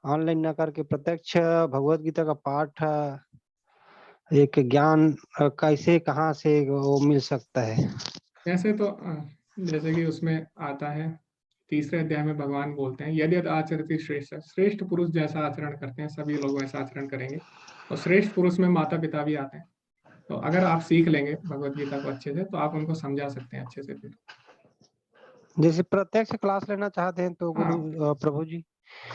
ऑनलाइन न करके प्रत्यक्ष भगवत गीता का पाठ एक ज्ञान कैसे कहाँ से वो मिल सकता है? वैसे तो जैसे कि उसमें आता है, तीसरे अध्याय में भगवान बोलते हैं, यदि आचरति श्रेष्ठ, श्रेष्ठ पुरुष जैसा आचरण करते हैं सभी लोग वैसा आचरण करेंगे। और श्रेष्ठ पुरुष में माता पिता भी आते हैं। तो अगर आप सीख लेंगे भगवत गीता को अच्छे से, तो आप उनको समझा सकते हैं अच्छे से। फिर जैसे प्रत्यक्ष क्लास लेना चाहते हैं तो गुरु प्रभु जी,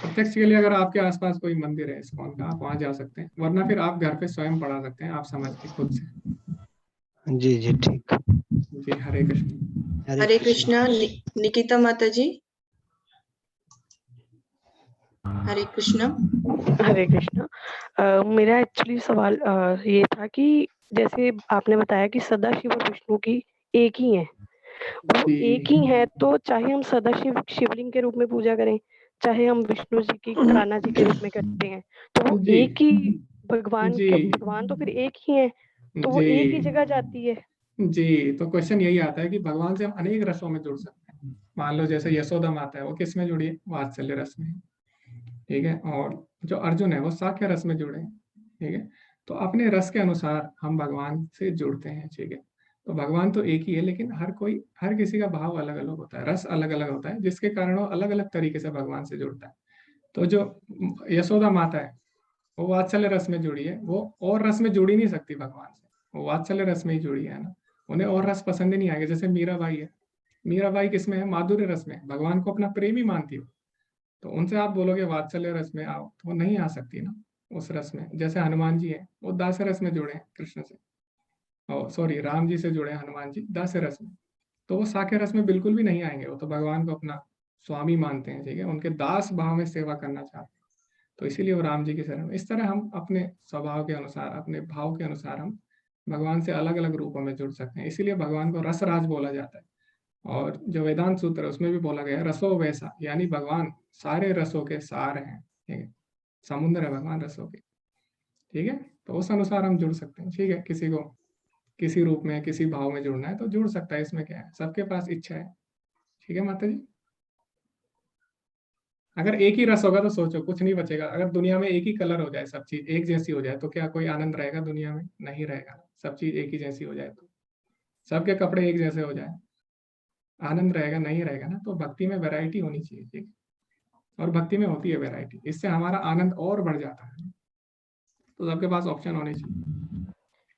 प्रत्यक्ष के लिए अगर आपके आसपास कोई मंदिर है इस्कॉन का, आप वहां जा सकते हैं, वरना फिर आप घर पे स्वयं पढ़ा सकते हैं, आप समझ के खुद से। जी जी ठीक। जी हरे कृष्ण। हरे कृष्णा। निकिता माता जी, हरे कृष्णा। हरे कृष्णा। मेरा एक्चुअली सवाल ये था कि जैसे आपने बताया कि सदाशिव और विष्णु की एक ही है, वो जी एक ही है, तो चाहे हम सदाशिव शिवलिंग के रूप में पूजा करें, चाहे हम विष्णु जी की कान्हा जी के रूप में करते हैं, तो वो जी एक ही भगवान जी भगवान तो फिर एक ही है, तो वो एक ही जगह जाती है। जी, तो क्वेश्चन यही आता है कि भगवान से हम अनेक रसों में जुड़ सकते हैं। मान लो जैसे यशोदा माता है, वो किस में जुड़ी है? वात्सल्य रस में, ठीक है। और जो अर्जुन है वो साख्य रस में जुड़े हैं, ठीक है। तो अपने रस के अनुसार हम भगवान से जुड़ते हैं, ठीक है। तो भगवान तो एक ही है, लेकिन हर किसी का भाव अलग अलग होता है, रस अलग अलग होता है, जिसके कारण वो अलग अलग तरीके से भगवान से जुड़ता है। तो जो यशोदा माता है वो वात्सल्य रस में जुड़ी है, वो और रस में जुड़ी नहीं सकती भगवान से, वो वात्सल्य रस में ही जुड़ी है ना। उन्हें और रस पसंद ही नहीं आएगा। जैसे मीराबाई है, मीराबाई किस में है? माधुर्य रस में, भगवान को अपना प्रेमी मानती हो, तो उनसे आप बोलोगे वात्सल्य रस में आओ, तो वो नहीं आ सकती ना उस रस में। जैसे हनुमान जी है, वो दास्य रस में जुड़े हैं कृष्ण से, और सॉरी राम जी से जुड़े हैं हनुमान जी दास्य रस में, तो वो साख्य रस में बिल्कुल भी नहीं आएंगे। वो तो भगवान को अपना स्वामी मानते हैं, ठीक है, उनके दास भाव में सेवा करना चाहते हैं, तो इसीलिए वो राम जी की शरण में। इस तरह हम अपने स्वभाव के अनुसार, अपने भाव के अनुसार हम भगवान से अलग अलग रूपों में जुड़ सकते हैं। इसीलिए भगवान को रसराज बोला जाता है। और जो वेदांत सूत्र है उसमें भी बोला गया है रसो वैसा, यानी भगवान सारे रसों के सार हैं, ठीक है, समुद्र है भगवान रसों के, ठीक है। तो उस अनुसार हम जुड़ सकते हैं, ठीक है। किसी को किसी रूप में किसी भाव में जुड़ना है तो जुड़ सकता है, इसमें क्या है, सबके पास इच्छा है, ठीक है माता जी। अगर एक ही रस होगा तो सोचो कुछ नहीं बचेगा। अगर दुनिया में एक ही कलर हो जाए, सब चीज एक जैसी हो जाए, तो क्या कोई आनंद रहेगा दुनिया में? नहीं रहेगा। सब चीज एक ही जैसी हो जाए, तो सबके कपड़े एक जैसे हो जाए, आनंद रहेगा? नहीं रहेगा ना। तो भक्ति में वैरायटी होनी चाहिए, ठीक है। और भक्ति में होती है वैरायटी, इससे हमारा आनंद और बढ़ जाता है। तो सबके पास ऑप्शन होने चाहिए।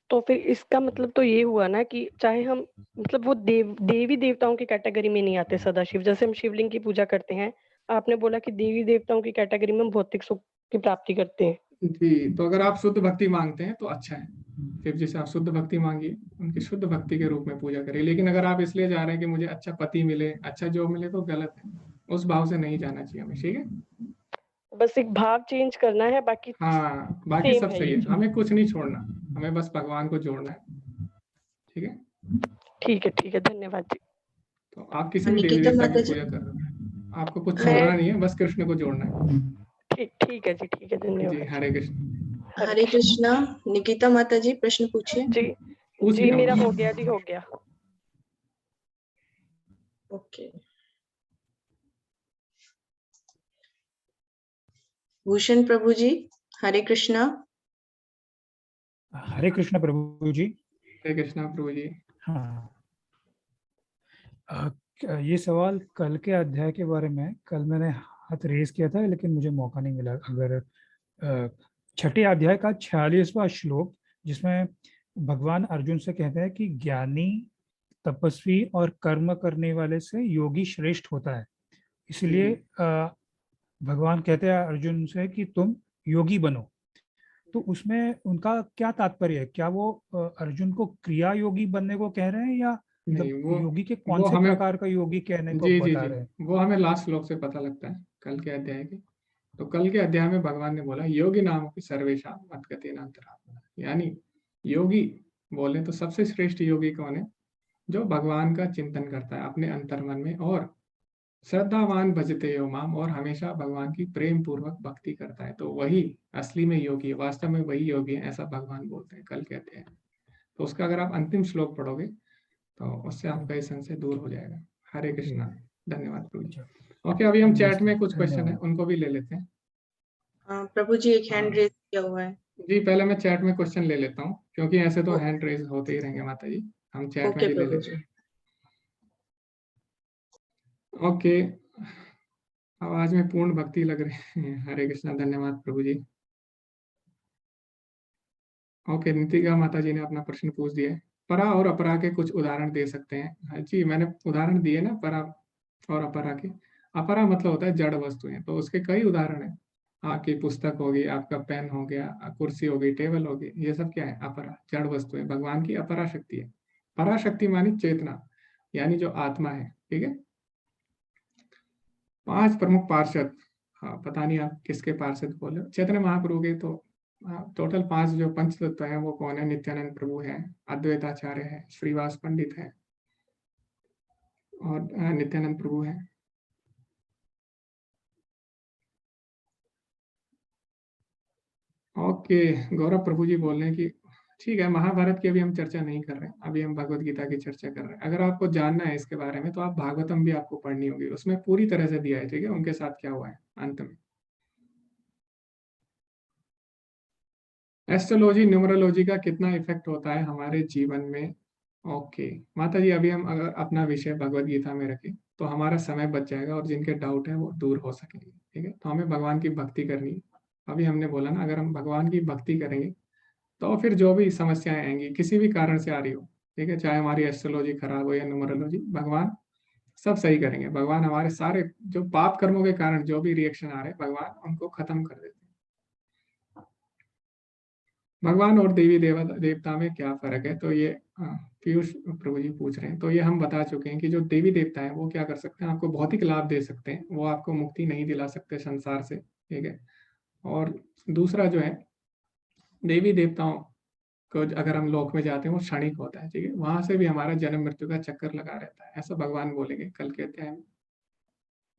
तो फिर इसका मतलब तो ये हुआ ना कि चाहे हम मतलब वो देवी देवताओं की कैटेगरी में नहीं आते सदाशिव, जैसे हम शिवलिंग की पूजा करते हैं, आपने बोला कि देवी देवताओं की कैटेगरी में हम भौतिक सुख की प्राप्ति करते हैं। जी, तो अगर आप शुद्ध भक्ति मांगते हैं तो अच्छा है, फिर जैसे आप शुद्ध भक्ति मांगिए, उनकी शुद्ध भक्ति के रूप में पूजा करिए। लेकिन अगर आप इसलिए जा रहे हैं कि मुझे अच्छा पति मिले, अच्छा जॉब मिले, तो गलत है, उस भाव से नहीं जाना चाहिए हमें, ठीक है। बस एक भाव चेंज करना है, बाकी हाँ, बाकी सेम सब है सही ये। है, हमें कुछ नहीं छोड़ना, हमें बस भगवान को जोड़ना है, ठीक है। ठीक है, धन्यवाद जी। तो आप किसी भी देवी निकिता देवता माता की जी, पूजा कर रहे हो, आपको कुछ मैं छोड़ना नहीं है, बस कृष्ण को जोड़ना है। ठीक है जी, जी धन्यवाद। हरे कृष्ण। हरे कृष्णा। निकिता माता जी, प्रश्न पूछिए। जी पूछिए मेरा आप। हो गया जी, हो गया। ओके। भूषण प्रभु जी, हरे कृष्णा। हरे कृष्ण प्रभु जी। हरे कृष्णा प्रभु जी। हाँ, ये सवाल कल के अध्याय के बारे में, कल मैंने हाथ रेज किया था लेकिन मुझे मौका नहीं मिला। अगर छठे अध्याय का 46वां श्लोक, जिसमें भगवान अर्जुन से कहते हैं कि ज्ञानी, तपस्वी और कर्म करने वाले से योगी श्रेष्ठ होता है, इसलिए भगवान कहते हैं अर्जुन से कि तुम योगी बनो। तो उसमें उनका क्या तात्पर्य है? क्या वो अर्जुन को क्रिया योगी बनने को कह रहे हैं, या नहीं, मतलब वो योगी के कौन वो से हमें, प्रकार का योगी कहने को जी जी बता जी, रहे हैं? वो हमें लास्ट श्लोक से पता लगता है कल के अध्याय के। तो कल के अध्याय में भगवान ने बोला योगी नाम की सर्वेशा मत्गति नान्तरात्मना, यानी योगी बोले तो सबसे श्रेष्ठ योगी कौन है? जो भगवान का चिंतन करता है अपने अंतर्मन में, और श्रद्धावान भजते यो माम, और हमेशा भगवान की प्रेम पूर्वक भक्ति करता है, तो वही असली में योगी है, वास्तव में वही योगी है, ऐसा भगवान बोलते हैं कल के अध्याय में। तो उसका अगर आप अंतिम श्लोक पढ़ोगे तो उससे आपका ये संशय दूर हो जाएगा। हरे कृष्णा, धन्यवाद प्रभु जी। ओके, अभी हम चैट में कुछ क्वेश्चन है उनको भी ले लेते हैं। प्रभु जी, एक हैंड रेज किया हुआ है। जी, पहले मैं चैट में क्वेश्चन ले लेता हूँ, क्योंकि ऐसे तो हैंड रेज होते ही रहेंगे माता जी, हम चैट में ओके भी ले प्रभु लेते जी। हैं। ओके, आवाज में पूर्ण भक्ति लग रही है। हरे कृष्णा, धन्यवाद प्रभु जी। ओके, नितिका माता जी ने अपना प्रश्न पूछ दिया है। परा और अपरा के कुछ उदाहरण दे सकते हैं? हाँ जी, मैंने उदाहरण दिए ना परा और अपरा के। अपरा मतलब होता है जड़ वस्तुएं, तो उसके कई उदाहरण है। आपकी पुस्तक होगी, आपका पेन हो गया, कुर्सी होगी, टेबल होगी, ये सब क्या है? अपरा, जड़ वस्तुएं। भगवान की अपरा शक्ति है, पराशक्ति मानी चेतना, यानी जो आत्मा है, ठीक है। 5 प्रमुख पार्षद, हाँ पता नहीं आप किसके पार्षद बोले, चैतन्य महाप्रभु के। तो टोटल 5 जो पंच तत्व है वो कौन है? नित्यानंद प्रभु है, अद्वैताचार्य है, श्रीवास पंडित है और नित्यानंद प्रभु है। ओके, गौरव प्रभु जी बोल रहे हैं कि ठीक है, महाभारत की अभी हम चर्चा नहीं कर रहे हैं, अभी हम भगवत गीता की चर्चा कर रहे हैं। अगर आपको जानना है इसके बारे में तो आप भागवतम भी आपको पढ़नी होगी, उसमें पूरी तरह से दिया है, ठीक है, उनके साथ क्या हुआ है अंत में। एस्ट्रोलॉजी न्यूमरोलॉजी का कितना इफेक्ट होता है हमारे जीवन में? ओके माता जी, अभी हम अगर अपना विषय भगवत गीता में रखें तो हमारा समय बच जाएगा और जिनके डाउट है वो दूर हो सकेंगे, ठीक है। तो हमें भगवान की भक्ति करनी है। अभी हमने बोला ना, अगर हम भगवान की भक्ति करेंगे तो फिर जो भी समस्याएं आएंगी किसी भी कारण से आ रही हो, ठीक है, चाहे हमारी एस्ट्रोलॉजी खराब हो या न्यूमरोलॉजी, भगवान सब सही करेंगे। भगवान हमारे सारे जो पाप कर्मों के कारण जो भी रिएक्शन आ रहे हैं, भगवान उनको खत्म कर देते हैं। भगवान और देवी देवता में क्या फर्क है? तो ये पीयूष प्रभु जी पूछ रहे हैं। तो ये हम बता चुके हैं कि जो देवी देवता है वो क्या कर सकते हैं, आपको भौतिक लाभ दे सकते हैं, वो आपको मुक्ति नहीं दिला सकते संसार से, ठीक है। और दूसरा जो है, देवी देवताओं को अगर हम लोक में जाते हैं वो क्षणिक होता है, ठीक है, वहां से भी हमारा जन्म मृत्यु का चक्कर लगा रहता है, ऐसा भगवान बोलेंगे कल के अध्याय में।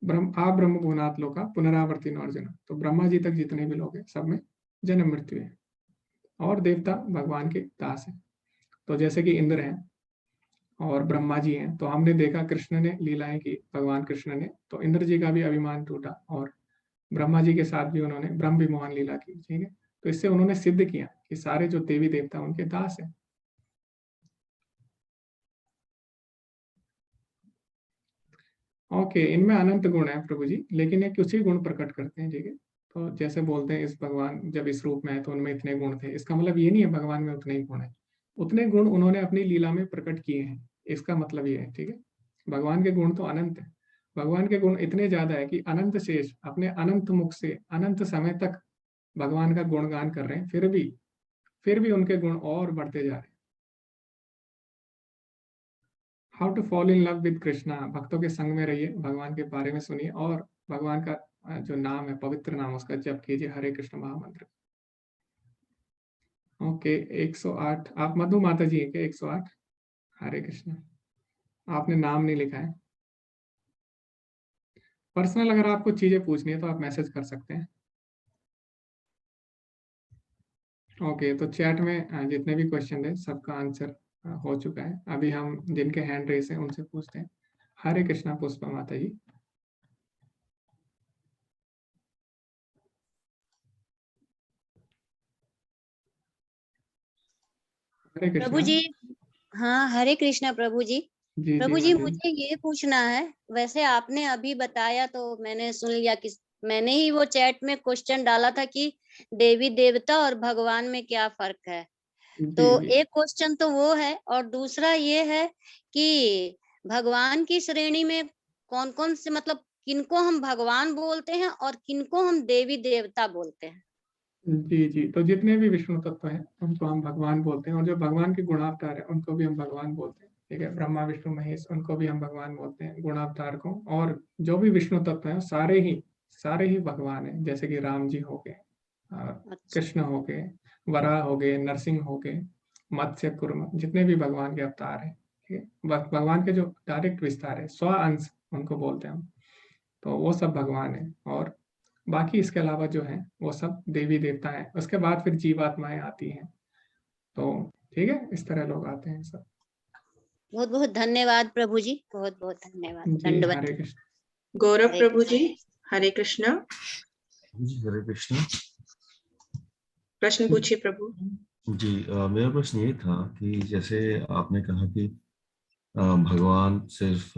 ब्रह्म गुणात लोका पुनरावर्ती अर्जुन, तो ब्रह्मा जी तक जितने भी लोग हैं सब में जन्म मृत्यु है। और देवता भगवान के दास हैं, तो जैसे कि इंद्र हैं और ब्रह्मा जी हैं, तो हमने देखा कृष्ण ने लीलाएं की, भगवान कृष्ण ने, तो इंद्र जी का भी अभिमान टूटा और ब्रह्मा जी के साथ भी उन्होंने ब्रह्म विमोहन लीला की, ठीक है। तो इससे उन्होंने सिद्ध किया कि सारे जो देवी देवता उनके दास हैं। ओके, इनमें अनंत गुण है प्रभु जी, लेकिन ये कुछ ही गुण प्रकट करते हैं, ठीक है। तो जैसे बोलते हैं इस भगवान जब इस रूप में है तो उनमें इतने गुण थे, इसका मतलब ये नहीं है भगवान में उतने ही गुण है, उतने गुण उन्होंने अपनी लीला में प्रकट किए हैं, इसका मतलब ये है, ठीक है। भगवान के गुण तो अनंत है, भगवान के गुण इतने ज्यादा है कि अनंत शेष अपने अनंत मुख से अनंत समय तक भगवान का गुणगान कर रहे हैं, फिर भी उनके गुण और बढ़ते जा रहे हैं। How to fall in love with Krishna, भक्तों के संग में रहिए, भगवान के बारे में सुनिए और भगवान का जो नाम है, पवित्र नाम, उसका जप कीजिए, हरे कृष्ण महामंत्र। ओके 108, आप मधु माता जी के 108, हरे कृष्ण। आपने नाम नहीं लिखा है। पर्सनल अगर आपको चीजें पूछनी है तो आप मैसेज कर सकते हैं। ओके, तो चैट में जितने भी क्वेश्चन है सबका आंसर हो चुका है। अभी हम जिनके हैंड रेस हैं उनसे पूछते हैं। हरे कृष्णा पुष्पा माता जी। हरे कृष्णा प्रभु जी। हाँ हरे कृष्णा प्रभु जी। जी प्रभु जी जी माता मुझे ये पूछना है, वैसे आपने अभी बताया तो मैंने सुन लिया कि मैंने ही वो चैट में क्वेश्चन डाला था कि देवी देवता और भगवान में क्या फर्क है। तो एक क्वेश्चन तो वो है और दूसरा ये है कि भगवान की श्रेणी में कौन कौन से, मतलब किनको हम भगवान बोलते हैं और किनको हम देवी देवता बोलते हैं। जी जी, तो जितने भी विष्णु तत्व हैं उनको हम भगवान बोलते हैं और जो भगवान के गुणावतार है उनको भी हम भगवान बोलते हैं, ठीक है। ब्रह्मा विष्णु महेश उनको भी हम भगवान बोलते हैं, गुणावतार को। और जो भी विष्णु तत्व हैं सारे ही भगवान हैं, जैसे कि राम जी हो गए, कृष्ण हो गए, वराह हो गए, नरसिंह हो गए, मत्स्य कुर्म, जितने भी भगवान के अवतार हैं, ठीक है। भगवान के जो डायरेक्ट विस्तार है, स्व अंश उनको बोलते हैं हम, तो वो सब भगवान है। और बाकी इसके अलावा जो है वो सब देवी देवता हैं। उसके बाद फिर जीवात्माएं आती हैं, तो ठीक है, इस तरह लोग आते हैं सब। बहुत बहुत धन्यवाद प्रभु जी, बहुत बहुत धन्यवाद। जी दंडवत। हरे कृष्ण। गौरव प्रभु जी हरे कृष्णा। जी हरे कृष्णा। प्रश्न पूछिए प्रभु जी। मेरा प्रश्न ये था कि जैसे आपने कहा कि भगवान सिर्फ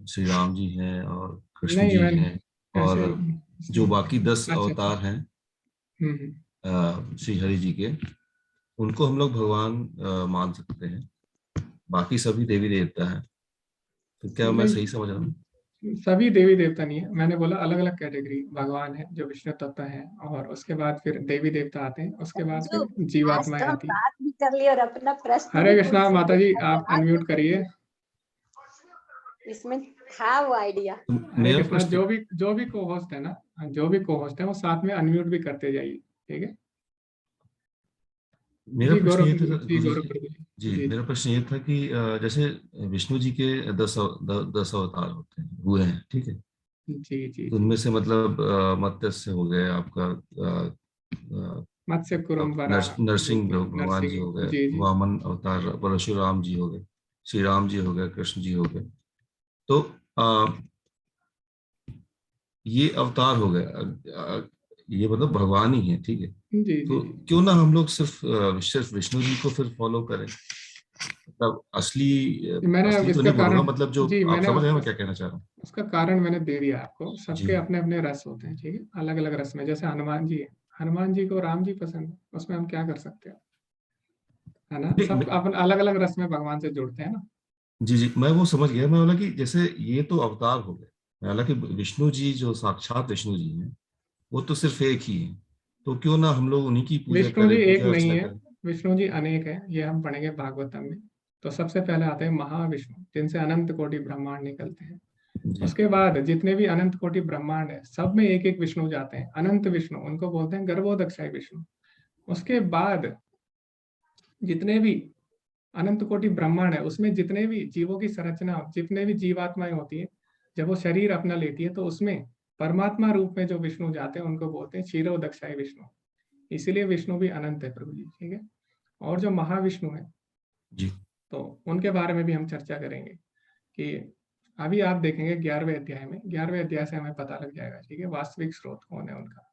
श्री राम जी हैं और कृष्ण जी हैं और जो बाकी 10 अवतार हैं श्री हरि जी के, उनको हम लोग भगवान मान सकते हैं, बाकी सभी देवी देवता हैं, तो क्या मैं सही समझ रहा हूँ? सभी देवी देवता नहीं है, मैंने बोला अलग अलग कैटेगरी भगवान है जो विष्णु तत्व है, और उसके बाद फिर देवी देवता आते हैं, उसके बाद जो फिर आज जीवात्माएं तो हम आती है। बात भी कर ली और अपना प्रश्न हरे भी कृष्णा पूछ माता लिए, जी, आप धन्यवाद। अनम्यूट करिए। इसमें था वो आइडिया। हरे मेरा कृष्णा, प्रश्न जो भी को होस्ट है ना, जो भी को होस्ट है वो साथ में अनम्यूट भी करते जाइए, ठीक है। मेरा जी प्रश्न ये था जी गुरु गौरव जी। प्रभु जी, जी। मेरा प्रश्न ये था कि जैसे विष्णु जी के 10 अवतार होते हैं, हुए हैं, ठीक है। जी जी तो जी। उनमें से मतलब मत्स्य हो गए आपका, मत्स्य कुर्म वराह नरसिंह रूप में भगवान जी नरसिंह, हो गए, जी जी वामन अवतार परशुराम जी हो गए, श्री राम जी हो गए, कृष्ण जी हो गए। तो ये अवतार हो गए, ये मतलब भगवान ही है, ठीक है। जी जी तो जी। क्यों ना हम लोग सिर्फ विष्णु जी को फिर फॉलो करें, मतलब मैंने असली तो इसका नहीं बोलूंगा, कारण, मतलब जो जी आप मैंने समझ रहे हैं मैं क्या कहना चाह रहा हूँ। उसका कारण मैंने दे दिया आपको। जी सबके अपने अपने रस होते हैं, ठीक है, अलग अलग रस में। जैसे हनुमान जी है, हनुमान जी को राम जी पसंद है, उसमें हम क्या कर सकते हैं, है ना। नहीं, सब अपन अलग अलग रस में भगवान से जुड़ते हैं ना। जी जी, मैं वो समझ गया। मैं बोला कि जैसे ये तो अवतार हो गए, हालांकि विष्णु जी जो साक्षात विष्णु जी हैं वो तो सिर्फ एक ही है, तो क्यों ना हम लोग उन्हीं की पूजा विष्णु जी करें, एक पूजा नहीं अर्चना है, करें। विष्णु जी अनेक है, ये हम पढ़ेंगे भागवतम में। तो सबसे पहले आते हैं महाविष्णु, जिनसे अनंत कोटि ब्रह्मांड निकलते हैं। जी उसके बाद जितने भी अनंत कोटि ब्रह्मांड है, सब में एक एक विष्णु जाते हैं, अनंत विष्णु, उनको बोलते हैं गर्भोदक्षाई विष्णु। उसके बाद जितने भी अनंत कोटि ब्रह्मांड है, उसमें जितने भी जीवों की संरचना, जितने भी जीवात्माएं होती है, जब वो शरीर अपना लेती है तो उसमें परमात्मा रूप में जो विष्णु जाते हैं उनको बोलते हैं क्षीरोदक्षाई विष्णु। इसीलिए विष्णु भी अनंत है प्रभु जी, ठीक है। और जो महाविष्णु है, जी तो उनके बारे में भी हम चर्चा करेंगे कि अभी आप देखेंगे 11वें अध्याय में, 11वें अध्याय से हमें पता लग जाएगा, ठीक है, वास्तविक स्रोत कौन है उनका।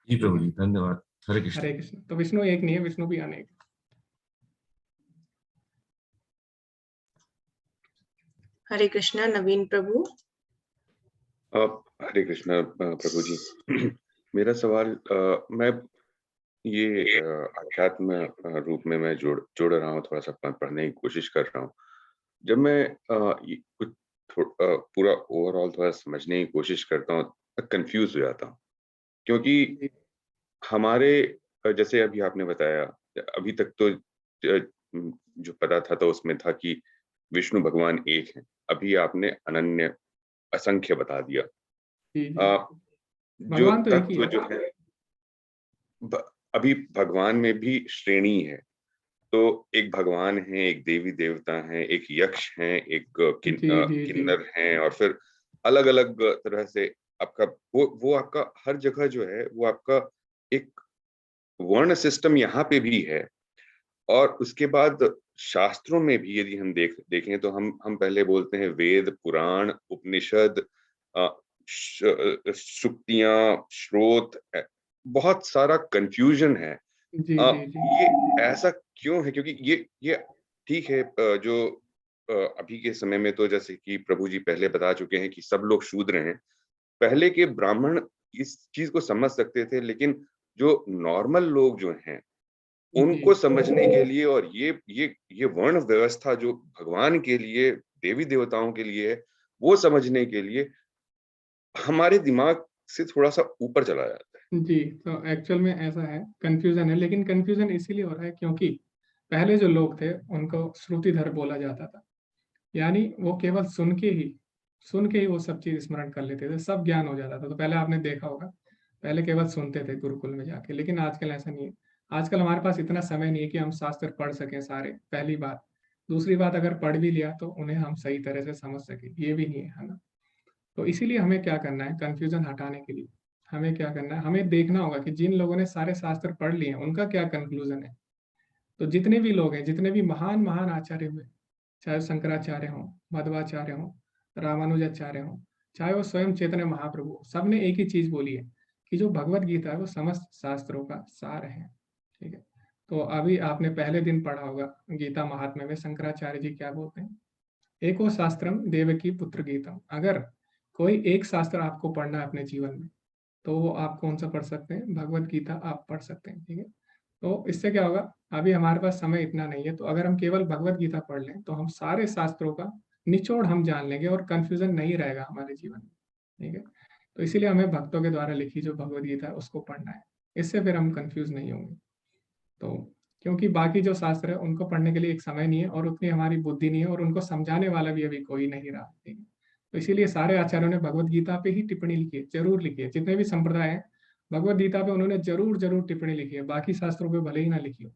जी ठीक प्रभु है, जी, धन्यवाद। हरे कृष्ण। हरे कृष्ण। तो विष्णु एक नहीं है, विष्णु भी अनेक है। हरे कृष्णा नवीन प्रभु। हरे कृष्णा प्रभु जी। मेरा सवाल, मैं ये अध्यात्म रूप में मैं जोड़ रहा हूँ, थोड़ा सा पढ़ने की कोशिश कर रहा हूँ। जब मैं ये कुछ पूरा ओवरऑल थोड़ा समझने की कोशिश करता हूँ, कंफ्यूज हो जाता हूँ, क्योंकि हमारे जैसे अभी आपने बताया, अभी तक तो जो पता था तो उसमें था कि विष्णु भगवान एक है। अभी आपने अनन्य असंख्य बता दिया। जी जी। जो भगवान तो एक ही तत्व है। जो है, अभी भगवान में भी श्रेणी है। तो एक भगवान है, एक देवी देवता है, एक यक्ष है, एक जी जी जी। किन्नर हैं, और फिर अलग अलग तरह से आपका वो आपका हर जगह जो है वो आपका एक वर्ण सिस्टम यहाँ पे भी है। और उसके बाद शास्त्रों में भी यदि हम देखें तो हम पहले बोलते हैं वेद, पुराण, उपनिषद, सुक्तियां, श्रोत, बहुत सारा कंफ्यूजन है। जी जी जी। ये ऐसा क्यों है? क्योंकि ये ठीक है, जो अभी के समय में तो जैसे कि प्रभु जी पहले बता चुके हैं कि सब लोग शूद्र हैं। पहले के ब्राह्मण इस चीज को समझ सकते थे, लेकिन जो नॉर्मल लोग जो हैं जी उनको समझने के लिए, और ये वर्ण व्यवस्था जो भगवान के लिए, देवी देवताओं के लिए है, वो समझने के लिए हमारे दिमाग से थोड़ा सा ऊपर चला जाता है। जी। तो एक्चुअल में ऐसा है, कंफ्यूजन है, लेकिन कंफ्यूजन इसीलिए हो रहा है क्योंकि पहले जो लोग थे उनको श्रुतिधर बोला जाता था, यानी वो केवल सुन के ही वो सब चीज स्मरण कर लेते थे, सब ज्ञान हो जाता था। तो पहले आपने देखा होगा, पहले केवल सुनते थे गुरुकुल में जाके, लेकिन आजकल ऐसा नहीं है। आजकल हमारे पास इतना समय नहीं है कि हम शास्त्र पढ़ सकें सारे, पहली बात। दूसरी बात, अगर पढ़ भी लिया तो उन्हें हम सही तरह से समझ सके, ये भी नहीं है ना। तो इसीलिए हमें क्या करना है, कंफ्यूजन हटाने के लिए हमें क्या करना है, हमें देखना होगा कि जिन लोगों ने सारे शास्त्र पढ़ लिए हैं उनका क्या कंक्लूजन है। तो जितने भी लोग हैं, जितने भी महान महान आचार्य हुए, चाहे शंकराचार्य हों, मध्वाचार्य हों, रामानुजाचार्य हों, चाहे वो स्वयं चैतन्य महाप्रभु, सबने एक ही चीज बोली है कि जो भगवत गीता है वो समस्त शास्त्रों का सार है, ठीक है। तो अभी आपने पहले दिन पढ़ा होगा गीता महात्म्य में शंकराचार्य जी क्या बोलते हैं, एको शास्त्रम देवकी पुत्र गीतम। अगर कोई एक शास्त्र आपको पढ़ना है अपने जीवन में, तो वो आप कौन सा पढ़ सकते हैं, भगवत गीता आप पढ़ सकते हैं, ठीक है। तो इससे क्या होगा, अभी हमारे पास समय इतना नहीं है, तो अगर हम केवल भगवत गीता पढ़ लें तो हम सारे शास्त्रों का निचोड़ हम जान लेंगे और कंफ्यूजन नहीं रहेगा हमारे जीवन में, ठीक है। तो इसीलिए हमें भक्तों के द्वारा लिखी जो भगवद गीता है उसको पढ़ना है, इससे फिर हम कंफ्यूज नहीं होंगे। तो क्योंकि बाकी जो शास्त्र है उनको पढ़ने के लिए एक समय नहीं है और उतनी हमारी बुद्धि नहीं है और उनको समझाने वाला भी अभी कोई नहीं रहा, ठीक है। तो इसीलिए सारे आचार्यों ने भगवद गीता पे ही टिप्पणी लिखी है, जरूर लिखी है। जितने भी संप्रदाय हैं भगवद गीता पे उन्होंने जरूर जरूर टिप्पणी लिखी है, बाकी शास्त्रों पे भले ही ना लिखी हो।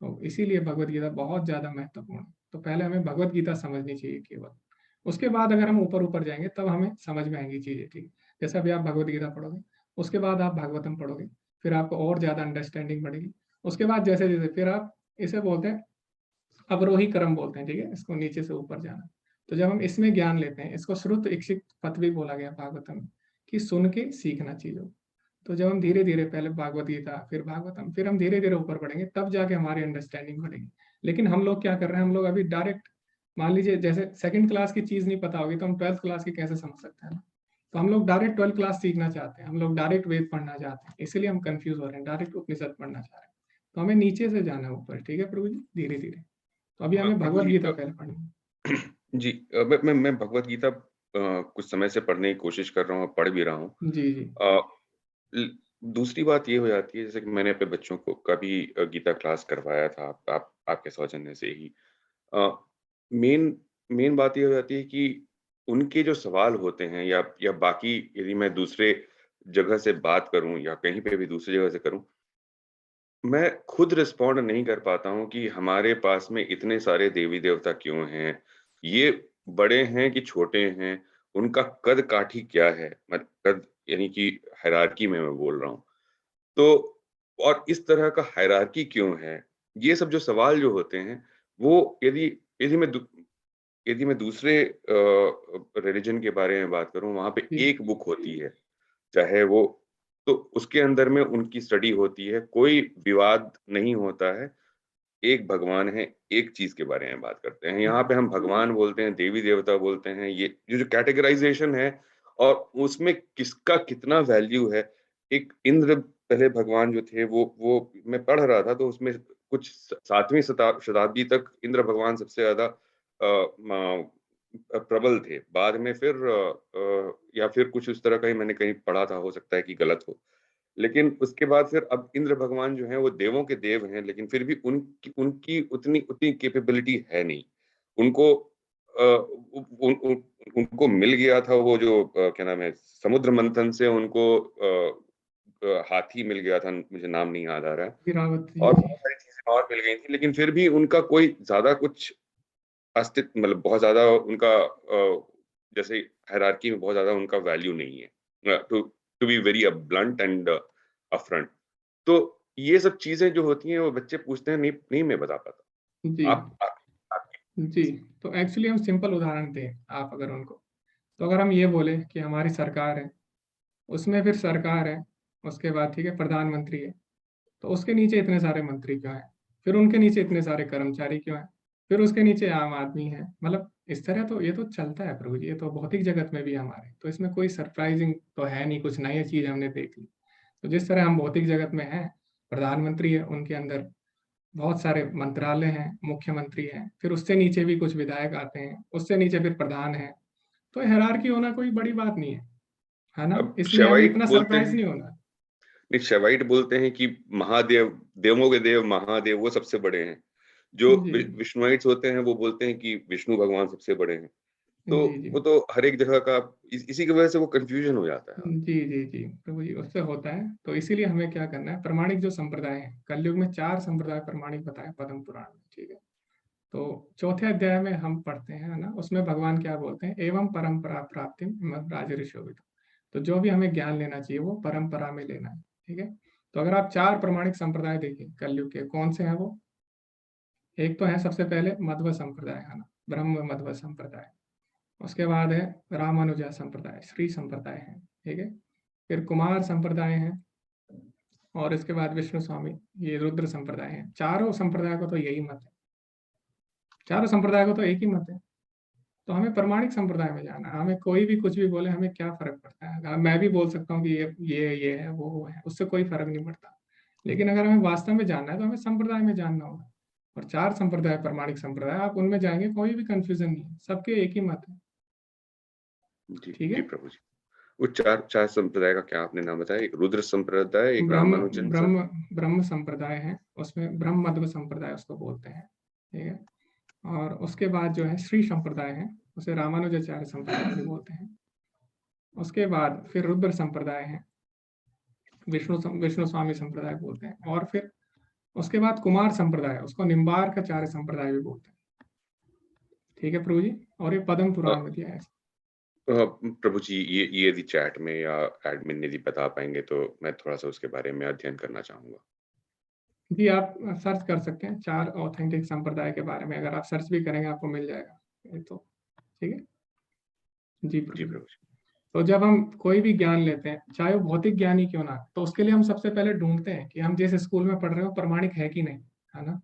तो इसीलिए भगवद गीता बहुत ज्यादा महत्वपूर्ण है। तो पहले हमें भगवद गीता समझनी चाहिए केवल, उसके बाद अगर हम ऊपर ऊपर जाएंगे तब हमें समझ में आएंगी चीजें, ठीक है। जैसे अभी आप भगवद गीता पढ़ोगे, उसके बाद आप भागवतम पढ़ोगे, फिर आपको और ज्यादा अंडरस्टैंडिंग बढ़ेगी। उसके बाद जैसे जैसे फिर आप, इसे बोलते हैं अवरोही क्रम बोलते हैं, ठीक है, इसको नीचे से ऊपर जाना। तो जब हम इसमें ज्ञान लेते हैं, इसको श्रुत इक्षित पथ भी बोला गया भागवतम में, कि सुन के सीखना चीजों। तो जब हम धीरे धीरे पहले भागवत गीता फिर भागवतम, फिर हम धीरे धीरे ऊपर बढ़ेंगे, तब जाके हमारी अंडरस्टैंडिंग बढ़ेगी। लेकिन हम लोग क्या कर रहे हैं, हम लोग अभी डायरेक्ट, मान लीजिए जैसे सेकंड क्लास की चीज नहीं पता होगी तो हम 12th क्लास की कैसे समझ सकते हैं ना। तो हम लोग डायरेक्ट 12th क्लास सीखना चाहते हैं, हम लोग डायरेक्ट वेद पढ़ना चाहते हैं, इसीलिए हम कंफ्यूज हो रहे हैं, डायरेक्ट उपनिषद पढ़ना चाह रहे हैं। तो हमें नीचे से जाना है ऊपर, ठीक है प्रभु जी, धीरे धीरे। तो अभी हमें भगवत गीता पहले पढ़नी है। जी, मैं भगवत गीता कुछ समय से पढ़ने की कोशिश कर रहा हूँ, पढ़ भी रहा हूँ। जी जी। दूसरी बात ये हो जाती है, जैसे कि मैंने अपने बच्चों को कभी गीता क्लास करवाया था, आपके सौजन्य से ही। मेन बात ये हो जाती है कि उनके जो सवाल होते हैं या बाकी, यदि मैं दूसरे जगह से बात करूं या कहीं पे भी दूसरी जगह से करूं, मैं खुद रिस्पॉन्ड नहीं कर पाता हूं कि हमारे पास में इतने सारे देवी देवता क्यों हैं, ये बड़े हैं कि छोटे हैं, उनका कद काठी क्या है, मतलब कद यानी कि हायरार्की में मैं बोल रहा हूँ। तो और इस तरह का हायरार्की क्यों है? ये सब जो सवाल जो होते हैं, वो यदि मैं दूसरे रिलिजन के बारे में बात करूँ, वहाँ पे एक बुक होती है, चाहे वो, तो उसके अंदर में उनकी स्टडी होती है, कोई विवाद नहीं होता है, एक भगवान है, एक चीज़ के बारे में बात करते हैं। यहाँ पे हम भगवान बोलते हैं, देवी-देवता बोलते हैं, ये जो कैटेगराइज़ेशन है और उसमें किसका कितना वैल्यू है। एक इंद्र पहले भगवान जो थे वो मैं पढ़ रहा था, तो उसमें कुछ 7वीं शताब्दी तक इंद्र भगवान सबसे ज़्यादा प्रबल थे। बाद में फिर या फिर कुछ उस तरह का ही मैंने कहीं पढ़ा था, हो सकता है कि गलत हो। लेकिन उसके बाद फिर अब इंद्र भगवान जो हैं वो देवों के देव हैं, लेकिन फिर भी उनकी उतनी कैपेबिलिटी है नहीं। उनको उनको मिल गया था वो जो क्या नाम है, समुद्र मंथन से उनको हाथी मिल गया था, मुझे नाम नहीं याद आ रहा है, और बहुत सारी चीजें और मिल गई थी, लेकिन फिर भी उनका कोई ज्यादा कुछ अस्तित्व, मतलब बहुत ज्यादा उनका जैसे हायरार्की में बहुत ज्यादा उनका वैल्यू नहीं है, to be very blunt and upfront. तो ये सब चीजें जो होती हैं वो बच्चे पूछते हैं, नहीं मैं बता पाता। जी आप जी। तो एक्चुअली हम सिंपल उदाहरण दें आप अगर उनको, तो अगर हम ये बोले कि हमारी सरकार है, उसमें फिर सरकार है, उसके बाद ठीक है प्रधानमंत्री है, तो उसके नीचे इतने सारे मंत्री क्यों हैं, फिर उनके नीचे इतने सारे कर्मचारी क्यों हैं, फिर उसके नीचे आम आदमी है, मतलब इस तरह। तो ये तो चलता है प्रभु जी, ये तो भौतिक जगत में भी हमारे, तो इसमें कोई सरप्राइजिंग तो है नहीं, कुछ नई चीज हमने देख ली। तो जिस तरह हम भौतिक जगत में हैं, प्रधानमंत्री है, उनके अंदर बहुत सारे मंत्रालय हैं, मुख्यमंत्री हैं, फिर उससे नीचे भी कुछ विधायक आते हैं, उससे नीचे फिर प्रधान है। तो हायरार्की होना कोई बड़ी बात नहीं है ना, इसलिए हमें इतना सरप्राइज नहीं होना। नहीं, शैवाइट बोलते हैं कि महादेव, देवों के देव महादेव वो सबसे बड़े हैं। जो विष्णुइट्स होते हैं वो बोलते हैं कि विष्णु भगवान सबसे बड़े हैं। तो वो तो हर एक जगह का इसी की वजह से वो कंफ्यूजन हो जाता है। जी जी जी प्रभु जी, उससे होता है। तो इसीलिए हमें क्या करना है, प्रमाणिक जो संप्रदाय है, कलयुग में 4 संप्रदाय प्रमाणिक बताए पद्म पुराण में, ठीक है। तो चौथे अध्याय में हम पढ़ते हैं, है ना, उसमें भगवान क्या बोलते हैं, एवं परंपरा प्राप्ति राजऋषि। तो जो भी हमें ज्ञान लेना चाहिए वो परंपरा में लेना है, ठीक है। तो अगर आप 4 प्रमाणिक संप्रदाय देखिए कलयुग के, कौन से हैं वो, एक तो है सबसे पहले मध्व संप्रदाय, है ना, ब्रह्म मध्व संप्रदाय। उसके बाद है रामानुजा संप्रदाय, श्री संप्रदाय है, ठीक है। फिर कुमार संप्रदाय है, और इसके बाद विष्णु स्वामी, ये रुद्र संप्रदाय है। चारों संप्रदाय को तो यही मत है, चारों संप्रदाय को तो एक ही मत है। तो हमें प्रमाणिक संप्रदाय में जाना है। हमें कोई भी कुछ भी बोले, हमें क्या फर्क पड़ता है, मैं भी बोल सकता हूँ कि ये है वो है, उससे कोई फर्क नहीं पड़ता। लेकिन अगर हमें वास्तव में जानना है तो हमें संप्रदाय में जानना होगा। और 4 संप्रदाय प्रामाणिक संप्रदाय, आप उनमें जाएंगे कोई भी कंफ्यूजन नहीं है, सबके एक ही मत है। ठीक है प्रभु जी। वो चार संप्रदाय का क्या आपने नाम बताया? एक रुद्र संप्रदाय, एक रामानुजन, ब्रह्म संप्रदाय है, उसमें ब्रह्म मध्व संप्रदाय उसको बोलते हैं। ठीक है, और उसके बाद जो है श्री संप्रदाय है, उसे रामानुजाचार्य संप्रदाय भी बोलते हैं। उसके बाद फिर रुद्र संप्रदाय है, विष्णु स्वामी संप्रदाय बोलते हैं। और फिर उसके बाद कुमार संप्रदाय, उसको निम्बार्काचार्य संप्रदाय भी बोलते हैं। ठीक है प्रभु जी, और ये पद्म पुराण में दिया है। प्रभु जी, ये यदि चैट में या एडमिन यदि बता पाएंगे तो मैं थोड़ा सा उसके बारे में अध्ययन करना चाहूंगा। जी, आप सर्च कर सकते हैं 4 ऑथेंटिक संप्रदाय के बारे में, अगर आप सर्च भी करेंगे आपको मिल जाएगा ये तो। ठीक है जी प्रभु जी। तो जब हम कोई भी ज्ञान लेते हैं, चाहे वो भौतिक ज्ञान ही क्यों ना, तो उसके लिए हम सबसे पहले ढूंढते हैं कि हम जिस स्कूल में पढ़ रहे हो प्रमाणिक है कि नहीं, है ना।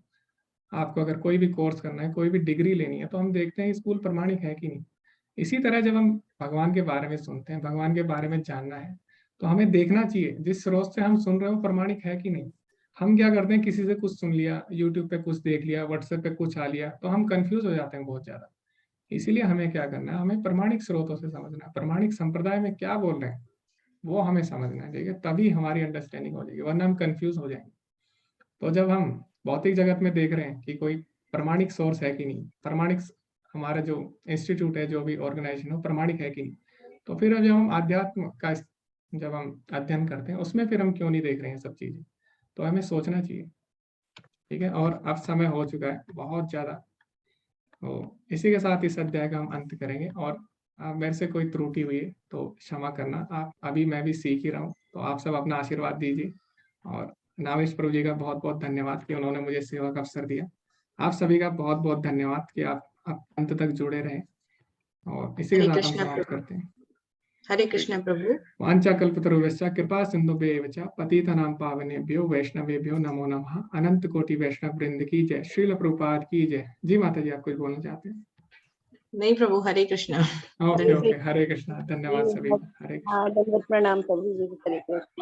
आपको अगर कोई भी कोर्स करना है, कोई भी डिग्री लेनी है, तो हम देखते हैं स्कूल प्रमाणिक है कि नहीं। इसी तरह जब हम भगवान के बारे में सुनते हैं, भगवान के बारे में जानना है, तो हमें देखना चाहिए जिस स्रोत से हम सुन रहे हो प्रमाणिक है कि नहीं। हम क्या करते हैं, किसी से कुछ सुन लिया, यूट्यूब पे कुछ देख लिया, व्हाट्सएप पे कुछ आ लिया, तो हम कंफ्यूज हो जाते हैं बहुत ज्यादा। इसीलिए हमें क्या करना है, हमें प्रमाणिक स्रोतों से समझना है, प्रमाणिक संप्रदाय में क्या बोल रहे हैं वो हमें समझना है। ठीक है, तभी हमारी अंडरस्टैंडिंग हो जाएगी, वरना हम कंफ्यूज हो जाएंगे। तो जब हम भौतिक जगत में देख रहे हैं कि कोई प्रमाणिक सोर्स है कि नहीं, प्रमाणिक हमारा जो इंस्टीट्यूट है, जो भी ऑर्गेनाइजेशन है, प्रमाणिक है कि नहीं, तो फिर जब हम अध्यात्म का जब हम अध्ययन करते हैं, उसमें फिर हम क्यों नहीं देख रहे हैं सब चीजें, तो हमें सोचना चाहिए। ठीक है, और अब समय हो चुका है बहुत ज्यादा, तो इसी के साथ इस अध्याय का हम अंत करेंगे। और मेरे से कोई त्रुटि हुई है तो क्षमा करना, आप अभी मैं भी सीख ही रहा हूँ, तो आप सब अपना आशीर्वाद दीजिए। और नावेश प्रभु जी का बहुत बहुत धन्यवाद कि उन्होंने मुझे सेवा का अवसर दिया। आप सभी का बहुत बहुत धन्यवाद कि आप अंत तक जुड़े रहे। और इसी के साथ हम समाप्त करते हैं। हरे कृष्ण प्रभु। वाञ्छाकल्पतरुभ्यश्च कृपा सिन्धुभ्येव च पतितानां पावनेभ्यो वैष्णवेभ्यो नमो नमः। अनंत कोटि वैष्णव वृंद की जय। श्रील प्रभुपाद की जय। जी माता जी, आप कुछ बोलना चाहते हैं? नहीं प्रभु, हरे कृष्ण। ओके, हरे कृष्णा। धन्यवाद सभी। हरे कृष्ण। प्रणाम प्रभु जी, हरे कृष्ण।